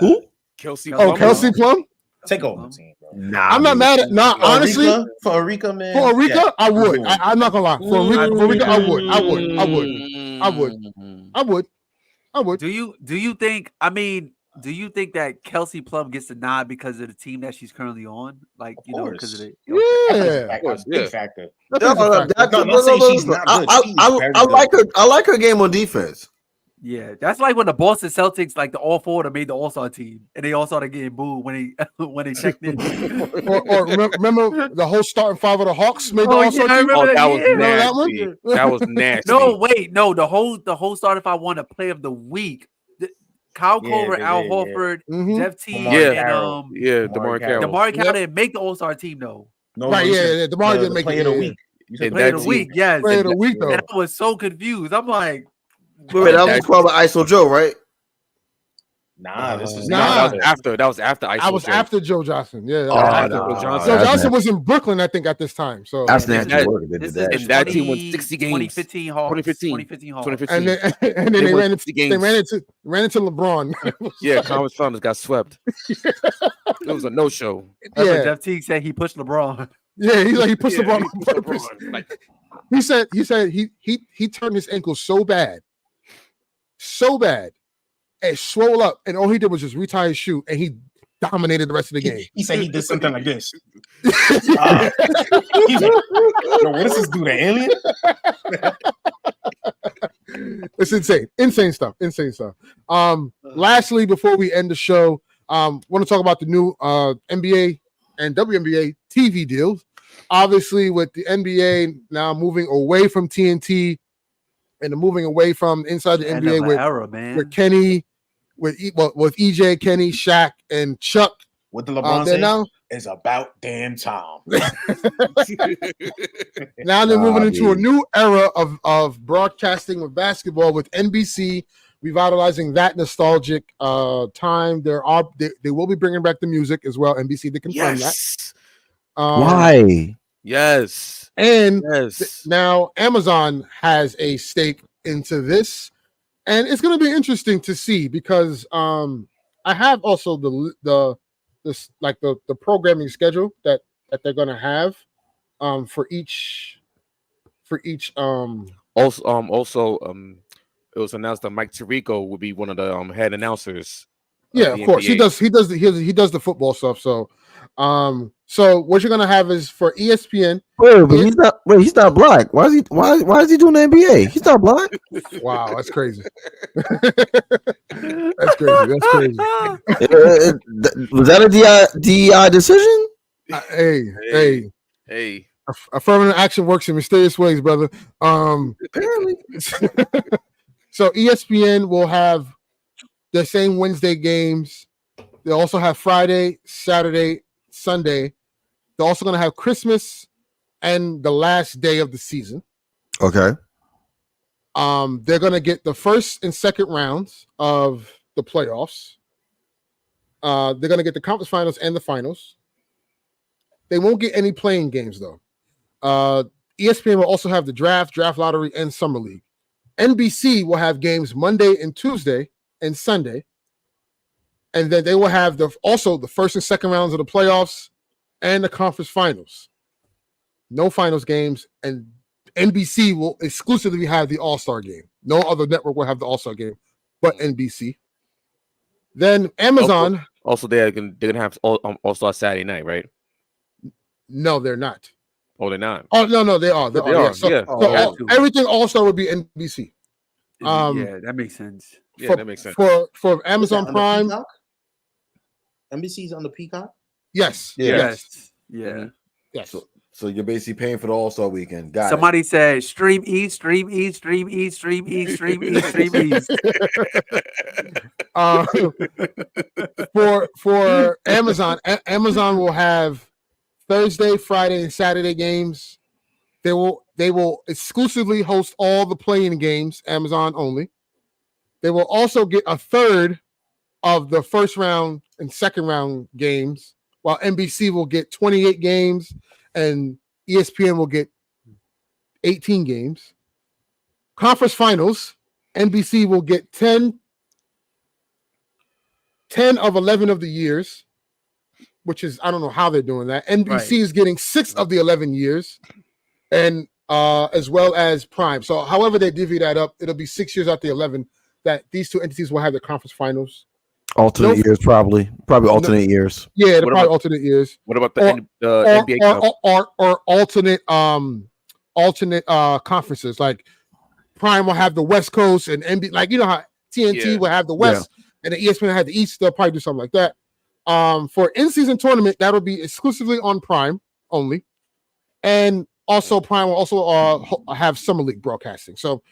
Who? Kelsey. Kelsey Plum. Take over the team, bro. Nah, I'm not mad at. Honestly, for Arika, man. For Arika, I would. I'm not gonna lie. For Arika, I would. Do you think? I mean, do you think that Kelsey Plum gets the nod because of the team that she's currently on? Like, because of it. That's a big factor. I like her game on defense. Yeah, that's like when the Boston Celtics, like the All Four, made the All-Star team, and they all started getting booed when they checked in. or remember the whole starting five of the Hawks made the All-Star team. That was nasty. No, the whole starting five won a Play of the Week. Kyle Korver, Al Horford, Jeff Teague, and DeMar Carroll. DeMar Carroll didn't make the All-Star team though. DeMar didn't make Play of the Week. Play of the Week, yes. Play of the Week though. And I was so confused. I'm like. Wait, that was probably ISO Joe, right? Nah, this is that was after ISO. I was after Joe Johnson. Yeah, Joe Johnson was in Brooklyn, I think, at this time. So that's natural work. That team won 60 games. 2015 Hawks. 2015 Hawks. And then they ran into LeBron. Yeah, Conference Finals got swept. It was a no-show. Yeah, Jeff Teague said he pushed LeBron. Yeah, he's like he pushed LeBron on purpose. He said he turned his ankle so bad, and swole up, and all he did was just retie his shoe, and he dominated the rest of the game. He said he did something like this. He's like, what does this do to alien? It's insane stuff. Lastly, before we end the show, want to talk about the new NBA and WNBA TV deals. Obviously, with the NBA now moving away from TNT and moving away from inside the NBA with Kenny, with EJ, Kenny, Shaq, and Chuck. What the LeBron said now is about damn time. Now they're moving into a new era of broadcasting with basketball with NBC revitalizing that nostalgic time. They will be bringing back the music as well. NBC to confirm that. Why? Yes. And now Amazon has a stake into this, and it's going to be interesting to see because I have also the this like the programming schedule that they're gonna have for each Also, it was announced that Mike Tirico would be one of the head announcers. Yeah, of course. NBA. He does the football stuff. So what you're gonna have is for ESPN. He's not black. Why is he doing the NBA? He's not black. Wow, that's crazy. That's crazy. Was that a DEI decision? Hey. Affirmative action works in mysterious ways, brother. Apparently. So ESPN will have the same Wednesday games. They also have Friday, Saturday, Sunday. They're also going to have Christmas and the last day of the season. Okay. They're going to get the first and second rounds of the playoffs. They're going to get the conference finals and the finals. They won't get any playing games, though. ESPN will also have the draft lottery, and summer league. NBC will have games Monday and Tuesday and Sunday. And then they will have also the first and second rounds of the playoffs and the conference finals. No finals games, and NBC will exclusively have the All-Star game. No other network will have the All-Star game but NBC. Then Amazon. Also they're gonna have All-Star Saturday night, right? No, they're not. Oh, they're not. Oh no, they are. They are. Yeah. So everything All-Star would be NBC. Yeah, that makes sense. Yeah, that makes sense. For Amazon Prime. NBC's on the Peacock? Yes. Yes. So you're basically paying for the All-Star weekend. Got Somebody said stream East. For Amazon, Amazon will have Thursday, Friday, and Saturday games. They will exclusively host all the playing games, Amazon only. They will also get a third of the first round and second round games, while NBC will get 28 games and ESPN will get 18 games. Conference finals, NBC will get 10 of 11 of the years, which is, I don't know how they're doing that. NBC is getting 6 of the 11 years, and as well as Prime. So however they divvy that up, it'll be 6 years out the 11 that these two entities will have the conference finals. Alternate years, probably alternate years. Yeah, they're probably alternate years. What about the NBA or alternate conferences? Like Prime will have the West Coast, and NBA, like you know how TNT will have the West, and the ESPN will have the East. They'll probably do something like that. For in-season tournament, that'll be exclusively on Prime only, and also Prime will also have summer league broadcasting. So,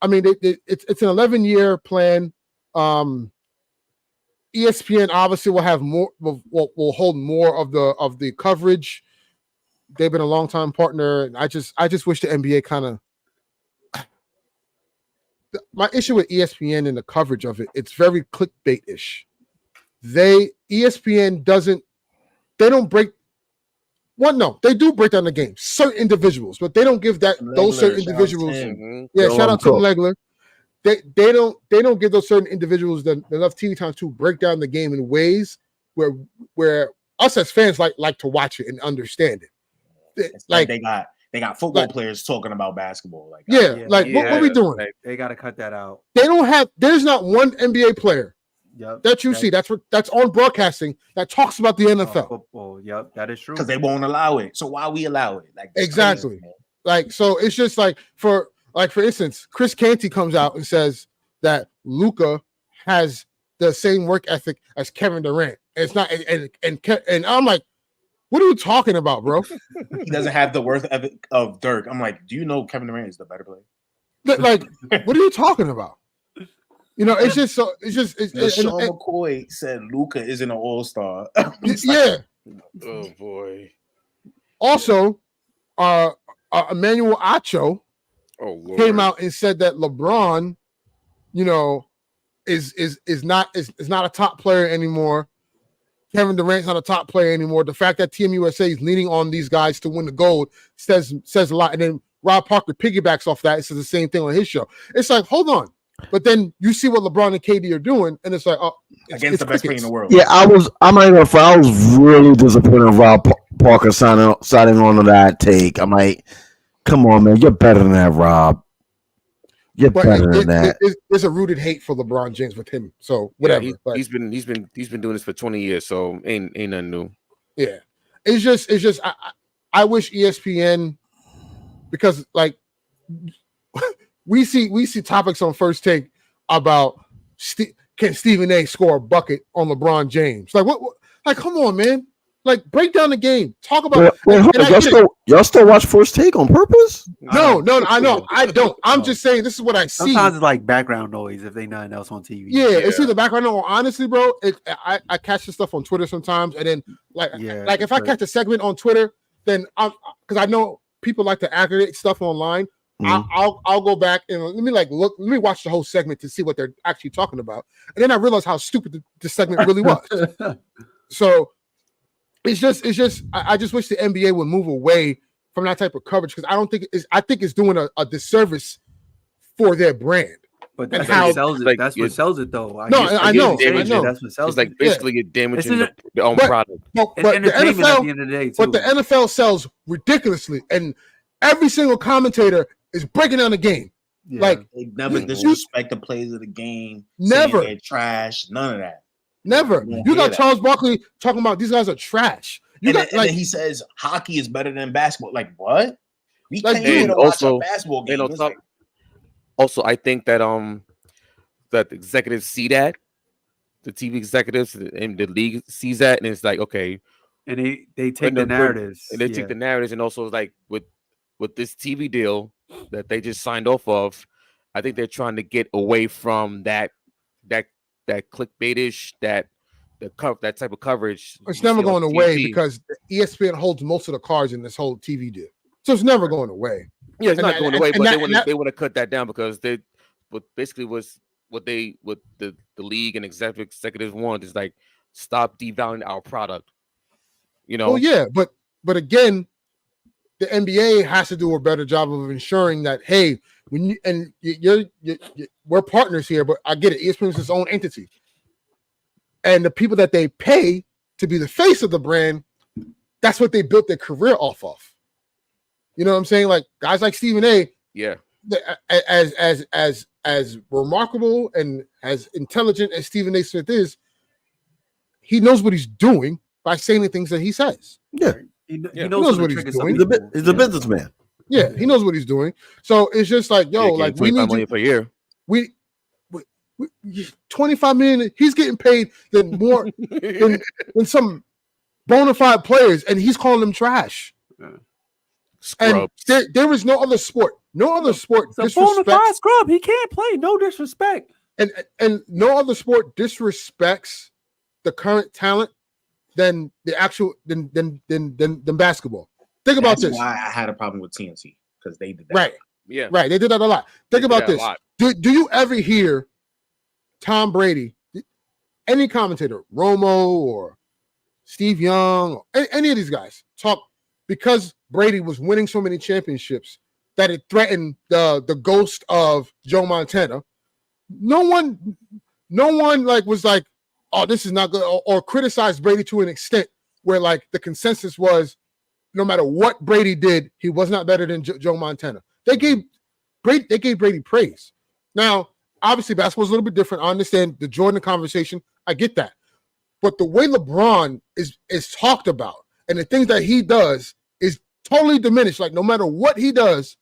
I mean, it's an 11-year plan. ESPN obviously will have more, will hold more of the coverage. They've been a long time partner, and I just wish the NBA kind of. My issue with ESPN and the coverage of it, it's very clickbait-ish. ESPN doesn't. They don't break. Well, no, they do break down the game. Certain individuals, but they don't give those certain individuals. Shout out to Legler. They don't give those certain individuals enough TV time to break down the game in ways where us as fans like to watch it and understand it. Like they got football players talking about basketball. Like what are we doing? They got to cut that out. There's not one NBA player that you see that's on broadcasting that talks about the NFL. Football. Yep, that is true. Because they won't allow it. So why we allow it? Like exactly. Crazy, like so, it's just like for instance, Chris Canty comes out and says that Luka has the same work ethic as Kevin Durant. It's not, and I'm like, what are you talking about, bro? He doesn't have the worth of Dirk. I'm like, do you know Kevin Durant is the better player? Like, what are you talking about? You know, it's just so. Sean McCoy said Luka isn't an all-star. Yeah. Oh boy. Also, Emmanuel Acho came out and said that LeBron, you know, is not a top player anymore. Kevin Durant's not a top player anymore. The fact that Team USA is leaning on these guys to win the gold says a lot. And then Rob Parker piggybacks off that and says the same thing on his show. It's like, hold on. But then you see what LeBron and KD are doing, and it's like, oh, against the best player in the world. Yeah, I'm not even gonna front. I was really disappointed in Rob Parker signing on to that take. I'm like, come on, man, you're better than that, Rob. You're better than that. There's a rooted hate for LeBron James with him. So whatever. Yeah, he's been doing this for 20 years, so ain't nothing new. Yeah, it's just I wish ESPN, because like we see topics on First Take about can Stephen A score a bucket on LeBron James? Like what? Like come on, man. Like break down the game. Talk about. Y'all still watch First Take on purpose? No, I know I don't. I'm just saying this is what I see. Sometimes it's like background noise if they nothing else on TV. Yeah, it's either background noise. Honestly, bro, I catch the stuff on Twitter sometimes, and then like if I catch a segment on Twitter, then because I know people like to aggregate stuff online. I'll go back and let me watch the whole segment to see what they're actually talking about, and then I realize how stupid the segment really was. So. It's just I just wish the NBA would move away from that type of coverage, because I think it's doing a disservice for their brand. But that's what sells it. Like, that's what sells it, though. I know. That's what sells it's like basically you're damaging their own product. But the NFL, at the end of the day, too. But the NFL sells ridiculously, and every single commentator is breaking down the game. Yeah. Like they never disrespect the plays of the game. Never trash. None of that. Never. You got Charles Barkley talking about these guys are trash. And then he says hockey is better than basketball. Like what? We can't even watch a basketball game. Also, I think that that the executives see that, the TV executives and the league sees that, and it's like okay, and they take the narratives, and they take the narratives, and also like with this TV deal that they just signed off of, I think they're trying to get away from that clickbaitish, that type of coverage. It's never going away because ESPN holds most of the cards in this whole TV deal, so it's never going away. Yeah, it's not going away, but they want to cut that down because what the league and executives want is like stop devaluing our product. You know? Oh yeah, but again, the NBA has to do a better job of ensuring that we're partners here, but I get it. ESPN is its own entity, and the people that they pay to be the face of the brand, that's what they built their career off of. You know what I'm saying? Like guys like Stephen A. Yeah. As remarkable and as intelligent as Stephen A. Smith is, he knows what he's doing by saying the things that he says. Yeah. He knows what he's doing. He's a businessman. Yeah, he knows what he's doing. So it's just like, like we need $25 million per year. We 25 million. He's getting paid more than some bona fide players, and he's calling them trash. And there is no other sport. No other sport disrespects. A bona fide scrub. He can't play. No disrespect. And no other sport disrespects the current talent than the actual than basketball. Think about this. That's why I had a problem with TNT, because they did that. Right. Yeah. Right. They did that a lot. Think about this. Do you ever hear Tom Brady, any commentator, Romo or Steve Young, or any of these guys talk because Brady was winning so many championships that it threatened the ghost of Joe Montana? No one like was like, oh, this is not good, or criticized Brady to an extent where like the consensus was, no matter what Brady did, he was not better than Joe Montana. They gave Brady praise. Now, obviously, basketball is a little bit different. I understand the Jordan conversation. I get that. But the way LeBron is talked about and the things that he does is totally diminished. Like, no matter what he does,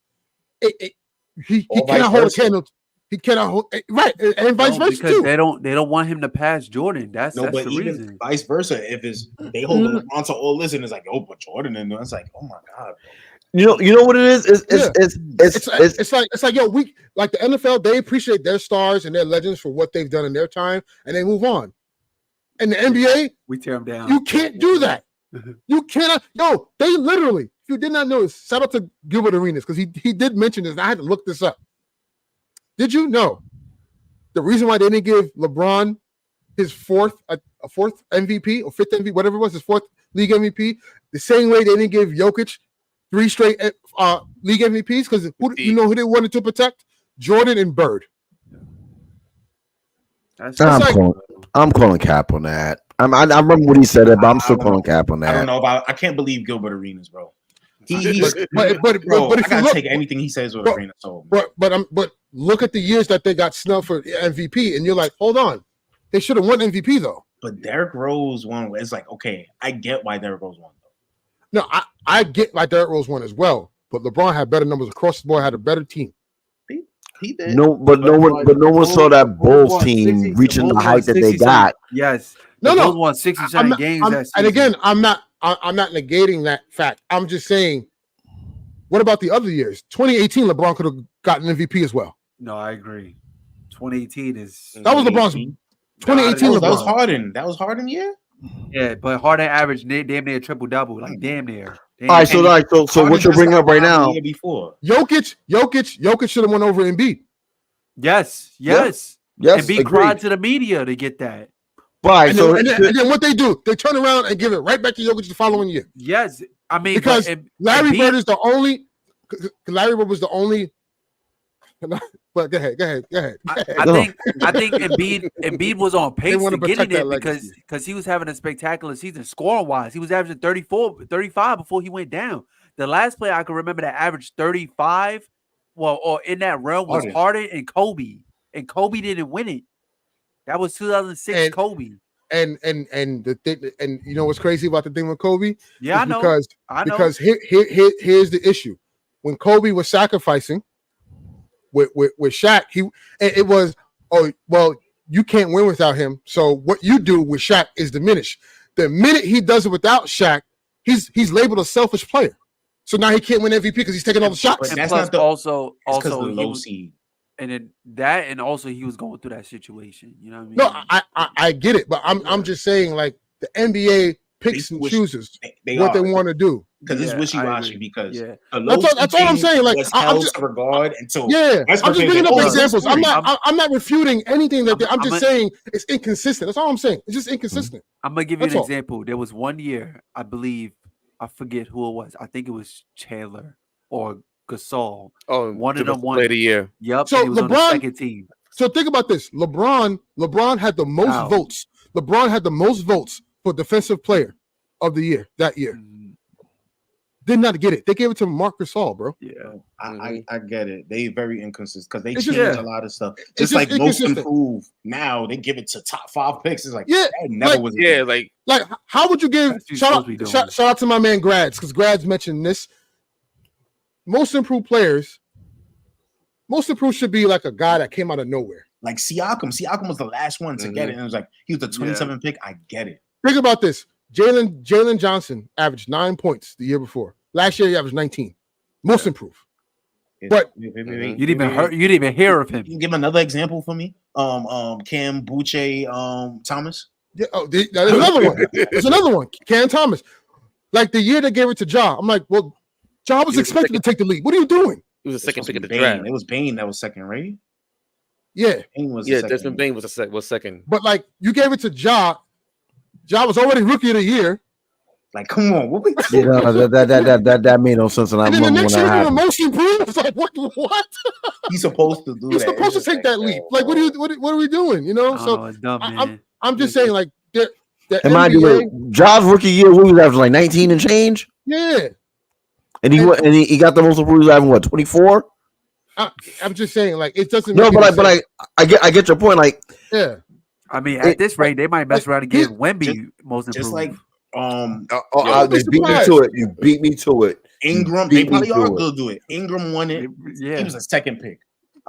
he cannot hold a candle. He cannot hold, right, and vice versa because too. They don't want him to pass Jordan. That's the reason. Vice versa. If they hold LeBron to all this and it's like, oh, but Jordan, and it's like, oh my god. You know what it is? It's like yo, we like the NFL. They appreciate their stars and their legends for what they've done in their time, and they move on. And the NBA, we tear them down. You can't do that. You cannot. No, they literally. If you did not know this, shout out to Gilbert Arenas because he did mention this. And I had to look this up. Did you know the reason why they didn't give LeBron his fourth MVP or fifth MVP, whatever it was, his fourth league MVP, the same way they didn't give Jokic 3 straight league MVPs? Because you know who they wanted to protect? Jordan and Bird. I'm calling cap on that. I remember when he said it, but I'm still calling cap on that. I don't know about. I can't believe Gilbert Arenas, bro. He's but I gotta take anything he says with a grain of salt. But look at the years that they got snubbed for MVP, and you're like, hold on, they should have won MVP though. But Derrick Rose won. It's like, okay, I get why Derrick Rose won. No, I get why Derrick Rose won as well. But LeBron had better numbers across the board. Had a better team. He did. No one saw that Bulls team reaching the height that they got. Yes. No. Bulls won 67 games. And again, I'm not negating that fact. I'm just saying, what about the other years? 2018, LeBron could have gotten MVP as well. No, I agree. 2018 is that was LeBron's. 2018, that was Harden. That was Harden, yeah. Yeah, but Harden averaged damn near triple double, like damn near. All right, so what you're bringing up right now? Before Jokic should have won over Embiid. Yes. Embiid cried to the media to get that. Right. And then what they do? They turn around and give it right back to Jokic the following year. Yes, I mean because Larry Bird is the only. Larry Bird was the only. But go ahead. I think Embiid was on pace to getting it because he was having a spectacular season scoring wise. He was averaging 35 before he went down. The last player I can remember that averaged 35, or in that realm was Harden and Kobe. And Kobe didn't win it. That was 2006 Kobe. And the thing, and you know what's crazy about the thing with Kobe? Yeah, I know. Because here's the issue. When Kobe was sacrificing with Shaq, it was, you can't win without him. So what you do with Shaq is diminish. The minute he does it without Shaq, he's labeled a selfish player. So now he can't win MVP because he's taking all the shots. And plus, also the low seed. And then that, and also he was going through that situation. You know what I mean? No, I get it, but I'm just saying, like, the NBA picks and chooses what they want to do. Because it's wishy-washy. Because that's all I'm saying. Like, I'm just regard until I'm just bringing up examples. I'm not refuting anything that I'm just saying it's inconsistent. That's all I'm saying. It's just inconsistent. I'm gonna give you an example. There was one year, I believe, I forget who it was. I think it was Chandler or Gasol. Oh, one of them won the year. Yep. So he was on the second team. So think about this. LeBron had the most votes. LeBron had the most votes for defensive player of the year that year. Did not get it. They gave it to Marc Gasol, bro. Yeah, I get it. They very inconsistent because they change a lot of stuff. Just like most improved now, they give it to top 5 picks. It's like that never was. Yeah, like how would you give? Shout out to my man Grads, because Grads mentioned this. Most improved players. Most improved should be like a guy that came out of nowhere. Like Siakam. Siakam was the last one to get it. And it was like he was the 27th pick. I get it. Think about this. Jalen Johnson averaged 9 points the year before. Last year he averaged 19. Most improved. But you didn't even hear of him. Can you give another example for me? Cam Boucher, Thomas. Yeah, there's another one. There's another one. Cam Thomas. Like the year they gave it to Ja. I'm like, well, Ja was expected to take the lead. What are you doing? He was the second pick of the draft. It was Bane that was second, right? Yeah. Desmond Bane was second. But like you gave it to Ja. Ja was already rookie of the year. Like, come on, what we that made no sense. And then the next year, the most improved. Like, what? He's supposed to do. He's supposed to take that leap. Like, what are we doing? You know? So it's dumb, man. I'm just saying, like, Ja's rookie year, what was that? Like 19 and change. Yeah. And he got the most improved having what 24. I'm just saying, like, it doesn't. No, but I get your point. Like, yeah. I mean, at this rate, they might mess around and give Wemby most improved. Just like they beat me to it. You beat me to it. Ingram, they probably are going to do it. Ingram won it. He was a second pick.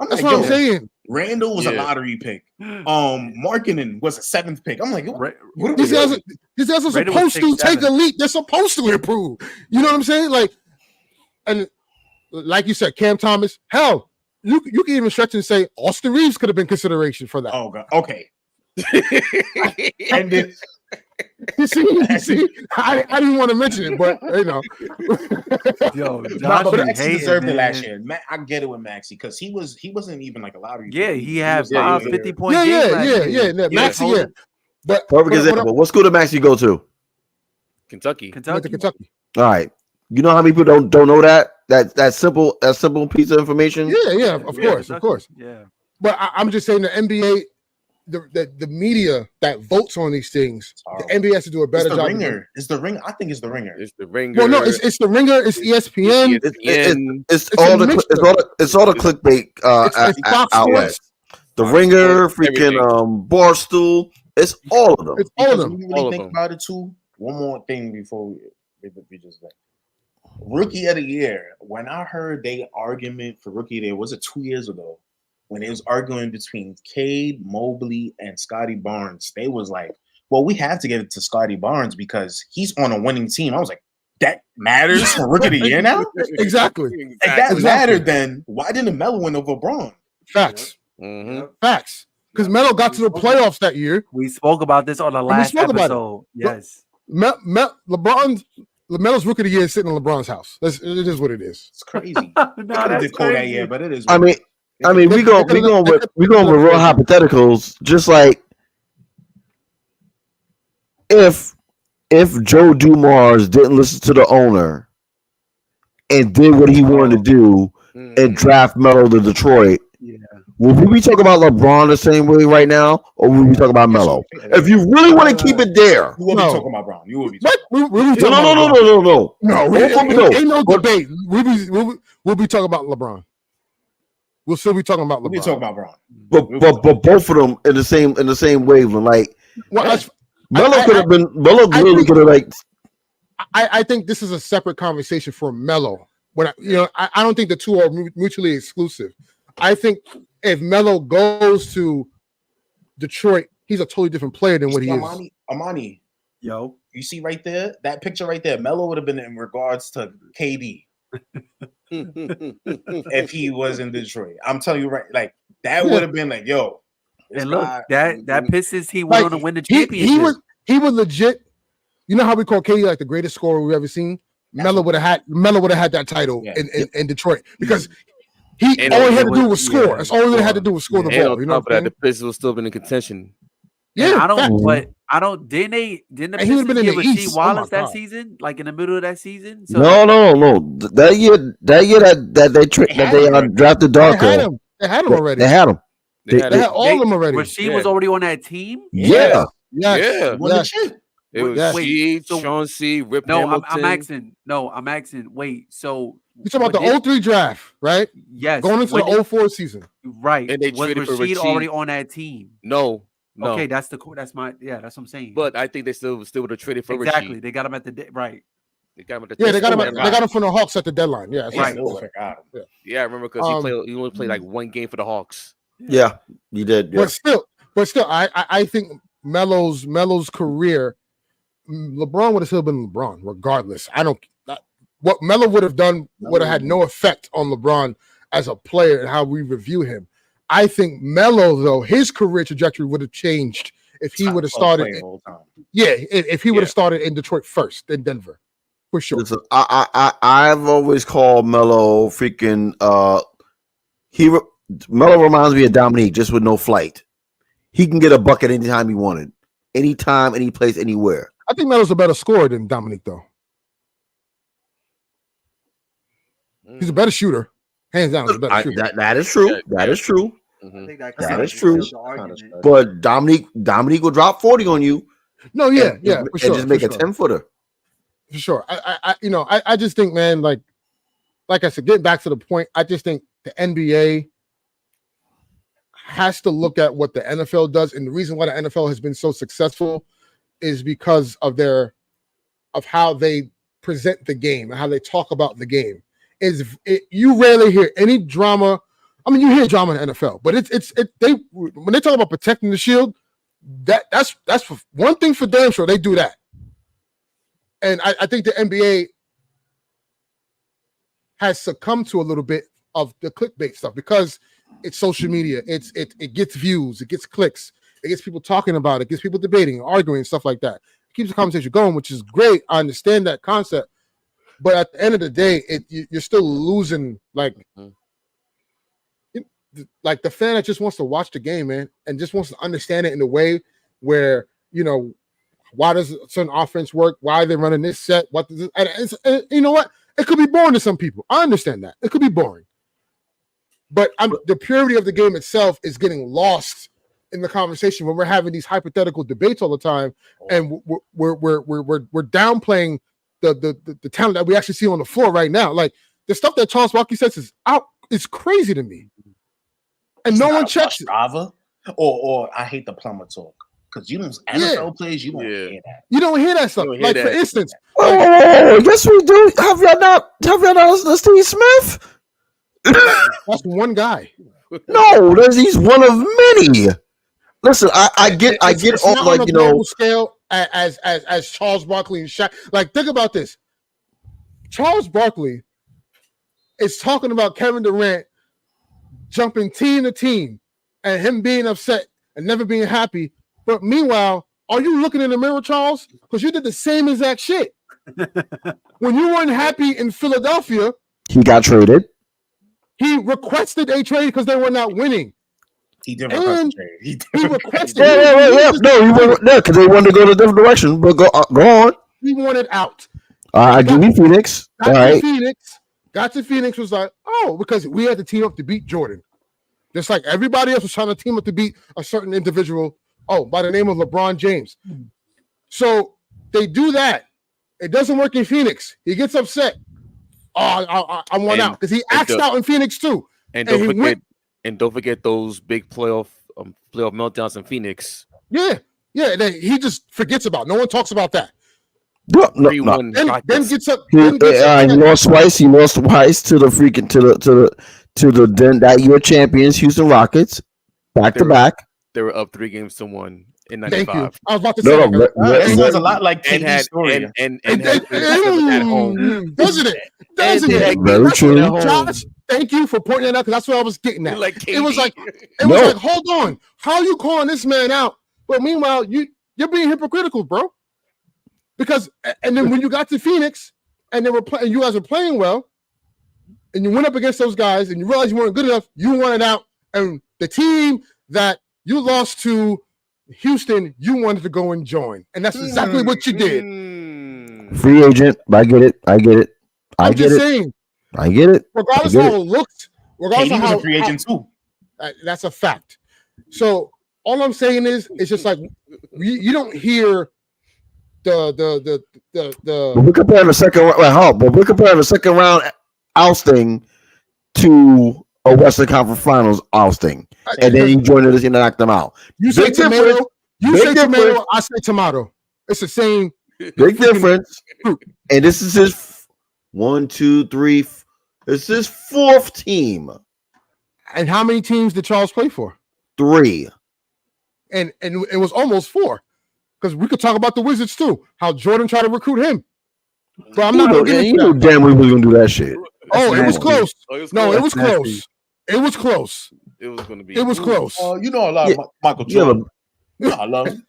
That's what I'm saying. Randall was a lottery pick. Markkanen was a 7th pick. I'm like, what these guys are supposed to take a leap. They're supposed to improve. You know what I'm saying? Like, and like you said, Cam Thomas. Hell, you can even stretch and say Austin Reeves could have been consideration for that. Oh God. Okay. And then you see, I didn't want to mention it, but you know, but Maxey deserved it last year. I get it with Maxey because he wasn't even like a lottery. Yeah, he had 50-point games. Yeah. Maxey, yeah. But perfect example. What school did Maxey go to? Kentucky. Kentucky. All right. You know how many people don't know that simple piece of information? Yeah. Of course. Yeah. But I'm just saying the NBA. the media that votes on these things, the NBA has to do a better job. It's the Ringer. I think it's the Ringer. It's the Ringer. Well, no, it's the Ringer. It's ESPN. It's all the clickbait outlets. The Ringer, freaking Barstool. It's all of them. It's all of them. When you really think about it too. One more thing before we just like Rookie of the Year. When I heard they argument for Rookie of the Year, was it 2 years ago? When they was arguing between Cade, Mobley, and Scotty Barnes, they was like, well, we have to give it to Scotty Barnes because he's on a winning team. I was like, that matters for Rookie of the Year now? Exactly. If that mattered, then why didn't Melo win over Braun? Facts. Facts. Because Melo got to the playoffs that year. We spoke about this on the last episode. Yes. Melo's Rookie of the Year is sitting in LeBron's house. It is what it is. It's crazy. Did cool that year, but it is. I mean, we going with real hypotheticals. Just like if Joe Dumars didn't listen to the owner and did what he wanted to do and draft Melo to Detroit, would we be talking about LeBron the same way right now, or would we talk about Melo? If you really want to keep it there, you will be talking about Brown. You will be. No. Ain't no debate. We'll be talking about LeBron. We'll still be talking about LeBron. We'll be talking about Brown. But both of them in the same wavelength. Like Melo could have been. Melo really could have like. I think this is a separate conversation for Melo. I don't think the two are mutually exclusive. I think if Melo goes to Detroit, he's a totally different player than what he is. Amani, yo, you see right there, that picture right there, Melo would have been in regards to KD. If he was in Detroit, I'm telling you right, like that would have been like, yo. And look, that Pistons he went on to win the championship. He was legit. You know how we call KD like the greatest scorer we've ever seen? Melo would have had that title in Detroit because all he had to do was score. That's all he had to do was score the ball. You know what I'm saying? The Pistons will still been in contention. Yeah, I don't. Didn't the Pistons give Rasheed Wallace that season, like in the middle of that season? So no. That year that they drafted Darko. They had him already. They had him. They had all of them already. Rasheed was already on that team. Yeah. It was Wait, Sean C. Rip No, Hamilton. I'm asking. Wait, so you talking about the 03 draft, right? Yes. Going into the 04 season, right? And they was traded for Rasheed Rasheed already on that team? No. Okay, that's what I'm saying. But I think they still would have traded for exactly. Rasheed. They got him at the right. They got him at the they got him from the Hawks at the deadline. Yeah, right. Yeah, I remember because he only played like one game for the Hawks. Yeah, you did. Yeah. But still, I think Melo's career, LeBron would have still been LeBron regardless. What Melo would have done would have had no effect on LeBron as a player and how we review him. I think Melo, though, his career trajectory would have changed if he would have started. If he would have started in Detroit first, then Denver, for sure. Listen, I've always called Melo freaking. Melo reminds me of Dominique, just with no flight. He can get a bucket anytime he wanted, anytime, any place, anywhere. I think Melo's a better scorer than Dominique, though. He's a better shooter, hands down. He's a better shooter. That is true. That is true. Mm-hmm. That is true. But Dominique will drop 40 on you. No, for sure. And just make a 10-footer. For sure. I just think, man, like I said, getting back to the point, I just think the NBA has to look at what the NFL does, and the reason why the NFL has been so successful is because of how they present the game and how they talk about the game. You rarely hear any drama. I mean, you hear drama in the NFL, but when they talk about protecting the shield, that's one thing for damn sure. They do that, and I think the NBA has succumbed to a little bit of the clickbait stuff because it's social media. It gets views, it gets clicks, it gets people talking about it, gets people debating, arguing, stuff like that. It keeps the conversation going, which is great. I understand that concept, but at the end of the day, you're still losing like the fan that just wants to watch the game, man, and just wants to understand it in a way where, why does certain offense work? Why are they running this set? And you know what? It could be boring to some people. I understand that. It could be boring. But the purity of the game itself is getting lost in the conversation when we're having these hypothetical debates all the time, and we're downplaying the talent that we actually see on the floor right now. Like the stuff that Charles Barkley says is out. It's crazy to me, and no one checks it. Or I hate the plumber talk. Because you don't NFL players, you don't hear that. You don't hear that stuff. Like for instance, yes we do. Have y'all not listened to Steve Smith? That's one guy. No, he's one of many. Listen, I get all like you know scale as Charles Barkley and Shaq. Like think about this. Charles Barkley is talking about Kevin Durant jumping team to team and him being upset and never being happy. But meanwhile, are you looking in the mirror, Charles? Because you did the same exact shit. When you weren't happy in Philadelphia, he got traded. He requested a trade because they were not winning. He did request a trade. He requested. No, because they wanted to go to a different direction. But go on. He wanted out. I give me Phoenix. Got to Phoenix. Was like, oh, because we had to team up to beat Jordan, just like everybody else was trying to team up to beat a certain individual. Oh, by the name of LeBron James. So they do that. It doesn't work in Phoenix. He gets upset. Oh, I want out because he axed out in Phoenix too. And don't forget those big playoff meltdowns in Phoenix. Yeah. He just forgets about. No one talks about that. No. Then gets up. He lost twice. He lost twice to the freaking to the then that year champions Houston Rockets, back to back. They were up 3-1 in '95. Thank you. I was about to say it sounds a lot like KD's story. And at home, doesn't it? Very true. Josh, thank you for pointing that out because that's what I was getting at. It was like, hold on, how are you calling this man out? But meanwhile, you're being hypocritical, bro. Because and then when you got to Phoenix and they were playing, you guys were playing well, and you went up against those guys and you realized you weren't good enough, you wanted out, and the team that you lost to Houston, you wanted to go and join. And that's exactly what you did. Free agent. I get it. I'm just saying. I get it. Regardless of how it looked, regardless of how a free agent too. That's a fact. So all I'm saying is, it's just like you don't hear the. But we're comparing the second round. But we're comparing the second round ousting to a Western Conference Finals ousting, and then you joined us and knocked them out. You say tomato. You say tomato. I say tomato. It's the same. Big difference. And this is his 1, 2, 3. It's his fourth team. And how many teams did Charles play for? 3. And it was almost 4. Because we could talk about the Wizards too. How Jordan tried to recruit him. But I'm not. You know damn we was gonna do that shit. Oh, it was close. No, it was close. It was close. It was going to be. It was close. You know a lot of Michael Jordan. I love him.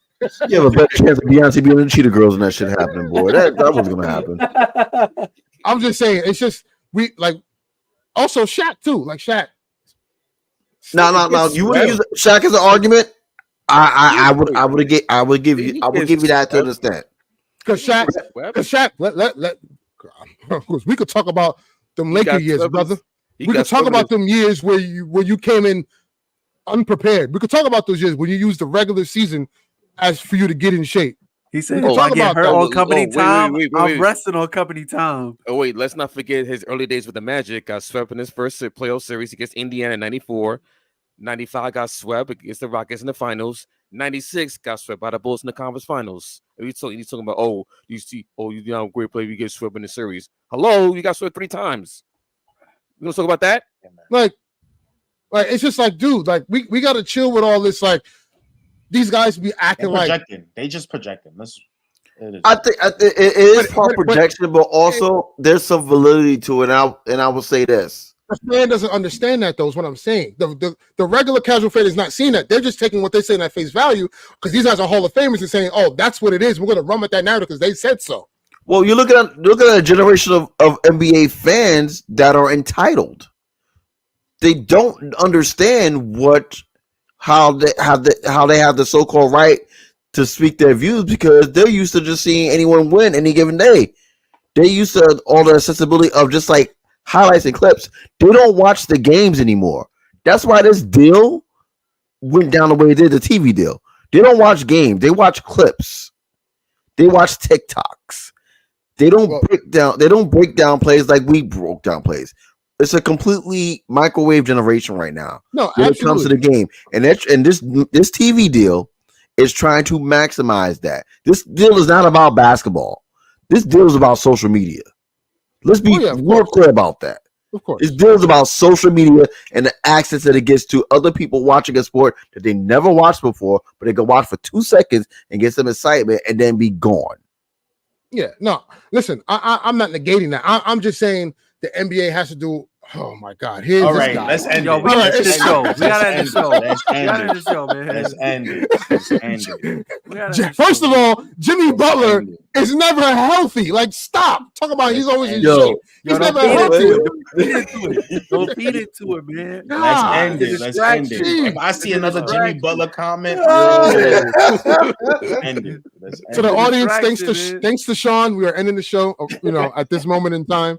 You have a better chance of Beyonce being in the Cheetah Girls and that shit happening, boy. That was going to happen. I'm just saying, it's just we like. Also, Shaq too. Like Shaq. No. You want to use Shaq as an argument? I would give you that to understand. Because Shaq, let. We could talk about them Laker years, brother. We could talk about them years where you came in unprepared. We could talk about those years when you used the regular season as for you to get in shape. He said, if I get hurt on company time, I'm resting on company time. Oh, wait, let's not forget his early days with the Magic. Got swept in his first playoff series against Indiana in 94. 95 got swept against the Rockets in the finals. 96 got swept by the Bulls in the conference finals. He's talking about, you're a great player, you get swept in the series. Hello, you got swept 3 times. You want to talk about that? Like it's just like, dude, like we got to chill with all this. Like these guys be acting like they just projecting. I think it is part projection, but also there's some validity to it. And I will say this: the fan doesn't understand that. Though is what I'm saying. The regular casual fan is not seeing that. They're just taking what they say at face value because these guys are Hall of Famers and saying, "Oh, that's what it is. We're going to run with that narrative because they said so." Well, you look at a generation of NBA fans that are entitled. They don't understand how they have the so-called right to speak their views because they're used to just seeing anyone win any given day. They're used to all the accessibility of just like highlights and clips. They don't watch the games anymore. That's why this deal went down the way it did the TV deal. They don't watch games. They watch clips. They watch TikToks. They don't break down. They don't break down plays like we broke down plays. It's a completely microwave generation right now. No, when absolutely. it comes to the game, and this TV deal is trying to maximize that. This deal is not about basketball. This deal is about social media. Let's be more clear about that. Of course, this deal is about social media and the access that it gets to other people watching a sport that they never watched before, but they can watch for 2 seconds and get some excitement and then be gone. Yeah, no, listen, I'm not negating that. I'm just saying the NBA has to do. Oh my God! Here's all this right, guy. let's end Yo, it. we gotta end the show. We gotta end the show. Let's We gotta end the show, man. Let's end it. Let's end it. First of all, Jimmy Butler is never healthy. Like, stop. Talk about he's always in shape. He's never healthy. Don't feed it to him, man. Let's end it. Let's end it. If I see another Jimmy Butler comment, let's end it. To the audience, thanks to Sean, we are ending the show. At this moment in time.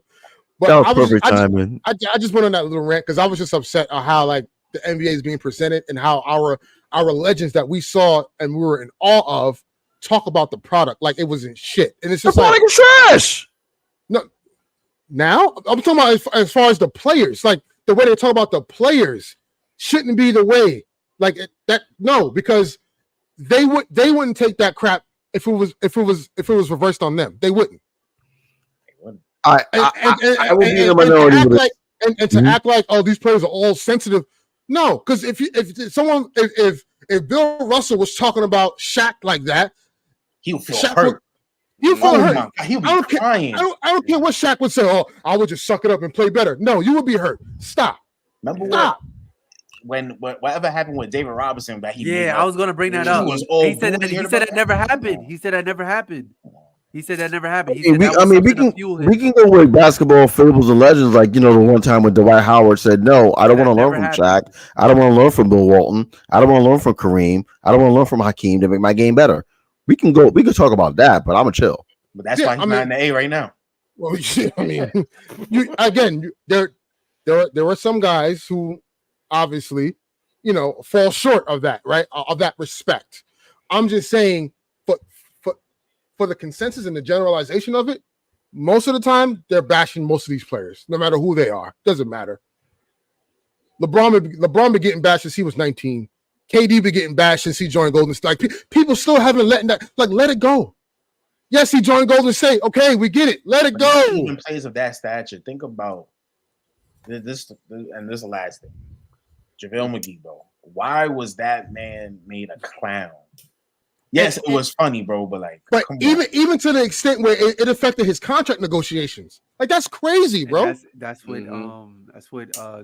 But that was perfect timing. I just went on that little rant because I was just upset at how like the NBA is being presented and how our legends that we saw and we were in awe of talk about the product like it wasn't shit. And it's just like it's trash. No, now I'm talking about as far as the players, like the way they talk about the players shouldn't be the way like because they wouldn't take that crap if it was reversed on them. They wouldn't. I would be in the minority and to act like these players are all sensitive. No, because if Bill Russell was talking about Shaq like that, he would feel hurt. He'll feel hurt. He would be crying. I don't care what Shaq would say. Oh, I would just suck it up and play better. No, you would be hurt. Stop. Remember whatever happened with David Robinson that he I was gonna bring that up. He said that never happened. He said that never happened. He said that never happened. We can go with basketball fables and legends, like the one time when Dwight Howard said, "No, I don't want to learn from Shaq. I don't want to learn from Bill Walton. I don't want to learn from Kareem. I don't want to learn from Hakeem to make my game better." We can talk about that, but I'm a chill. But that's why he's not in the A right now. Well, there are some guys who obviously, fall short of that, right? Of that respect. I'm just saying, for the consensus and the generalization of it, most of the time they're bashing most of these players, no matter who they are. Doesn't matter. LeBron been getting bashed since he was 19. KD been getting bashed since he joined Golden State. People still haven't let it go. Yes, he joined Golden State. Okay, we get it. Let it go. Even players of that stature. Think about this, and this is the last thing. JaVale McGee, bro. Why was that man made a clown? Yes, it was funny, bro, but even to the extent where it affected his contract negotiations. Like, that's crazy, bro. That's what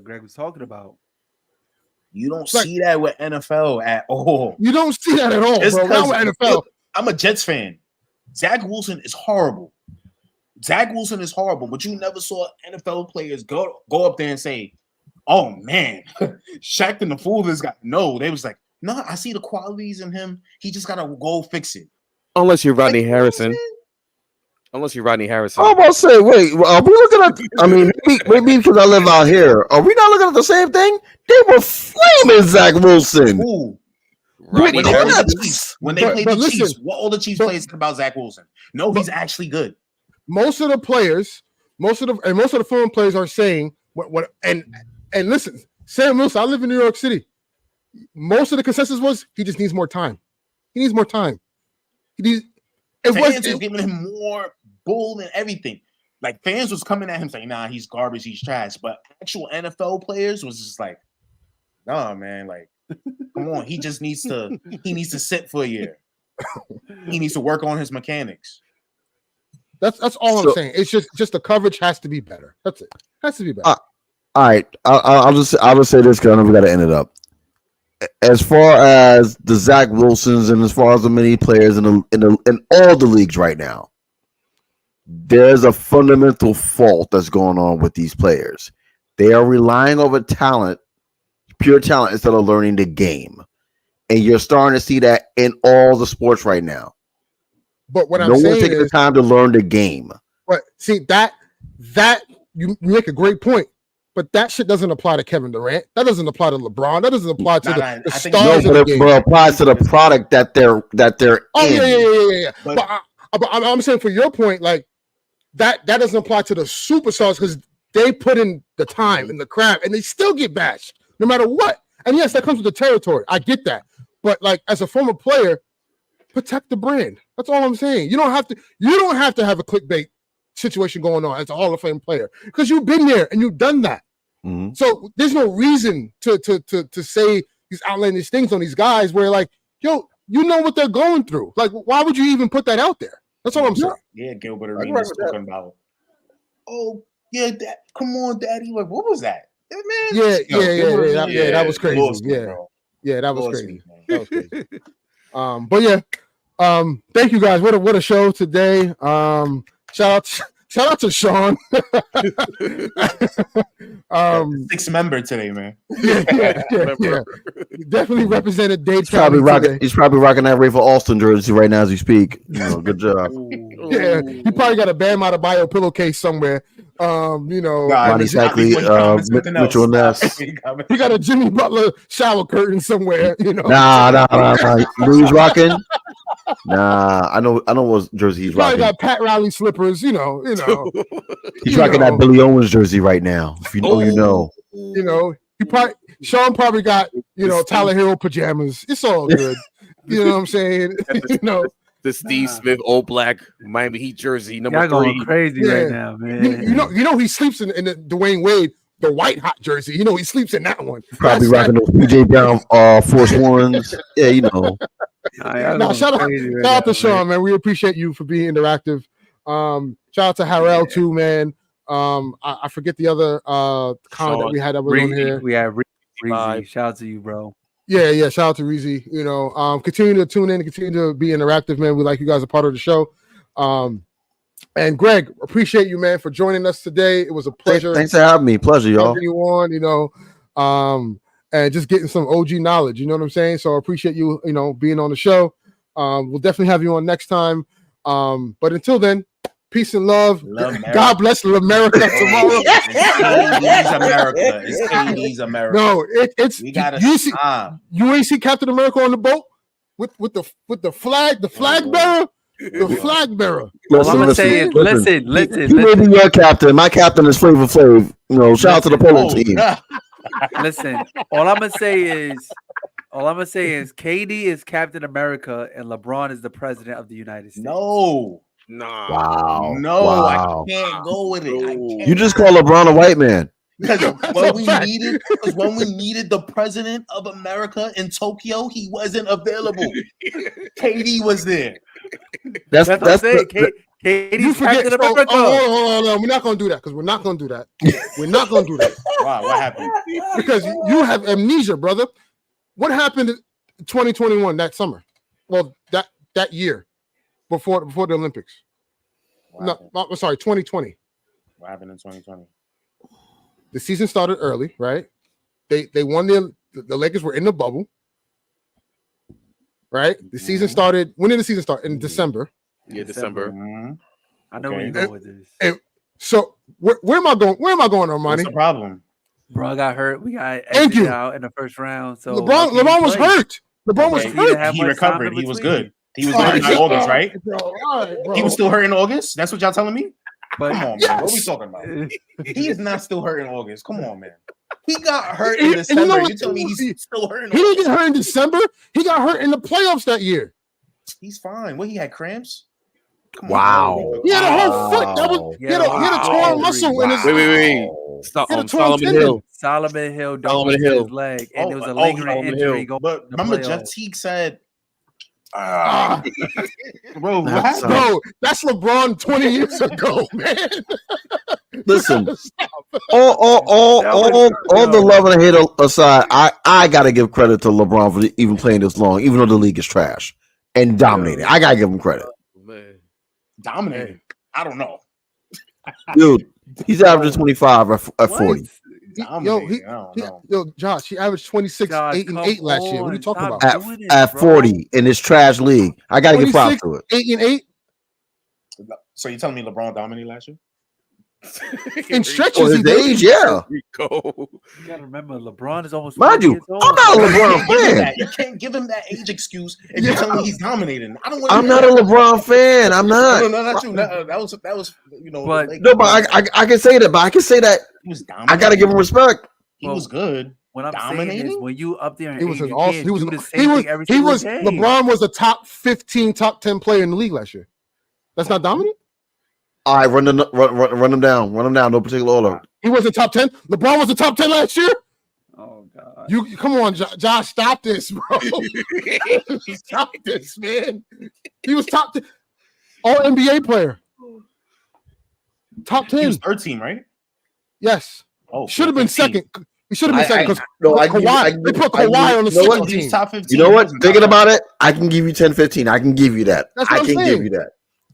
Greg was talking about. You don't see that with NFL at all. You don't see that at all, bro. Not with NFL. Look, I'm a Jets fan. Zach Wilson is horrible. But you never saw NFL players go up there and say, "Oh man, Shaq and the fool this guy." No, they was like, "No, I see the qualities in him. He just gotta go fix it." Unless you're Rodney Harrison. I'm about to say, wait, are we looking at? I mean, maybe because I live out here, are we not looking at the same thing? They were flaming Zach Wilson. Ooh. When they played the Chiefs, what all the Chiefs players said about Zach Wilson? No, he's actually good. Most of the players, most of the foreign players are saying what and listen, Sam Wilson. I live in New York City. Most of the consensus was he just needs more time. He needs more time. Fans was giving him more bull than everything. Like, fans was coming at him saying, "Nah, he's garbage, he's trash." But actual NFL players was just like, "Nah, man, like, come on, he needs to sit for a year. He needs to work on his mechanics." That's all I'm saying. It's just the coverage has to be better. That's it. Has to be better. All right, I'll just say this because I know we got to end it up. As far as the Zach Wilsons and as far as the many players in all the leagues right now, there's a fundamental fault that's going on with these players. They are relying over talent, pure talent, instead of learning the game. And you're starting to see that in all the sports right now. But what no I'm saying one's taking the time to learn the game. But see that you make a great point. But that shit doesn't apply to Kevin Durant. That doesn't apply to LeBron. That doesn't apply to the stars of the game. But it applies to the product that they're in. Yeah. But I'm saying for your point, like that doesn't apply to the superstars because they put in the time and the craft and they still get bashed no matter what. And yes, that comes with the territory. I get that. But like as a former player, protect the brand. That's all I'm saying. You don't have to have a clickbait situation going on as a Hall of Fame player because you've been there and you've done that. Mm-hmm. So there's no reason to say these outlandish things on these guys where like, yo, you know what they're going through. Like, why would you even put that out there? That's all I'm saying. Yeah, Gilbert Arenas talking about, oh yeah, come on, Daddy. Like, what was that? Man, yeah, that was crazy. That was crazy. That was crazy. But yeah, thank you guys. What a show today. Shout out to Sean. 6 member today, man. Yeah. Definitely represented Dade. He's probably rocking that Rafer Alston jersey right now as we speak. Good job. Yeah, he probably got a Bam Adebayo pillowcase somewhere. Ronnie Sackley, Mitchell Ness. He got a Jimmy Butler shower curtain somewhere. Nah. Who's rocking? Nah, I know what jersey he's rocking. Probably got Pat Riley slippers. He's rocking that Billy Owens jersey right now. If you know, you know. Sean probably got Tyler Hero pajamas. It's all good. You know what I'm saying? The Steve Smith old black Miami Heat jersey number 3. Going crazy right now, man. You know he sleeps in the Dwayne Wade, the white hot jersey. He sleeps in that one. Probably rocking those PJ Brown Force Ones. Yeah, Shout out to Sean, man. We appreciate you for being interactive. Shout out to EricL too, man. I forget the other comment that we had that was on here. We had Reezy. Shout out to you, bro. Yeah. Shout out to Reezy. Continue to tune in, continue to be interactive, man. We like you guys a part of the show. And Greg, appreciate you, man, for joining us today. It was a pleasure. Thanks for having me. Pleasure, y'all. Having you on, and just getting some OG knowledge. You know what I'm saying? So I appreciate you, being on the show. We'll definitely have you on next time. But until then, peace and love. God bless America tomorrow. It's America. It's KD's America. No, it's you ain't see Captain America on the boat with the flag bearer. The flag bearer. All I'm gonna say is listen. You may be your captain. My captain is Flavor Flav. Shout out to the polo team. Listen, all I'm gonna say is KD is Captain America and LeBron is the president of the United States. No. Wow. No, wow. I can't go with it. You just call LeBron a white man. Because when we needed the president of America in Tokyo, he wasn't available. KD was there. That's what I'm saying. KD's Captain America. Hold on. We're not gonna do that because we're not gonna do that. We're not gonna do that. Wow, what happened? Because you have amnesia, brother. What happened in 2021 that summer? Well, that year before the Olympics. No, I'm sorry, 2020. What happened in 2020? The season started early, right? They won the Lakers were in the bubble, right? The season started. When did the season start? In December. Yeah, December. Mm-hmm. I know where you're going with this. And so where am I going? Where am I going, Armani? What's the problem? Bro got hurt. We got exited out in the first round. So LeBron was hurt. LeBron was hurt. He recovered. He was good. He was hurt in August, right? Bro. He was still hurt in August. That's what y'all telling me. But come on, man. What are we talking about? He is not still hurt in August. Come on, man. He got hurt in December. You telling me he's still hurt in August? He didn't get hurt in December. He got hurt in the playoffs that year. He's fine. What, he had cramps? Wow. He had a whole foot. He had a torn muscle in his. Wait. Stop. Solomon Hill. Solomon Hill don't his leg, and it was a lingering injury. But remember, Jeff Teague said, bro, that's LeBron 20 years ago, man. Listen, all the love and hate aside, I gotta give credit to LeBron for even playing this long, even though the league is trash and dominating. I gotta give him credit. Dominating? I don't know, dude. He's averaging 25 at 40. Yo, Josh, he averaged 26, 8 and 8 last year. What are you talking about? At 40 in this trash league. I gotta give props to it. 8 and 8. So you telling me LeBron dominated last year? In stretches, For his age, yeah. Rico. You gotta remember, LeBron is almost. Mind 40 you, years old. I'm not a LeBron fan. You can't give him that age excuse if you tell me he's dominating. I don't want. I'm not a LeBron fan. I'm not. No, not you. That was you know. But I can say that. But I can say that. He was dominating. I gotta give him respect. He was good. What I'm Dominating? saying is, when you up there, He was age, an you awesome. can't He was. do the same thing every single game. LeBron was a top 15, top 10 player in the league last year. That's not dominant. All right, run them down. Run them down. No particular order. He was a top 10. LeBron was a top 10 last year. Oh God! You come on, Josh. Stop this, bro. Stop this, man. He was top 10. All NBA player. Top 10. He was third team, right? Yes. Oh, Should have been 15. second. He should have been second because Kawhi. they put Kawhi on the second team. He's top 15. You know what? Thinking about it, I can give you 10-15. I can give you that. That's what I I'm can saying. give you that.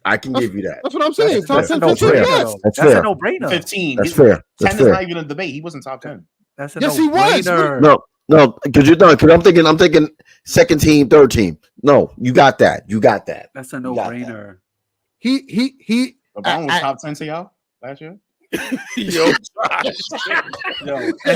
I can give you that. That's what I'm saying. Top 10, 15. fair. Yes. That's That's fair. a no-brainer. 15. That's fair. 10 is not even a debate. He wasn't top 10. That's a Yes, he was. no-brainer. No, because you're done. Because I'm thinking second team, third team. No, you got that. You got that. That's a You got no-brainer. He. LeBron was top 10 to y'all last year? Yo, End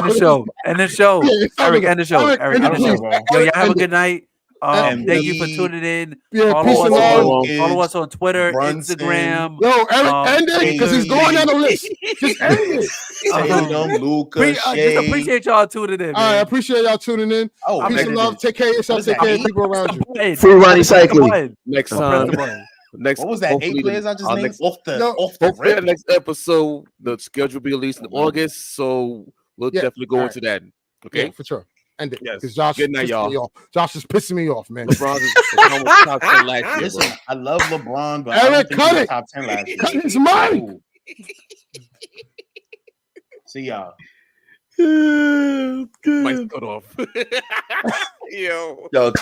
the show. End the show. Eric, end the show. Eric, end the show. Yo, y'all have a good night. Thank you for tuning in. Yeah, peace and love. Follow us on Twitter, Brunson. Instagram. Yo, Eric, end it because he's going down the list. Just end it. Tatum, Luka, Just Shea. appreciate y'all tuning in. All right, I Man. appreciate y'all tuning in. Oh, Peace and love. Take care of yourself. Take care of people around you. Hey, Free Ronnie press the Cycling. button. next Press time. the button. Next, What was that? hopefully 8 players I just our named? next- Off the Hopefully, the rip? next episode, the schedule will be released in August, so we'll Yeah, definitely go all into that. Okay. Yeah, for sure. End it. Yes. Because Josh Good night, is pissing y'all. me off. Josh is pissing me off, man. LeBron is almost top 10 last year. Listen, Bro. I love LeBron, but Eric, I don't think cut he was it. top 10 last year. Cut his mic. Ooh. See y'all. Mike's cut off. Yo. Yo,